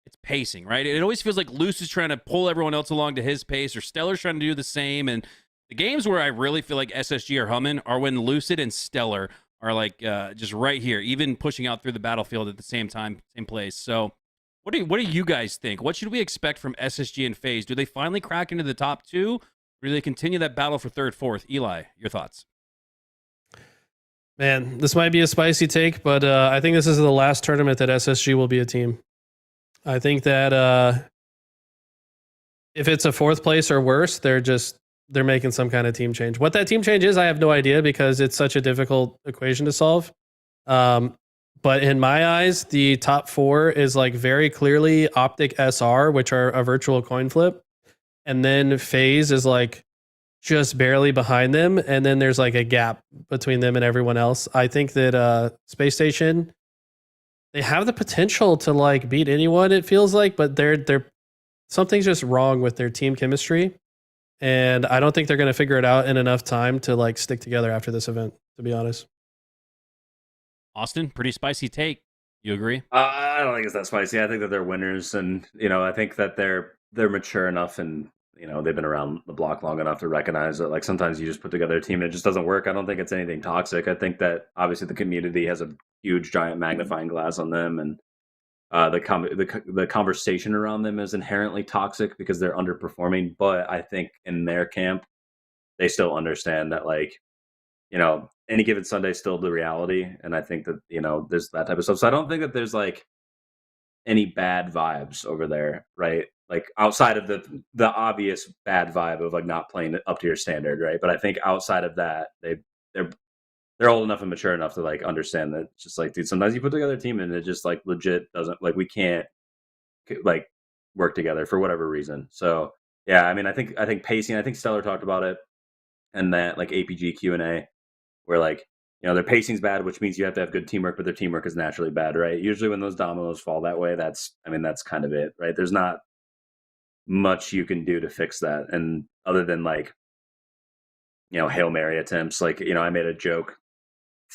it's pacing, right? It always feels like Luce is trying to pull everyone else along to his pace, or Stellar's trying to do the same. And the games where I really feel like SSG are humming are when Lucid and Stellar are like just right here, even pushing out through the battlefield at the same time, same place. So what do you guys think? What should we expect from SSG and FaZe? Do they finally crack into the top 2? Or do they continue that battle for 3rd, 4th? Eli, your thoughts? Man, this might be a spicy take, but I think this is the last tournament that SSG will be a team. I think that if it's a 4th place or worse, they're making some kind of team change. What that team change is, I have no idea because it's such a difficult equation to solve. But in my eyes, the top 4 is like very clearly Optic SR, which are a virtual coin flip. And then FaZe is like just barely behind them. And then there's like a gap between them and everyone else. I think that Space Station, they have the potential to like beat anyone, it feels like, but they're something's just wrong with their team chemistry. And I don't think they're going to figure it out in enough time to like stick together after this event, to be honest. Austin, pretty spicy take. You agree? I don't think it's that spicy. I think that they're winners, and I think that they're mature enough, and they've been around the block long enough to recognize that like sometimes you just put together a team and it just doesn't work. I don't think it's anything toxic. I think that obviously the community has a huge giant magnifying glass on them, and the conversation around them is inherently toxic because they're underperforming. But I think in their camp, they still understand that like any given Sunday is still the reality, and I think that there's that type of stuff. So I don't think that there's like any bad vibes over there, right? Like outside of the obvious bad vibe of like not playing it up to your standard, right? But I think outside of that, they're old enough and mature enough to like understand that it's just like, dude, sometimes you put together a team and it just like legit doesn't like we can't like work together for whatever reason. So yeah, I mean, I think pacing. I think Stellar talked about it, and that like APG Q&A, where like their pacing's bad, which means you have to have good teamwork, but their teamwork is naturally bad, right? Usually when those dominoes fall that way, that's kind of it, right? There's not much you can do to fix that, and other than like Hail Mary attempts. Like I made a joke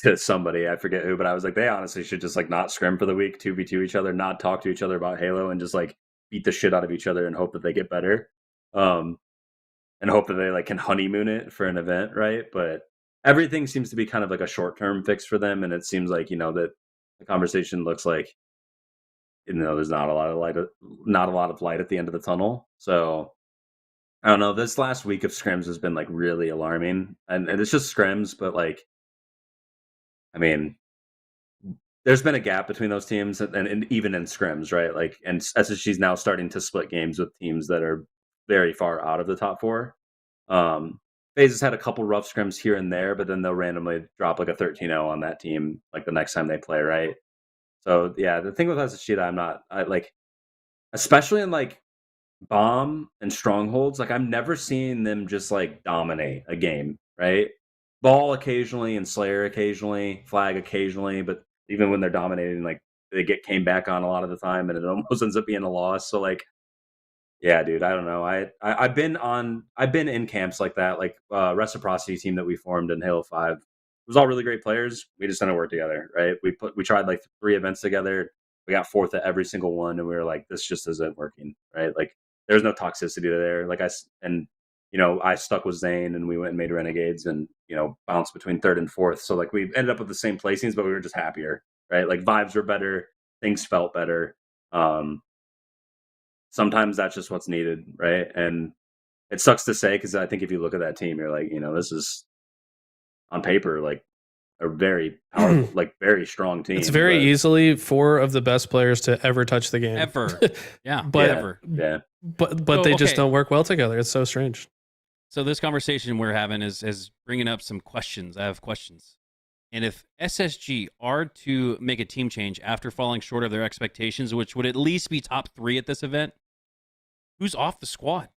to somebody, I forget who, but I was like, they honestly should just like not scrim for the week, 2v2 each other, not talk to each other about Halo, and just like beat the shit out of each other and hope that they get better, and hope that they like can honeymoon it for an event, right? But everything seems to be kind of like a short-term fix for them, and it seems like that the conversation looks like there's not a lot of light at the end of the tunnel. So I don't know. This last week of scrims has been like really alarming, and it's just scrims, but like I mean, there's been a gap between those teams, and even in scrims, right? Like, and SSG's now starting to split games with teams that are very far out of the top four. FaZe has had a couple rough scrims here and there, but then they'll randomly drop like a 13-0 on that team like the next time they play, right? So yeah, the thing with SSG that I like, especially in like bomb and strongholds, like I'm never seeing them just like dominate a game, right? Ball occasionally and Slayer occasionally, flag occasionally, but even when they're dominating, like they came back on a lot of the time, and it almost ends up being a loss. So like, yeah, dude, I don't know. I've been in camps like that, like Reciprocity team that we formed in Halo 5. It was all really great players. We just didn't work together, right? We tried like 3 events together. We got 4th at every single one, and we were like, this just isn't working, right? Like there's no toxicity there. Like I stuck with Zane, and we went and made Renegades, and bounced between 3rd and 4th. So like we ended up with the same placings, but we were just happier, right? Like vibes were better, things felt better. Sometimes that's just what's needed, right? And it sucks to say, because I think if you look at that team, you're like, this is on paper like a very powerful, like very strong team. It's very easily 4 of the best players to ever touch the game. Ever. Yeah. But ever. Yeah. But they just don't work well together. It's so strange. So this conversation we're having is bringing up some questions. I have questions. And if SSG are to make a team change after falling short of their expectations, which would at least be top 3 at this event, who's off the squad?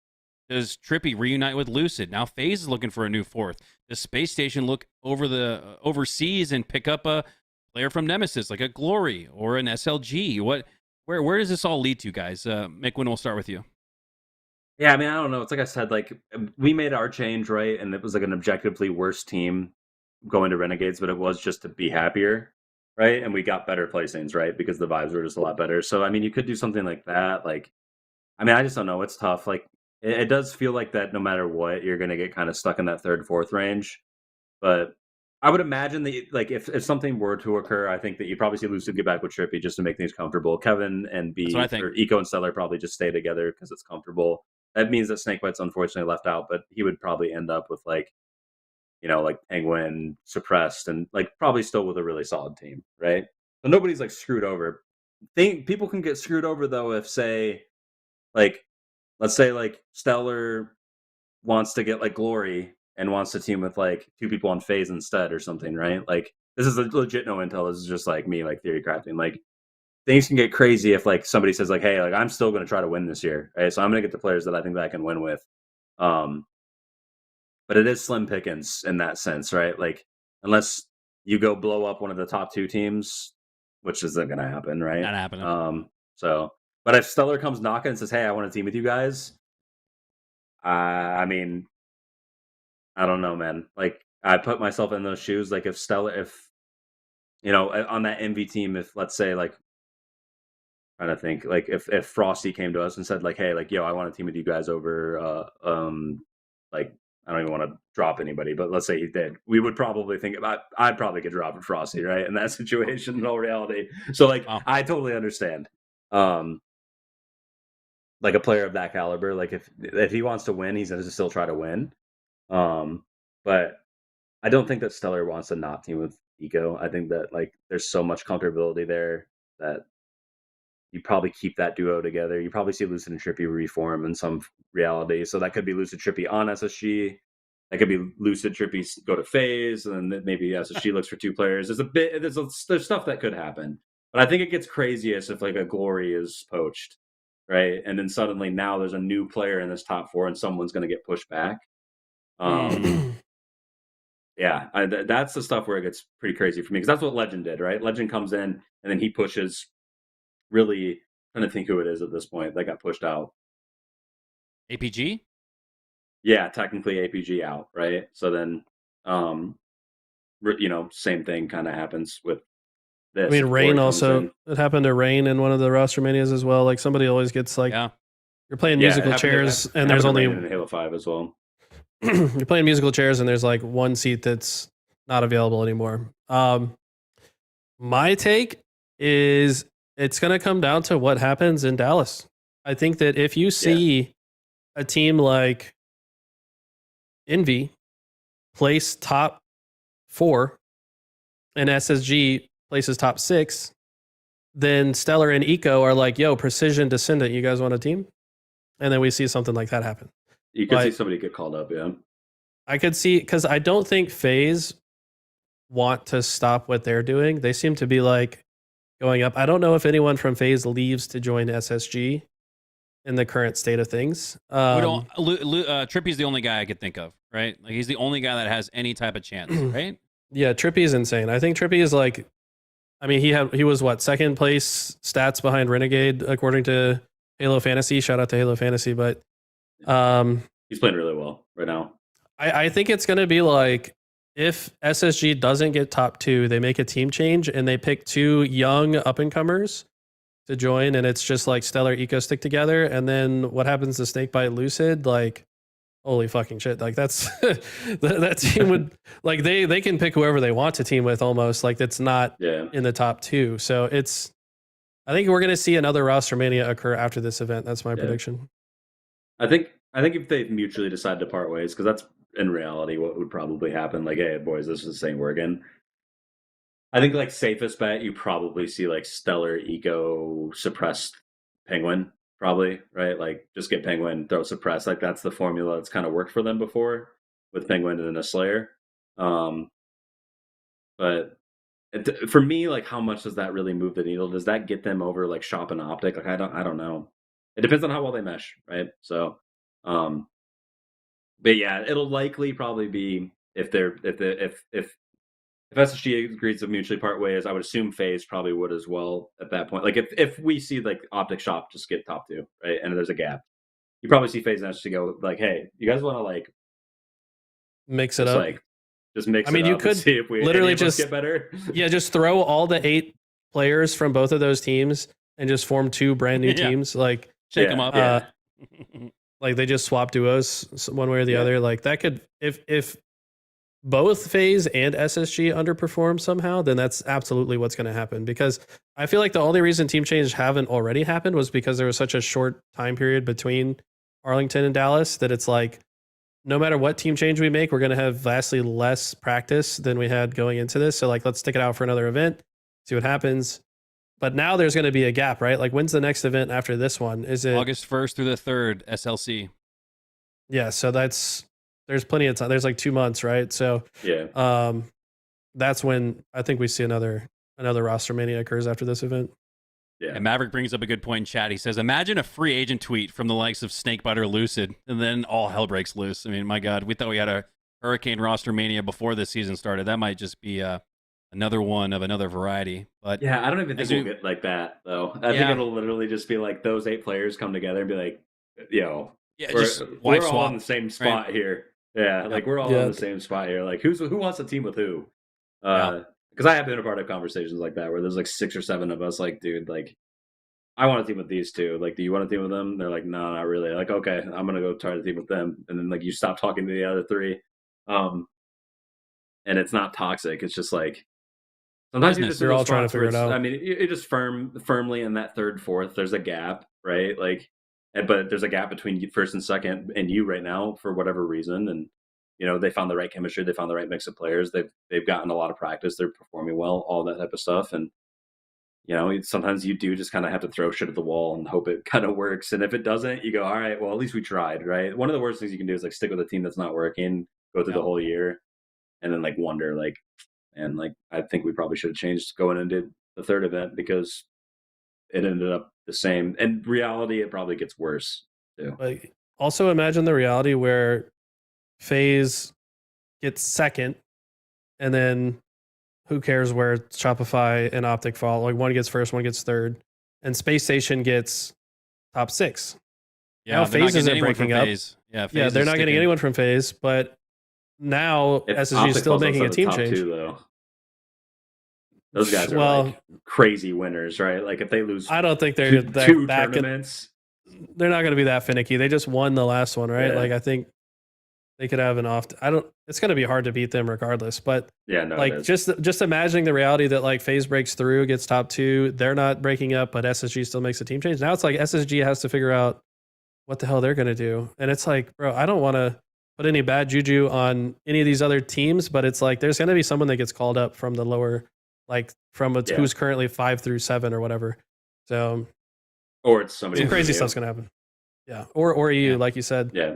Does Trippy reunite with Lucid? Now FaZe is looking for a new 4th. Does Space Station look overseas and pick up a player from Nemesis, like a Glory or an SLG? Where does this all lead to, guys? Mikwen, we'll start with you. Yeah, I mean, I don't know. It's like I said, like we made our change, right? And it was like an objectively worse team going to Renegades, but it was just to be happier, right? And we got better placings, right? Because the vibes were just a lot better. So, I mean, you could do something like that. Like, I mean, I just don't know. It's tough. Like, it does feel like that no matter what, you're going to get kind of stuck in that 3rd, 4th range. But I would imagine that, like, if something were to occur, I think that you'd probably see Lucid get back with Trippy just to make things comfortable. Kevin and B, or Eco and Stellar probably just stay together because it's comfortable. That means that Snakebite's unfortunately left out, but he would probably end up with, like, like Penguin, Suppressed, and, like, probably still with a really solid team, right? So nobody's, like, screwed over. People can get screwed over, though, if, say, like, let's say, like, Stellar wants to get, like, Glory and wants to team with, like, 2 people on FaZe instead or something, right? Like, this is legit no intel. This is just, like, me, like, theory crafting. Like, things can get crazy if, like, somebody says, like, hey, like, I'm still going to try to win this year, right? So I'm going to get the players that I think that I can win with. But it is slim pickings in that sense, right? Like, unless you go blow up one of the top 2 teams, which isn't going to happen, right? Not happening. But if Stellar comes knocking and says, hey, I want to team with you guys, I mean, I don't know, man. Like, I put myself in those shoes. Like, if on that MV team, if let's say like, trying to think, like if Frosty came to us and said like, hey, like, yo, I want to team with you guys over, like, I don't even want to drop anybody, but let's say he did, we would probably think about, I'd probably get dropped with Frosty, right? In that situation, in all reality. So like, Wow. I totally understand. Like a player of that caliber, like if he wants to win, he's going to still try to win. But I don't think that Stellar wants to not team with Eco. I think that like there's so much comfortability there that you probably keep that duo together. You probably see Lucid and Trippy reform in some reality. So that could be Lucid Trippy on SSG. That could be Lucid Trippy go to phase, and then maybe SSG looks for two players. There's stuff that could happen. But I think it gets craziest if like a Glory is poached, right? And then suddenly now there's a new player in this top four and someone's going to get pushed back. Yeah, that's the stuff where it gets pretty crazy for me, because that's what Legend did, right? Legend comes in and then he pushes. Really trying to think who it is at this point that got pushed out. APG? Yeah, technically APG out, right? So then, same thing kind of happens with this. I mean, Rain also, it happened to Rain in one of the roster manias as well. Like somebody always gets like, you're playing musical chairs and there's only in Halo 5 as well. You're playing musical chairs and there's like one seat that's not available anymore. My take is it's going to come down to what happens in Dallas. I think that if you see a team like Envy place top 4 and SSG places top 6, then Stellar and Eco are like, yo, Precision, Descendant, you guys want a team? And then we see something like that happen. You could see somebody get called up, yeah. I could see, because I don't think FaZe want to stop what they're doing. They seem to be like going up. I don't know if anyone from FaZe leaves to join SSG in the current state of things. Trippy's the only guy I could think of, right? Like he's the only guy that has any type of chance, right? Yeah, Trippy is insane. I think Trippy is like, I mean, he was what, second place stats behind Renegade according to Halo Fantasy. Shout out to Halo Fantasy, but he's playing really well right now. I think it's going to be like, if SSG doesn't get top 2, they make a team change and they pick 2 young up-and-comers to join, and it's just like Stellar Eco stick together, and then what happens to Snakebite Lucid? Like, holy fucking shit. Like, that's that team would, like, they can pick whoever they want to team with almost. Like, that's not in the top 2. So I think we're going to see another roster mania occur after this event. That's my prediction. I think if they mutually decide to part ways, because that's in reality what would probably happen, like, hey boys, this is the same working. I think like safest bet, you probably see like Stellar Eco suppress Penguin, probably, right? Like just get Penguin, throw suppress. Like that's the formula that's kind of worked for them before with Penguin and a Slayer. But for me, like, how much does that really move the needle? Does that get them over like Shop and Optic? Like I don't know. It depends on how well they mesh, right? So but yeah, it'll likely probably be if SSG agrees to mutually part ways, I would assume FaZe probably would as well at that point. Like if we see like Optic Shop just get top 2, right, and there's a gap, you probably see FaZe and SSG go like, hey, you guys want to like mix it up? Like just mix. I mean, it you up could and see if we literally just get better. Yeah, just throw all the 8 players from both of those teams and just form 2 brand new teams. Like shake them up. Like they just swap duos one way or the other. Like that could, if both FaZe and SSG underperform somehow, then that's absolutely what's going to happen. Because I feel like the only reason team change haven't already happened was because there was such a short time period between Arlington and Dallas that it's like, no matter what team change we make, we're going to have vastly less practice than we had going into this. So like, let's stick it out for another event, see what happens. But now there's going to be a gap, right? Like, when's the next event after this one? Is it August 1st through the 3rd, SLC? Yeah, so there's plenty of time. There's like 2 months, right? So that's when I think we see another roster mania occurs after this event. Yeah. And Maverick brings up a good point in chat. He says, imagine a free agent tweet from the likes of Snakebite or Lucid, and then all hell breaks loose. I mean, my God, we thought we had a Hurricane roster mania before this season started. That might just be another one of another variety. But yeah, I don't even think we'll get like that though. I think it'll literally just be like those 8 players come together and be like, yo, we're all in the same spot here. Yeah, like we're all in the same spot here. Like who wants to team with who? Because because I have been a part of conversations like that where there's like 6 or 7 of us, like, dude, like, I want to team with these two. Like, do you want to team with them? They're like, no, not really. Like, okay, I'm gonna go try to team with them, and then like you stop talking to the other 3, and it's not toxic. It's just like sometimes You're all trying to figure it out. I mean, it just firmly in that 3rd, 4th. There's a gap, right? Like, but there's a gap between first and second and you right now for whatever reason, and they found the right chemistry, they found the right mix of players, they've gotten a lot of practice, they're performing well, all that type of stuff, and sometimes you do just kind of have to throw shit at the wall and hope it kind of works. And if it doesn't, you go, all right, well, at least we tried, right? One of the worst things you can do is like stick with a team that's not working, go through the whole year, and then like wonder, like, and like I think we probably should have changed going into the 3rd event because it ended up the same. And reality, it probably gets worse too. Like, also imagine the reality where FaZe gets second, and then who cares where Shopify and Optic fall? Like, one gets first, one gets third, and Space Station gets top 6. Yeah, now FaZe isn't breaking up. Yeah, they're not getting anyone from FaZe, but now SSG is still making a team change. Though. Those guys are like crazy winners, right? Like if they lose, I don't think they're two tournaments. They're not going to be that finicky. They just won the last one, right? Yeah. Like I think they could have an off. It's going to be hard to beat them regardless. But yeah, no, like just imagining the reality that like FaZe breaks through, gets top 2, they're not breaking up, but SSG still makes a team change. Now it's like SSG has to figure out what the hell they're going to do, and it's like, bro, I don't want to put any bad juju on any of these other teams, but it's like there's going to be someone that gets called up from the lower, like from who's currently 5 through 7 or whatever. So, or it's somebody some crazy stuff's going to happen. Yeah, or EU, like you said. Yeah.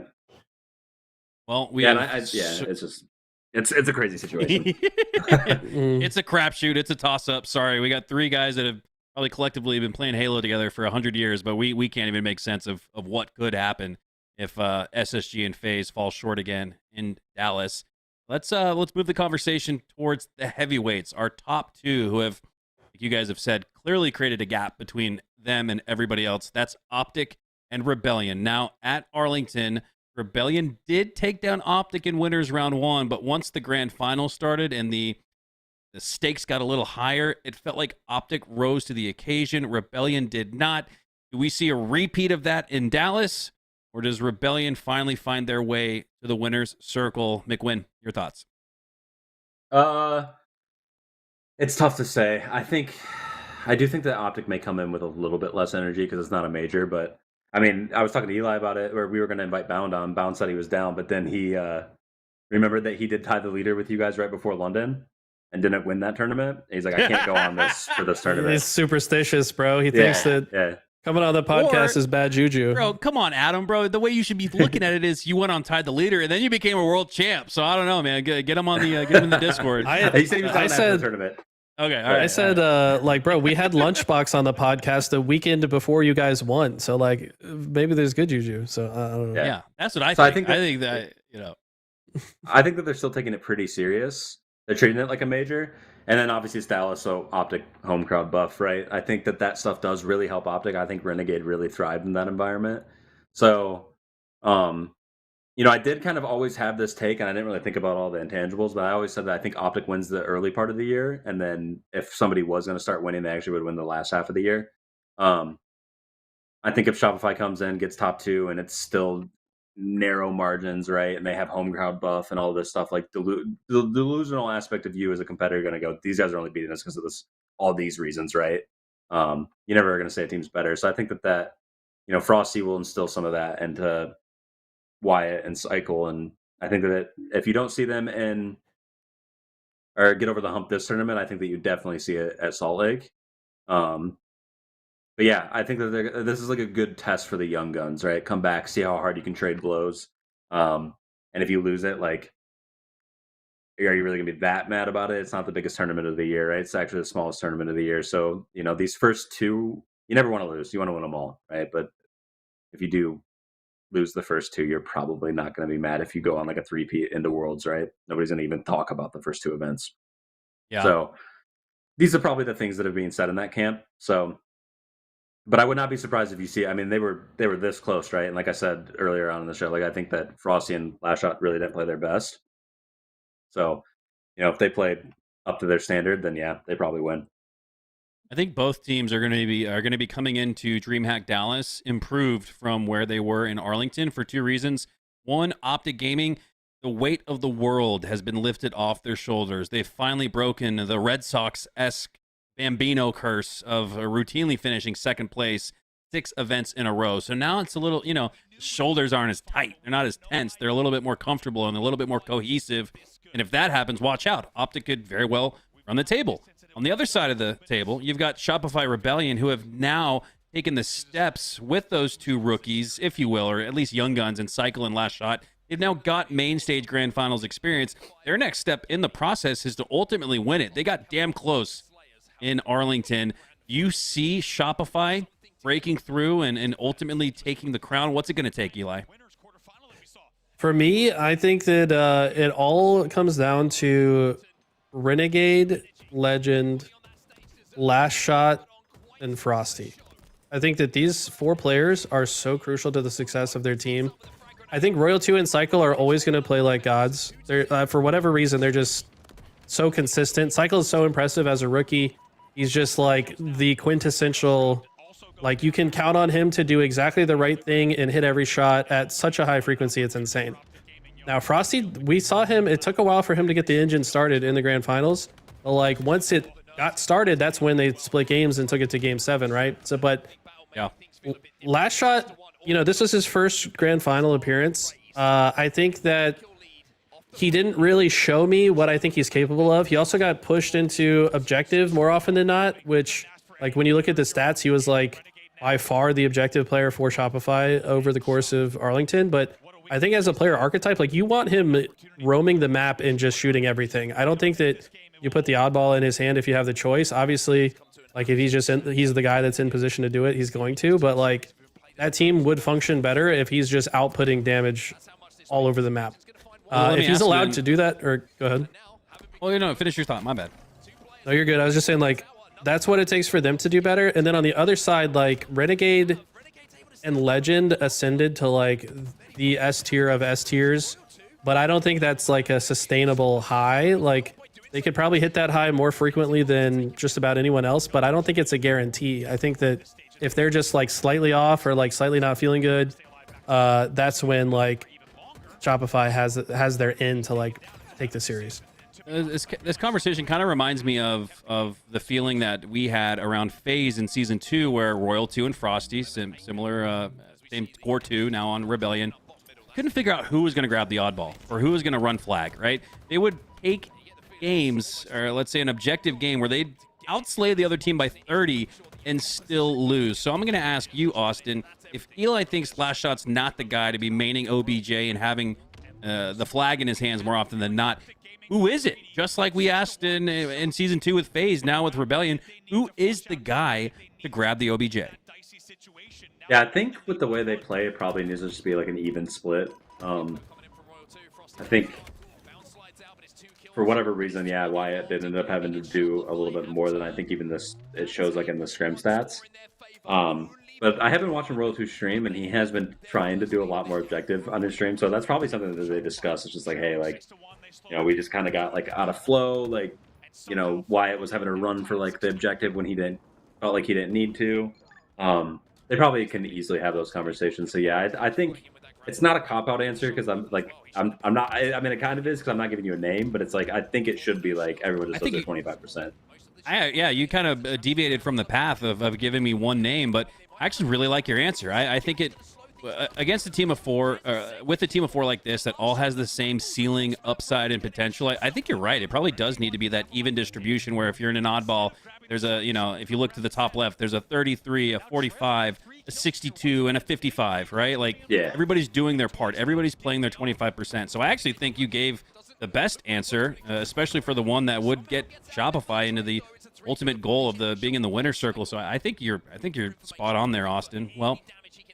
Well, it's just it's a crazy situation. It's a crapshoot. It's a toss up. Sorry, we got 3 guys that have probably collectively been playing Halo together for 100 years, but we can't even make sense of what could happen if SSG and FaZe fall short again in Dallas. Let's move the conversation towards the heavyweights. Our top 2, who have, like you guys have said, clearly created a gap between them and everybody else. That's Optic and Rebellion. Now at Arlington, Rebellion did take down Optic in winners round 1, but once the grand final started and the stakes got a little higher, it felt like Optic rose to the occasion. Rebellion did not. Do we see a repeat of that in Dallas, or does Rebellion finally find their way to the winner's circle? Mikwen, your thoughts? It's tough to say. I do think that Optic may come in with a little bit less energy because it's not a major, but I mean, I was talking to Eli about it, where we were going to invite Bound on. Bound said he was down, but then he remembered that he did tie the leader with you guys right before London and didn't win that tournament. He's like, I can't go on this for this tournament. He's superstitious, bro. He thinks that coming on the podcast is bad juju. Bro, come on, Adam, bro. The way you should be looking at it is you went on tied the leader, and then you became a world champ. So I don't know, man. Get him on the get him in the Discord. He said he was on the tournament. Okay, all right. I said, like, bro, we had Lunchbox on the podcast the weekend before you guys won. So, like, maybe there's good juju. So, I don't know. Yeah, that's what I think. I think that, I think that they're still taking it pretty serious. They're treating it like a major. And then, obviously, it's Dallas, so Optic home crowd buff, right? I think that stuff does really help Optic. I think Renegade really thrived in that environment. So, I did kind of always have this take, and I didn't really think about all the intangibles, but I always said that I think Optic wins the early part of the year, and then if somebody was going to start winning, they actually would win the last half of the year. I think if Shopify comes in, gets top 2, and it's still narrow margins, right, and they have home crowd buff and all this stuff, like the delusional aspect of you as a competitor going to go, these guys are only beating us because of all these reasons, right? You never are going to say a team's better. So I think that Frosty will instill some of that into Wyatt and Cycle, and I think that if you don't see them or get over the hump this tournament, I think that you definitely see it at Salt Lake. But yeah, I think that this is like a good test for the young guns, right? Come back, see how hard you can trade blows, and if you lose it, like, are you really gonna be that mad about it? It's not the biggest tournament of the year, right? It's actually the smallest tournament of the year. So these first 2, you never want to lose. You want to win them all, right? But if you do lose the first 2, you're probably not going to be mad if you go on like a 3-peat into Worlds, right? Nobody's going to even talk about the first 2 events. Yeah. So these are probably the things that are being said in that camp. So, but I would not be surprised if you see, I mean, they were this close, right? And like I said earlier on in the show, like I think that Frosty and Last Shot really didn't play their best. So, if they played up to their standard, then yeah, they probably win. I think both teams are going to be coming into DreamHack Dallas improved from where they were in Arlington for two reasons. One, Optic Gaming, the weight of the world has been lifted off their shoulders. They've finally broken the Red Sox-esque Bambino curse of routinely finishing second place 6 events in a row. So now it's a little, shoulders aren't as tight. They're not as tense. They're a little bit more comfortable and a little bit more cohesive. And if that happens, watch out. Optic could very well run the table. On the other side of the table, you've got Shopify Rebellion, who have now taken the steps with those two rookies, if you will, or at least young guns in Cycle and Last Shot. They've now got main stage grand finals experience. Their next step in the process is to ultimately win it. They got damn close in Arlington. You see Shopify breaking through and ultimately taking the crown. What's it going to take, Eli? For me, I think that it all comes down to Renegade, Legend, Last Shot, and Frosty. I think that these 4 players are so crucial to the success of their team. I think Royal 2 and Cycle are always going to play like gods. They're for whatever reason, they're just so consistent. Cycle is so impressive as a rookie. He's just like the quintessential, like you can count on him to do exactly the right thing and hit every shot at such a high frequency. It's insane. Now, Frosty, we saw him. It took a while for him to get the engine started in the grand finals. But like once it got started, that's when they split games and took it to game 7, right? So, but yeah, Last Shot, this was his first grand final appearance. I think that he didn't really show me what I think he's capable of. He also got pushed into objective more often than not, which, like, when you look at the stats, he was like by far the objective player for Shopify over the course of Arlington. But I think as a player archetype, like, you want him roaming the map and just shooting everything. I don't think that you put the oddball in his hand if you have the choice. Obviously, like, if he's the guy that's in position to do it, he's going to. But like, that team would function better if he's just outputting damage all over the map. If he's allowed to do that, or go ahead. Well, finish your thought. My bad. No, you're good. I was just saying, like, that's what it takes for them to do better. And then on the other side, like, Renegade and Legend ascended to like the S tier of S tiers, but I don't think that's like a sustainable high. Like, they could probably hit that high more frequently than just about anyone else, but I don't think it's a guarantee. I think that if they're just like slightly off or like slightly not feeling good, that's when like Shopify has their in to like take the series. This conversation kind of reminds me of the feeling that we had around FaZe in Season 2, where Royal 2 and Frosty, similar, same core 2, now on Rebellion, couldn't figure out who was going to grab the oddball or who was going to run flag, right? They would take games, or let's say an objective game, where they'd outslay the other team by 30 and still lose. So I'm going to ask you, Austin, if Eli thinks Last Shot's not the guy to be maining OBJ and having the flag in his hands more often than not, who is it? Just like we asked in Season 2 with FaZe, now with Rebellion, who is the guy to grab the OBJ? Yeah, I think with the way they play, it probably needs to just be like an even split. I think for whatever reason, yeah, Wyatt did end up having to do a little bit more than I think even this it shows like in the scrim stats. But I have been watching Royal 2 stream, and he has been trying to do a lot more objective on his stream. So that's probably something that they discuss. It's just like, hey, like, we just kind of got like out of flow. Like, Wyatt was having to run for like the objective when he felt like he didn't need to. They probably can easily have those conversations. So yeah, I think it's not a cop-out answer, because I'm not. I mean, it kind of is, because I'm not giving you a name, but it's like I think it should be like everyone just does their 25%. Yeah, you kind of deviated from the path of giving me one name, but I actually really like your answer. I think it against a team of 4, with a team of 4 like this that all has the same ceiling, upside, and potential. I think you're right. It probably does need to be that even distribution, where if you're in an oddball, there's a, if you look to the top left, there's a 33, a 45, a 62, and a 55, right? Like, yeah, everybody's doing their part. Everybody's playing their 25%. So I actually think you gave the best answer, especially for the one that would get Shopify into the ultimate goal of being in the winner's circle. So I think you're spot on there, Austin. Well,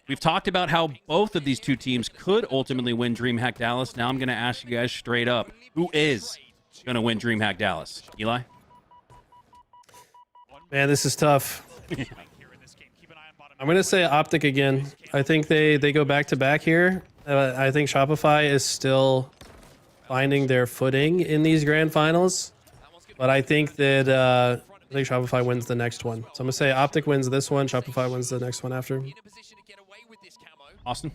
we've talked about how both of these two teams could ultimately win DreamHack Dallas. Now I'm going to ask you guys straight up, who is going to win DreamHack Dallas? Eli? Man, this is tough. I'm going to say Optic again. I think they go back to back here. I think Shopify is still finding their footing in these grand finals. But I think that I think Shopify wins the next one. So I'm gonna say Optic wins this one, Shopify wins the next one after. Austin?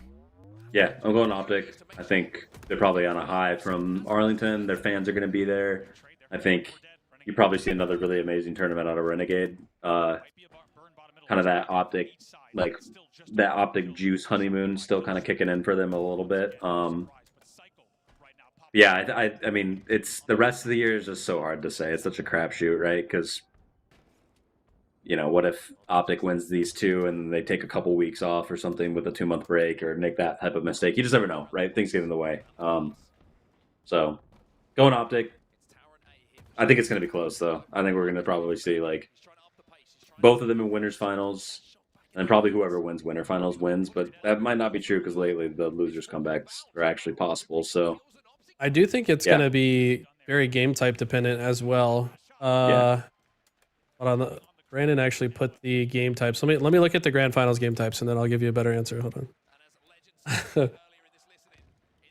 Yeah, I'm going Optic. I think they're probably on a high from Arlington. Their fans are going to be there. I think you probably see another really amazing tournament out of Renegade. Kind of that Optic, like that Optic juice honeymoon still kind of kicking in for them a little bit. Yeah, I mean, it's the rest of the year is just so hard to say. It's such a crapshoot, right? Because what if Optic wins these two and they take a couple weeks off or something with a 2-month break or make that type of mistake? You just never know, right? Things get in the way. So going Optic. I think it's going to be close, though. I think we're going to probably see like both of them in winners finals, and probably whoever wins winner finals wins. But that might not be true because lately the losers comebacks are actually possible. So I do think it's going to be very game type dependent as well. Hold on. Brandon actually put the game types. Let me look at the grand finals game types, and then I'll give you a better answer. Hold on.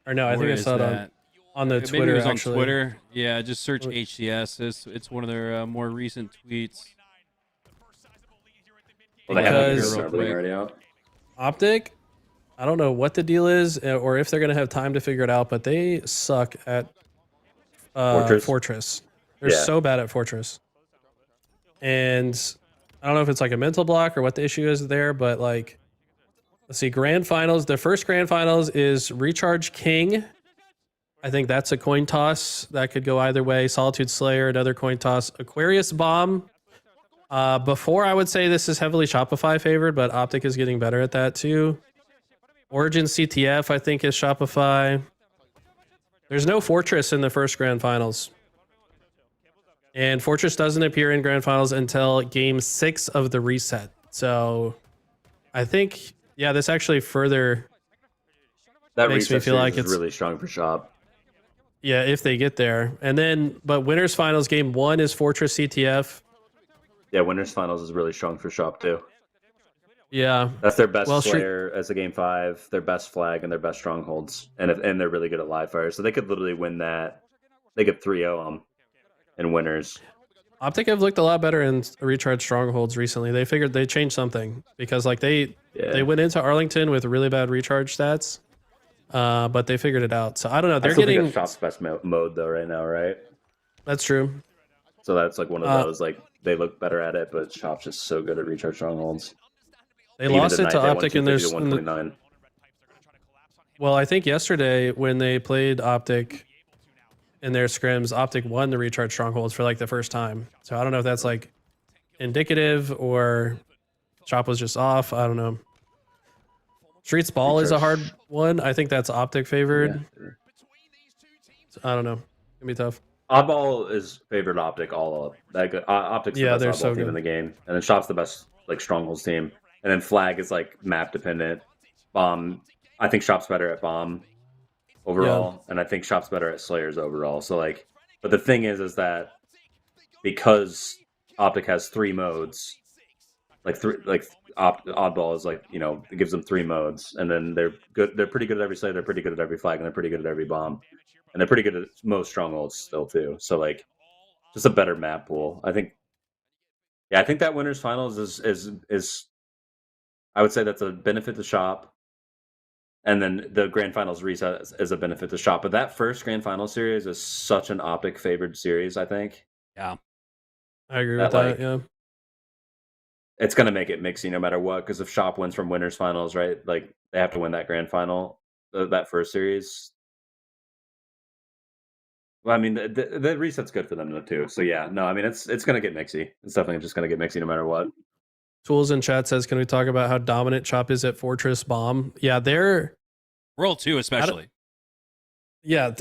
Or no, I think I saw it on the Twitter. Maybe it was actually. on Twitter. Yeah, just search HCS. It's one of their more recent tweets. Well, they have Because everything already out. Optic, I don't know what the deal is, or if they're going to have time to figure it out, but they suck at Fortress. They're so bad at Fortress. And I don't know if it's like a mental block or what the issue is there, but like, let's see, grand finals. The first grand finals is Recharge King. I think that's a coin toss. That could go either way. Solitude Slayer, another coin toss. Aquarius Bomb. Before I would say this is heavily Shopify favored, but Optic is getting better at that too. Origin CTF, I think, is Shopify. There's no Fortress in the first grand finals. And Fortress doesn't appear in grand finals until game 6 of the reset. So I think, this actually further makes me feel like it's really strong for Shop. Yeah, if they get there. And then, but winners finals game 1 is Fortress CTF. Yeah, winners finals is really strong for Shop too. Yeah. That's their best player as a game 5, their best flag, and their best strongholds. And they're really good at live fire. So they could literally win that. They could 3-0 them. And winners. Optic have looked a lot better in recharge strongholds recently. They figured they changed something because like they went into Arlington with really bad recharge stats, but they figured it out. So I don't know. They're getting Shop's best mode though right now, right? That's true. So that's like one of those like they look better at it, but Shop's just so good at recharge strongholds. They lost it to Optic in their 129. Well, I think yesterday when they played Optic. In their scrims, Optic won the recharge strongholds for like the first time. So I don't know if that's like indicative or Shop was just off. I don't know. Streets Ball is a hard one. I think that's Optic favored. Yeah. So, I don't know. It'll be tough. Oddball is favored Optic all up. Optic's the best oddball team in the game. And then Shop's the best like strongholds team. And then Flag is like map dependent. Bomb. I think Shop's better at Bomb. Overall, and I think Shop's better at Slayers overall. So like, but the thing is that because Optic has 3 modes, Oddball is like it gives them 3 modes, and then they're good. They're pretty good at every Slayer. They're pretty good at every Flag, and they're pretty good at every Bomb, and they're pretty good at most strongholds still too. So like, just a better map pool. I think. Yeah, I think that winners finals is. I would say that's a benefit to Shop. And then the grand finals reset is a benefit to Shop. But that first grand final series is such an Optic favored series, I think. Yeah. I agree with that, yeah. It's going to make it mixy no matter what, because if Shop wins from winners finals, right, like they have to win that grand final, that first series. Well, I mean, the reset's good for them too. So yeah, no, I mean, it's going to get mixy. It's definitely just going to get mixy no matter what. Tools in chat says, can we talk about how dominant Shop is at Fortress Bomb? Yeah, they're... World 2 especially. Yeah,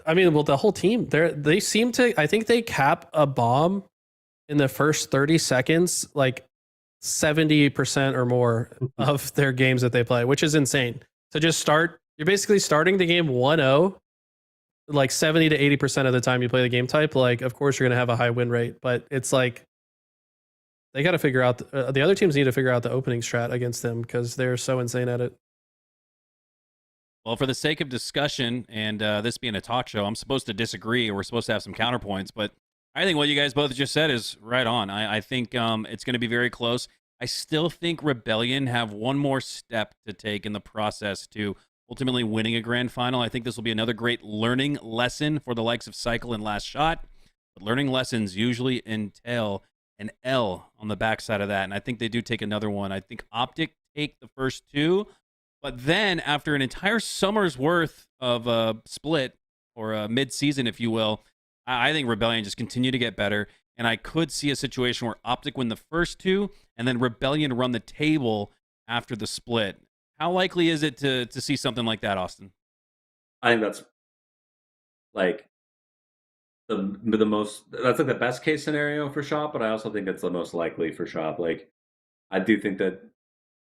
I mean, well, the whole team, they seem to... I think they cap a bomb in the first 30 seconds, like 70% or more of their games that they play, which is insane. So just start... You're basically starting the game 1-0, like 70 to 80% of the time you play the game type. Like, of course, you're going to have a high win rate, but it's like... They got to figure out, the other teams need to figure out the opening strat against them because they're so insane at it. Well, for the sake of discussion and this being a talk show, I'm supposed to disagree. We're supposed to have some counterpoints, but I think what you guys both just said is right on. I think it's going to be very close. I still think Rebellion have one more step to take in the process to ultimately winning a grand final. I think this will be another great learning lesson for the likes of Cycle and Last Shot. But learning lessons usually entail an L on the backside of that, and I think they do take another one. I think Optic take the first two, but then after an entire summer's worth of a split, or a mid-season, if you will, I think Rebellion just continue to get better, and I could see a situation where Optic win the first two, and then Rebellion run the table after the split. How likely is it to see something like that, Austin? I think that's like that's like the best case scenario for Shop, but I also think it's the most likely for Shop. Like, I do think that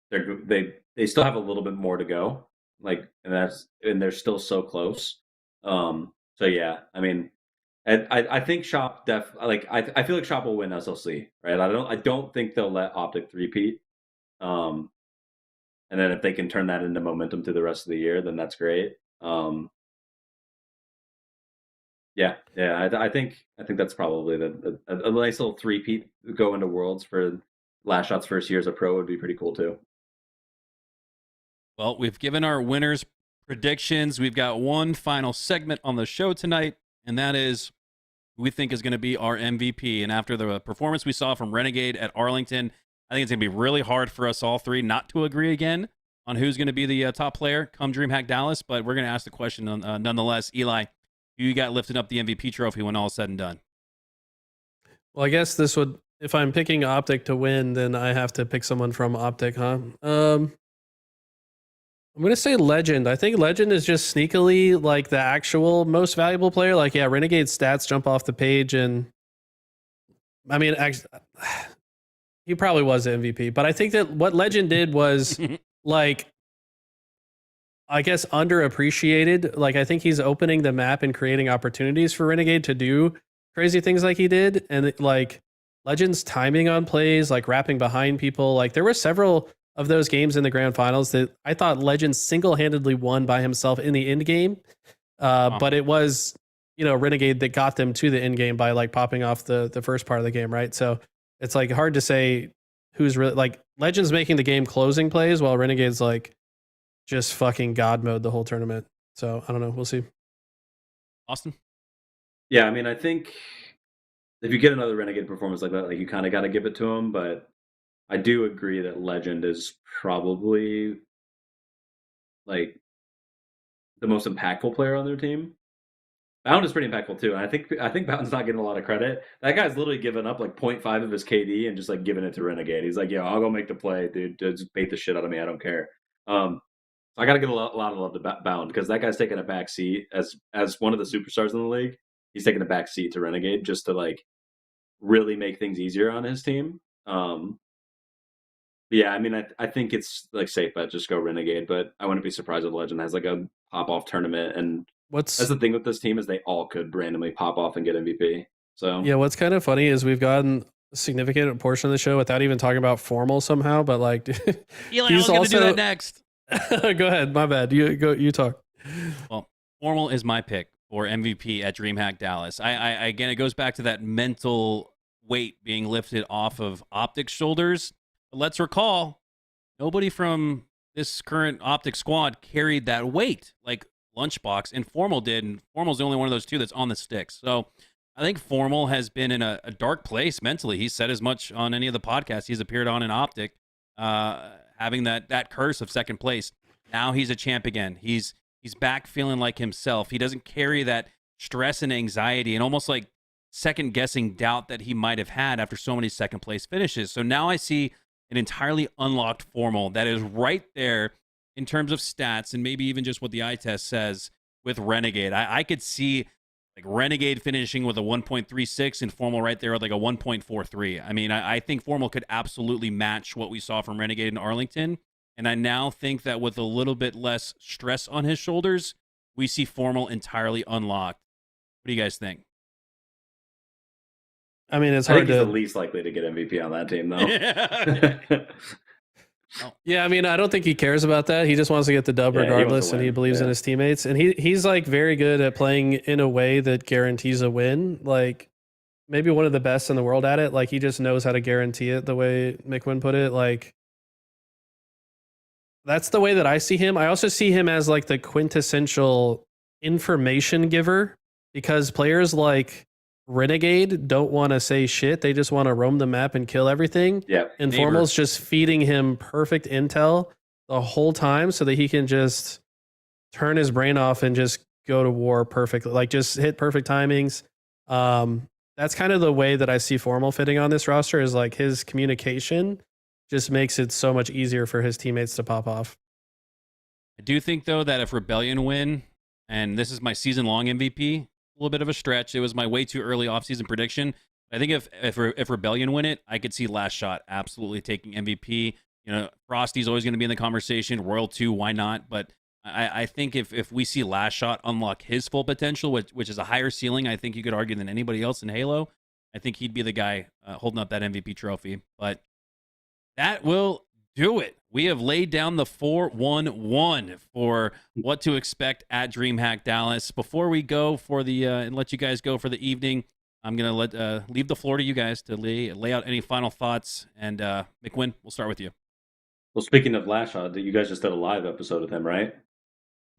they still have a little bit more to go. Like, and they're still so close. So yeah, I mean, I think Shop I feel like Shop will win SLC, right? I don't think they'll let Optic three-peat. And then if they can turn that into momentum through the rest of the year, then that's great. Yeah, I think that's probably a nice little three-peat go into Worlds for Last Shot's first year as a pro would be pretty cool too. Well, we've given our winners predictions. We've got one final segment on the show tonight, and that is who we think is going to be our MVP. And after the performance we saw from Renegade at Arlington, I think it's going to be really hard for us all three not to agree again on who's going to be the top player come Dreamhack Dallas, but we're going to ask the question nonetheless. Eli, who you got lifting up the MVP trophy when all is said and done? Well, I guess this would, if I'm picking Optic to win, then I have to pick someone from Optic, huh? I'm going to say Legend. I think Legend is just sneakily like the actual most valuable player. Like, yeah, Renegade's stats jump off the page, and I mean, he probably was the MVP, but I think that what Legend did was like, I guess, underappreciated. Like, I think he's opening the map and creating opportunities for Renegade to do crazy things like he did. And like Legend's timing on plays, like wrapping behind people, like there were several of those games in the grand finals that I thought Legend single-handedly won by himself in the end game. But it was, Renegade that got them to the end game by like popping off the first part of the game, right? So it's like hard to say who's really like Legend's making the game closing plays while Renegade's like just fucking God mode the whole tournament. So I don't know. We'll see. Austin? Yeah, I mean, I think if you get another Renegade performance like that, like you kind of got to give it to him, but I do agree that Legend is probably like the most impactful player on their team. Bound is pretty impactful too, and I think Bound's not getting a lot of credit. That guy's literally given up like 0.5 of his KD and just like giving it to Renegade. He's like, "Yo, I'll go make the play, dude. Just bait the shit out of me. I don't care." I got to give a lot of love to Bound because that guy's taking a back seat as one of the superstars in the league. He's taking a back seat to Renegade just to like really make things easier on his team. Yeah, I mean, I think it's like safe bet, just go Renegade, but I wouldn't be surprised if Legend has like a pop-off tournament. And that's the thing with this team is they all could randomly pop off and get MVP. So yeah, what's kind of funny is we've gotten a significant portion of the show without even talking about Formal somehow, but like Eli, I was going to do that next. Go ahead, my bad. You talk. Well, Formal is my pick for MVP at Dreamhack Dallas. I again, it goes back to that mental weight being lifted off of Optic's shoulders. But let's recall, nobody from this current Optic squad carried that weight like Lunchbox and Formal did, and Formal's the only one of those two that's on the sticks. So I think Formal has been in a dark place mentally. He's said as much on any of the podcasts he's appeared on in Optic, having that curse of second place. Now he's a champ again. He's back feeling like himself. He doesn't carry that stress and anxiety and almost like second-guessing doubt that he might have had after so many second-place finishes. So now I see an entirely unlocked Formal that is right there in terms of stats and maybe even just what the eye test says with Renegade. I could see like Renegade finishing with a 1.36 and Formal right there with like a 1.43. I mean, I think Formal could absolutely match what we saw from Renegade in Arlington. And I now think that with a little bit less stress on his shoulders, we see Formal entirely unlocked. What do you guys think? I mean, it's I hard think he's to the least likely to get MVP on that team, though. Yeah, I mean, I don't think he cares about that. He just wants to get the dub regardless, and he believes in his teammates. And he's like very good at playing in a way that guarantees a win. Like maybe one of the best in the world at it. Like he just knows how to guarantee it the way Mikwen put it. Like that's the way that I see him. I also see him as like the quintessential information giver because players like Renegade don't want to say shit. They just want to roam the map and kill everything. Yeah. And Formal's just feeding him perfect intel the whole time so that he can just turn his brain off and just go to war perfectly. Like just hit perfect timings. That's kind of the way that I see Formal fitting on this roster is like his communication just makes it so much easier for his teammates to pop off. I do think, though, that if Rebellion win, and this is my season-long MVP, a little bit of a stretch. It was my way too early offseason prediction. I think if Rebellion win it, I could see Last Shot absolutely taking MVP. You know, Frosty's always going to be in the conversation. Royal 2, why not? But I think if we see Last Shot unlock his full potential, which is a higher ceiling, I think you could argue than anybody else in Halo, I think he'd be the guy holding up that MVP trophy. But that will do it. We have laid down the 4-1-1 for what to expect at Dreamhack Dallas. Before we go for the and let you guys go for the evening, I'm gonna leave the floor to you guys to lay out any final thoughts. And Mikwen, we'll start with you. Well, speaking of Last Shot, you guys just did a live episode with him, right?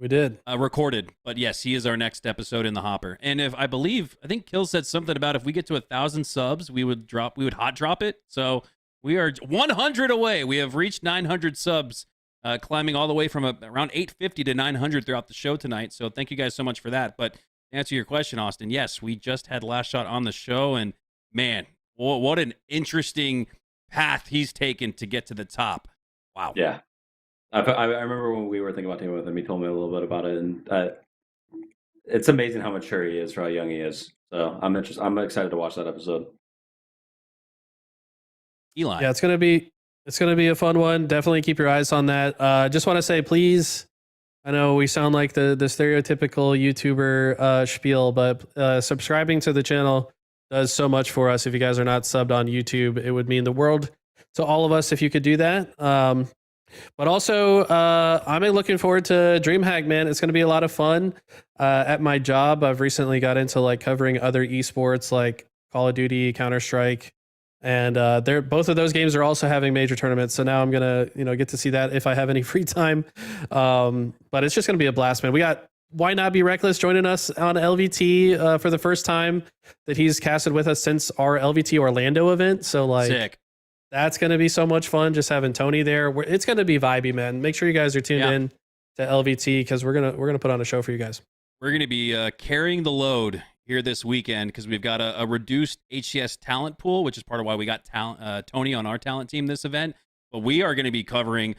We did. Recorded, but yes, he is our next episode in the hopper. And I think Kill said something about if we get to 1,000 subs, we would hot drop it. So we are 100 away. We have reached 900 subs, climbing all the way from around 850 to 900 throughout the show tonight. So thank you guys so much for that. But to answer your question, Austin, yes, we just had Last Shot on the show, and man, what an interesting path he's taken to get to the top. Wow. Yeah. I remember when we were thinking about teaming with him, he told me a little bit about it, and it's amazing how mature he is for how young he is. So I'm excited to watch that episode. Eli. Yeah, it's gonna be a fun one. Definitely keep your eyes on that. Just want to say, please. I know we sound like the stereotypical YouTuber spiel, but subscribing to the channel does so much for us. If you guys are not subbed on YouTube, it would mean the world to all of us if you could do that. But also, I'm looking forward to DreamHack, man. It's going to be a lot of fun. At my job, I've recently got into like covering other esports like Call of Duty, Counter-Strike, and both of those games are also having major tournaments. So now I'm gonna get to see that if I have any free time. But it's just going to be a blast, man. We got Why Not Be Reckless joining us on LVT for the first time that he's casted with us since our LVT Orlando event. So like, sick. That's going to be so much fun just having Tony there. It's going to be vibey, man. Make sure you guys are tuned in to LVT because we're going to put on a show for you guys. We're going to be carrying the load here this weekend because we've got a reduced HCS talent pool, which is part of why we got Tony on our talent team this event. But we are going to be covering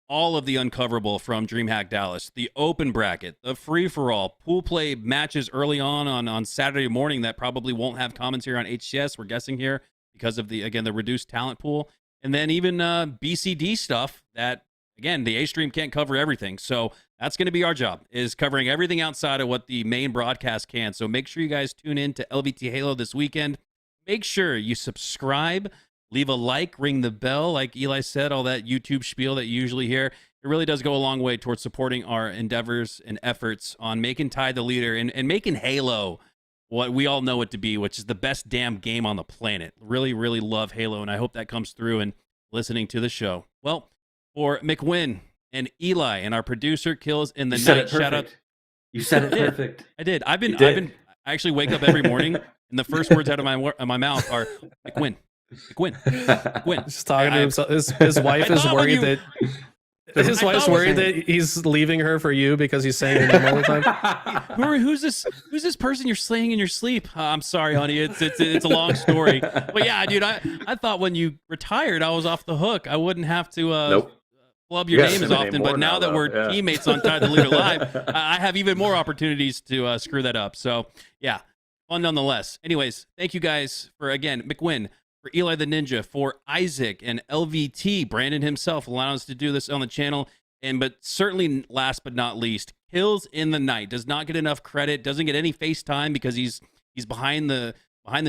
all of the uncoverable from DreamHack Dallas, the open bracket, the free-for-all, pool play matches early on Saturday morning that probably won't have commentary on HCS, we're guessing here, because of the reduced talent pool. And then even BCD stuff that, again, the A-Stream can't cover everything. So that's going to be our job, is covering everything outside of what the main broadcast can. So make sure you guys tune in to LVT Halo this weekend. Make sure you subscribe, leave a like, ring the bell. Like Eli said, all that YouTube spiel that you usually hear. It really does go a long way towards supporting our endeavors and efforts on making Ty the leader and making Halo what we all know it to be, which is the best damn game on the planet. Really, really love Halo, and I hope that comes through in listening to the show. Well, for Mikwen and Eli and our producer Kills in the Night, shout out. You said it perfect. I did. I actually wake up every morning, and the first words out of my mouth are Mikwen. Just talking to himself. His wife is worried that. His wife's worried that he's leaving her for you because he's saying your name all the time. Who's this person you're slaying in your sleep? I'm sorry, honey. It's a long story. But yeah, dude, I thought when you retired, I was off the hook. I wouldn't have to flub your name as often. But now that we're teammates on Ty the Leader Live, I have even more opportunities to screw that up. So yeah, fun nonetheless. Anyways, thank you guys for, again, Mikwen, for Eli the Ninja, for Isaac and LVT, Brandon himself allowing us to do this on the channel. But certainly last but not least, Kills in the Night does not get enough credit, doesn't get any face time because he's behind the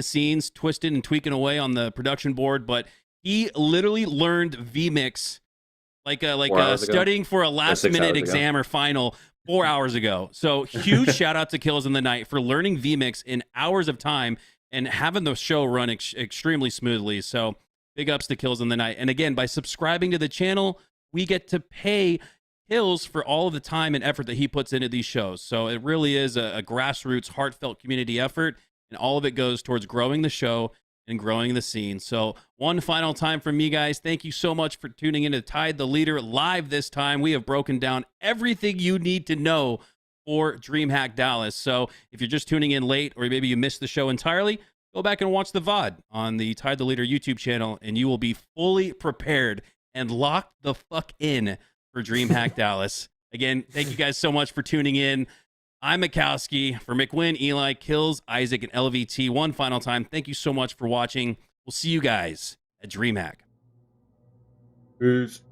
scenes, twisted and tweaking away on the production board. But he literally learned VMix like studying for a last minute exam or final 4 hours ago. So huge shout out to Kills in the Night for learning VMix in hours of time. and having the show run extremely smoothly. So big ups to Kills in the Night. And again, by subscribing to the channel, we get to pay Kills for all of the time and effort that he puts into these shows. So it really is a grassroots, heartfelt community effort, and all of it goes towards growing the show and growing the scene. So one final time from me, guys, thank you so much for tuning in to Tide the Leader live this time. We have broken down everything you need to know for Dreamhack Dallas. So if you're just tuning in late, or maybe you missed the show entirely, go back and watch the VOD on the Tide the Leader YouTube channel, and you will be fully prepared and locked the fuck in for Dreamhack Dallas. Again, thank you guys so much for tuning in. I'm Mikowski. For Mikwen, Eli, Kills, Isaac, and LVT, one final time, thank you so much for watching. We'll see you guys at Dreamhack. Peace.